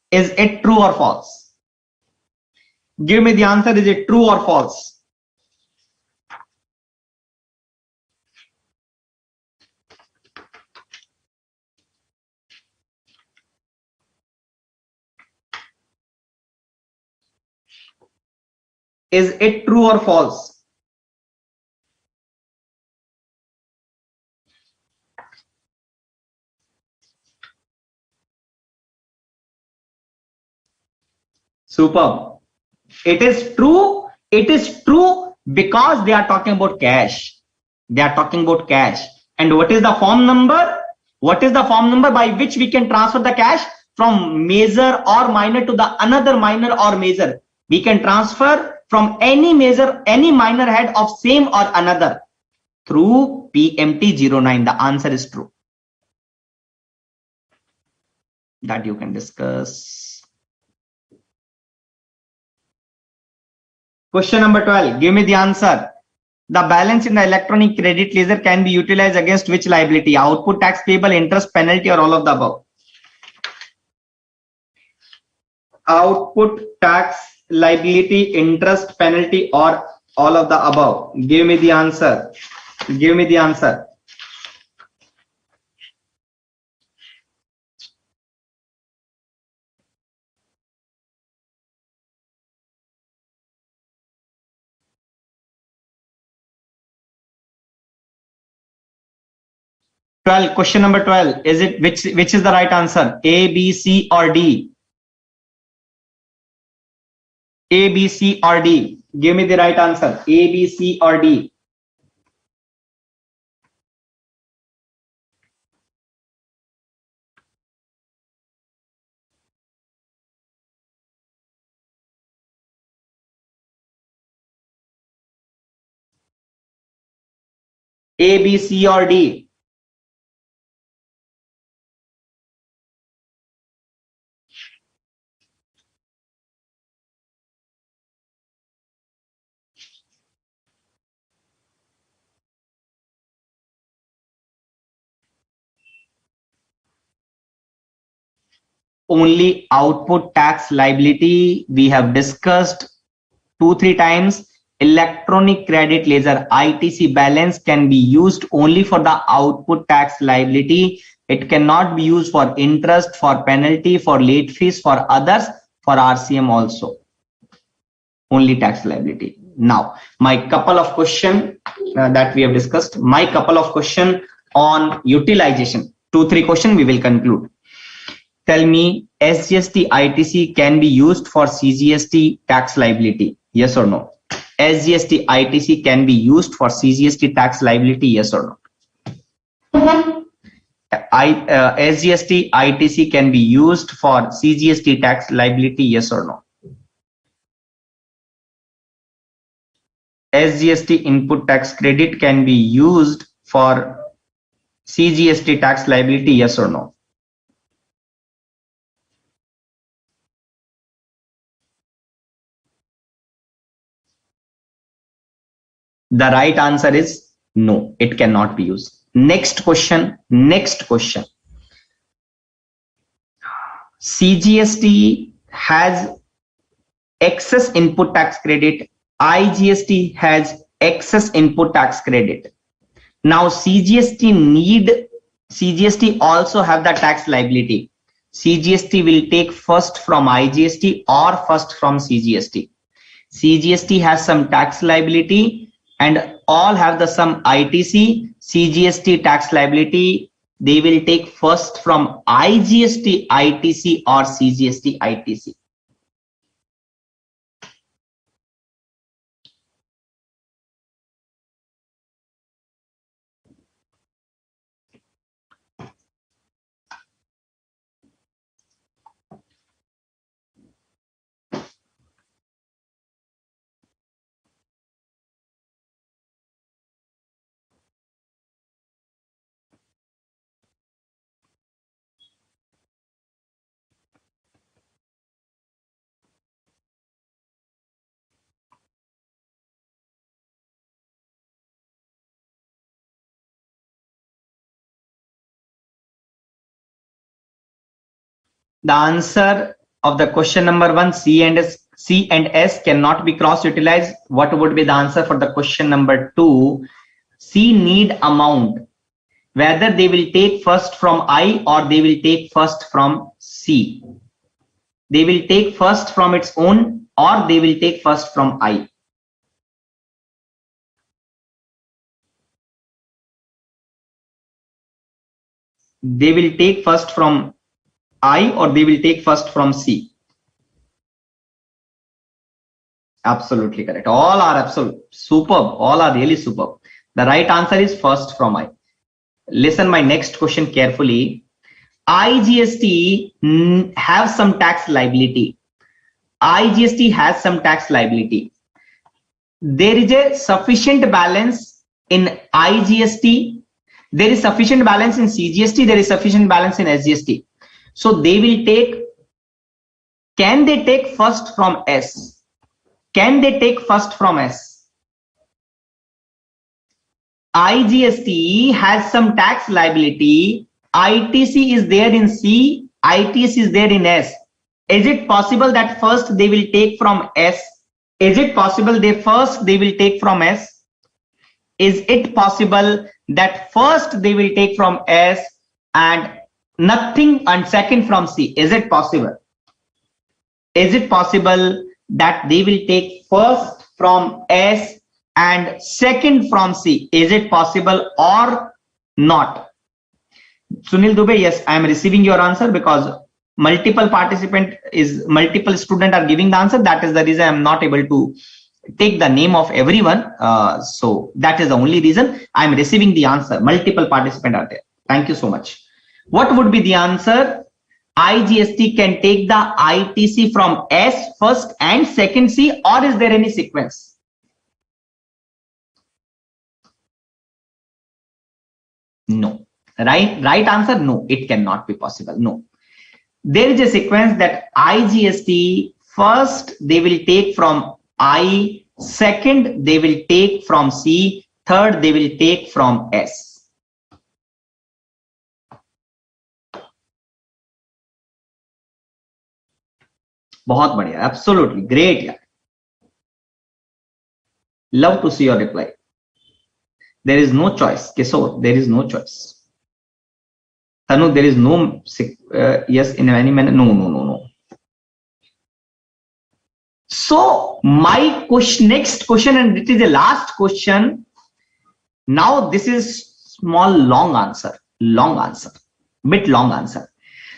Is it true or false? Give me the answer. Is it true or false? Is it true or false? Superb. It is true. It is true because they are talking about cash. They are talking about cash. And what is the form number? What is the form number by which we can transfer the cash from major or minor to the another minor or major? We can transfer from any major, any minor head of same or another through PMT09. The answer is true. That you can discuss. Question number 12. Give me the answer. The balance in the electronic credit ledger can be utilized against which liability? Output tax payable, interest, penalty, or all of the above? Output tax liability, interest, penalty, or all of the above? Give me the answer. Give me the answer. Question number 12. Is it which is the right answer? A, B, C, or D? A, B, C, or D? Give me the right answer. A, B, C, or D? A, B, C, or D? only output tax liability. We have discussed 2-3 times. Electronic credit ledger ITC balance can be used only for the output tax liability. It cannot be used for interest, for penalty, for late fees, for others, for RCM also. Only tax liability. Now, my couple of question that we have discussed, my couple of question on utilization. 2-3 question we will conclude. Tell me, SGST ITC can be used for CGST tax liability? Yes or no? SGST ITC can be used for CGST tax liability? Yes or no? SGST ITC can be used for CGST tax liability? Yes or no? SGST input tax credit can be used for CGST tax liability? Yes or no? The right answer is no, it cannot be used. Next question. CGST has excess input tax credit. IGST has excess input tax credit. Now CGST also have the tax liability. CGST will take first from IGST or first from CGST. CGST has some tax liability and all have the some ITC. CGST tax liability, they will take first from IGST ITC or CGST ITC. The answer of the question number 1, C and S cannot be cross utilized. What would be the answer for the question number 2? C need amount, whether they will take first from I or they will take first from C. They will take first from its own or they will take first from I. They will take first from I or they will take first from C. Absolutely correct. All are absolute superb. All are really superb. The right answer is first from I. Listen my next question carefully. IGST have some tax liability. IGST has some tax liability. There is a sufficient balance in IGST. There is sufficient balance in CGST. There is sufficient balance in SGST. So they will take, can they take first from S? Can they take first from S? IGST has some tax liability. ITC is there in C. ITC is there in S. Is it possible that first they will take from S? Is it possible they will take from S? Is it possible that first they will take from S and nothing and second from C? Is it possible? Is it possible that they will take first from S and second from C? Is it possible or not? Sunil Dubey, yes, I am receiving your answer because multiple student are giving the answer. That is the reason I am not able to take the name of everyone. So that is the only reason I am receiving the answer. Multiple participants are there. Thank you so much. What would be the answer? IGST can take the ITC from S first and second C, or is there any sequence? No. Right answer, no, it cannot be possible. No. There is a sequence that IGST first they will take from I, second they will take from C, third they will take from S. बहुत बढ़िया, absolutely great यार. Love to see your reply. There is no choice, Kishore, there is no choice. Tanu, there is no yes in any manner. No. So my question, next question, and it is the last question. Now this is small long answer, bit long answer.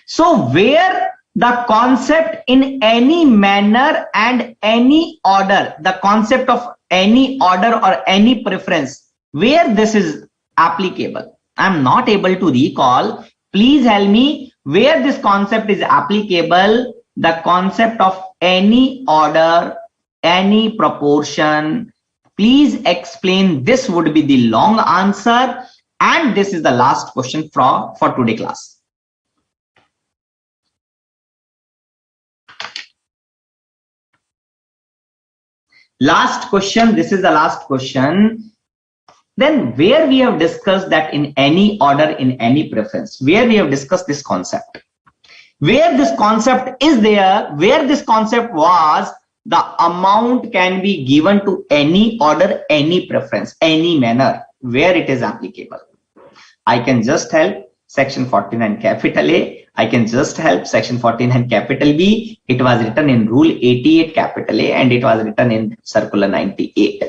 So where the concept in any manner and any order, the concept of any order or any preference, where this is applicable, I'm not able to recall. Please help me where this concept is applicable. The concept of any order, any proportion, please explain. This would be the long answer, and this is the last question for today class. Last question, this is the last question. Then where we have discussed that in any order, in any preference, where we have discussed this concept, where this concept is there, where this concept was, the amount can be given to any order, any preference, any manner, where it is applicable. I can just help section 49 capital A. I can just help section 49 capital B. It was written in rule 88 capital A, and it was written in circular 98.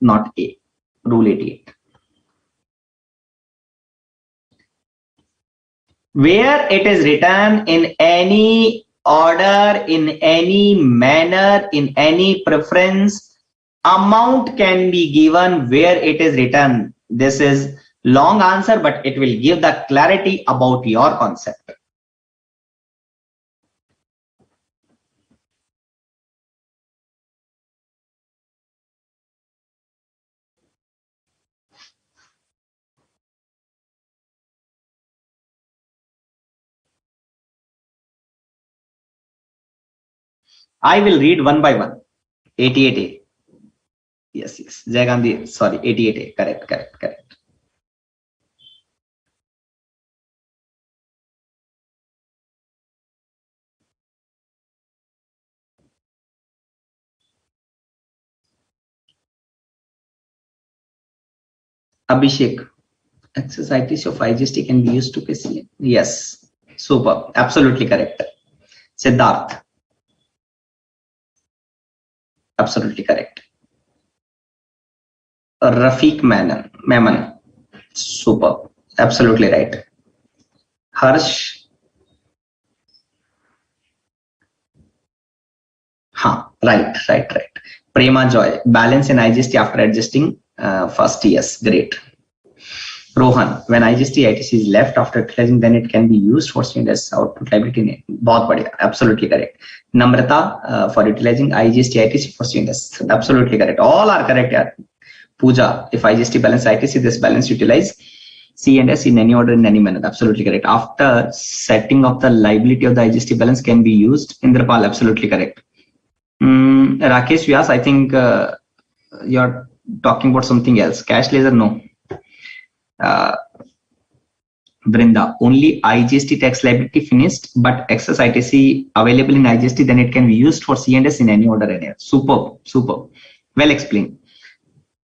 Not A, rule 88. Where it is written in any order, in any manner, in any preference, amount can be given where it is written. This is long answer, but it will give the clarity about your concept. I will read one by one. 88A. Yes. Jai Gandhi, sorry, 88A. Correct. Abhishek, excess ITC of IGST can be used to pay CM. Yes, super, absolutely correct. Siddharth, absolutely correct. Rafiq Maman, super, absolutely right. Harsh, right. Prema Joy, balance in IGST after adjusting first. Yes, great. Rohan, when IGST ITC is left after utilizing, then it can be used for CNS output liability. बहुत बढ़िया, absolutely correct. Namrata, for utilizing IGST ITC for CNS, absolutely correct. All are correct. यार. Pooja, if IGST balance ITC, this balance utilize CNS in any order, in any manner, absolutely correct. After setting of the liability of the IGST balance can be used. Indrapal, absolutely correct. Rakesh Vyas, I think you're talking about something else. Cash laser, no. Brinda, only IGST tax liability finished, but excess ITC available in IGST, then it can be used for C&S in any order anywhere. Super. Well explained.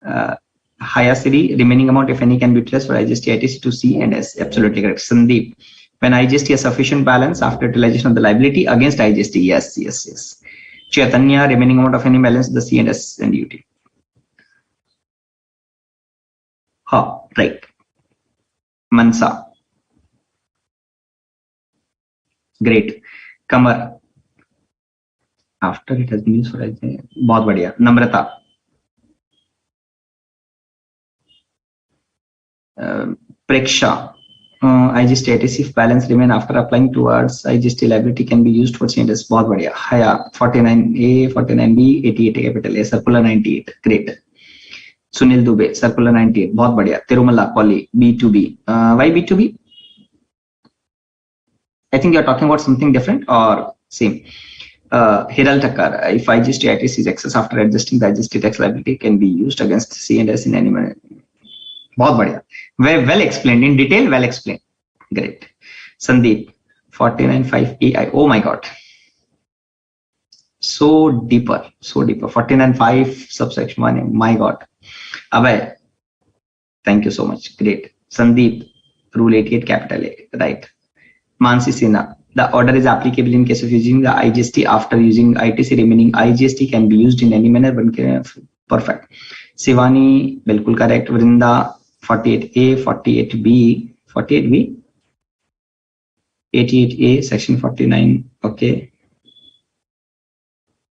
Hayasiri, remaining amount, if any, can be utilized for IGST ITC to C&S. Absolutely correct. Sandeep, when IGST has sufficient balance after utilization of the liability against IGST. Yes. Chaitanya, remaining amount of any balance, the C&S and UT. Right. Mansa, great. Kamar, after it has been used for बहुत बढ़िया. Namrata, Preksha, IGST ITC if balance remain after applying towards IGST liability can be used for changes. बहुत बढ़िया. Haya, 49A, 49B, 88 capital A, circular 98. Great. Sunil Dubey, circular 98. बहुत बढ़िया. Tirumala, Polly, B2B. Why B2B? I think you're talking about something different or same. Hiral Thakkar, if IGST ITC is excess after adjusting the IGST tax liability can be used against C&S in any manner. बहुत बढ़िया. Well explained in detail. Well explained. Great. Sandeep, 49.5 AI. Oh my God. So deeper. 49.5 subsection 1. My God. Abhay, thank you so much. Great. Sandeep, rule 88 capital A. Right. Mansi Sinha, the order is applicable in case of using the IGST after using ITC. Remaining IGST can be used in any manner. Perfect. Shivani, bilkul correct. Vrinda, 48A, 48B, 48B, 88A, section 49. Okay.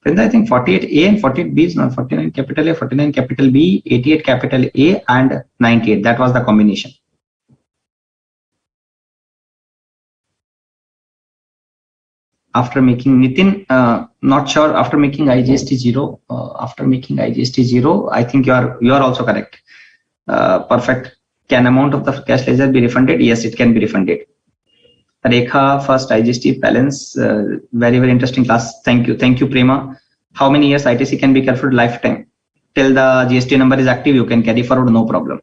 Vrinda, I think 48A and 48B is not 49 capital A, 49 capital B, 88 capital A, and 98. That was the combination. After making Nitin, not sure. After making IGST 0, I think you are also correct. Perfect. Can amount of the cash ledger be refunded? Yes, it can be refunded. Rekha, first IGST balance. Very interesting class. Thank you, Prema. How many years ITC can be carried lifetime? Till the GST number is active, you can carry forward, no problem.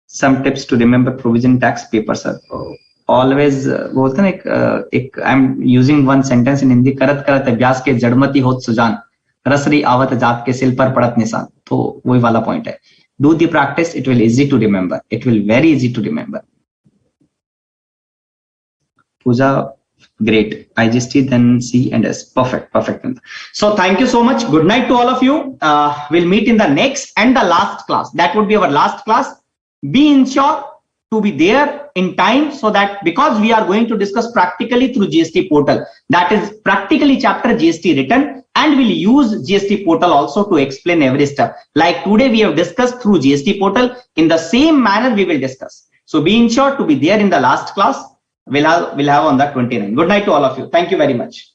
Some tips to remember provision tax paper, sir. Always बोलते ना एक I'm using one sentence in Hindi, करत करत अभ्यास के जड़मती होत सुजान, रसरी आवत जात के सिल पर पड़त निशान. तो वही वाला point है. Do the practice, it will easy to remember. It will very easy to remember. Pooja, great. IGST, then C and S. Perfect. So thank you so much. Good night to all of you. We'll meet in the next and the last class. That would be our last class. Be ensure to be there in time, so that because we are going to discuss practically through GST portal, that is practically chapter GST written, and we'll use GST portal also to explain every step. Like today we have discussed through GST portal, in the same manner we will discuss. So be ensure to be there in the last class. We'll have on the 29. Good night to all of you. Thank you very much.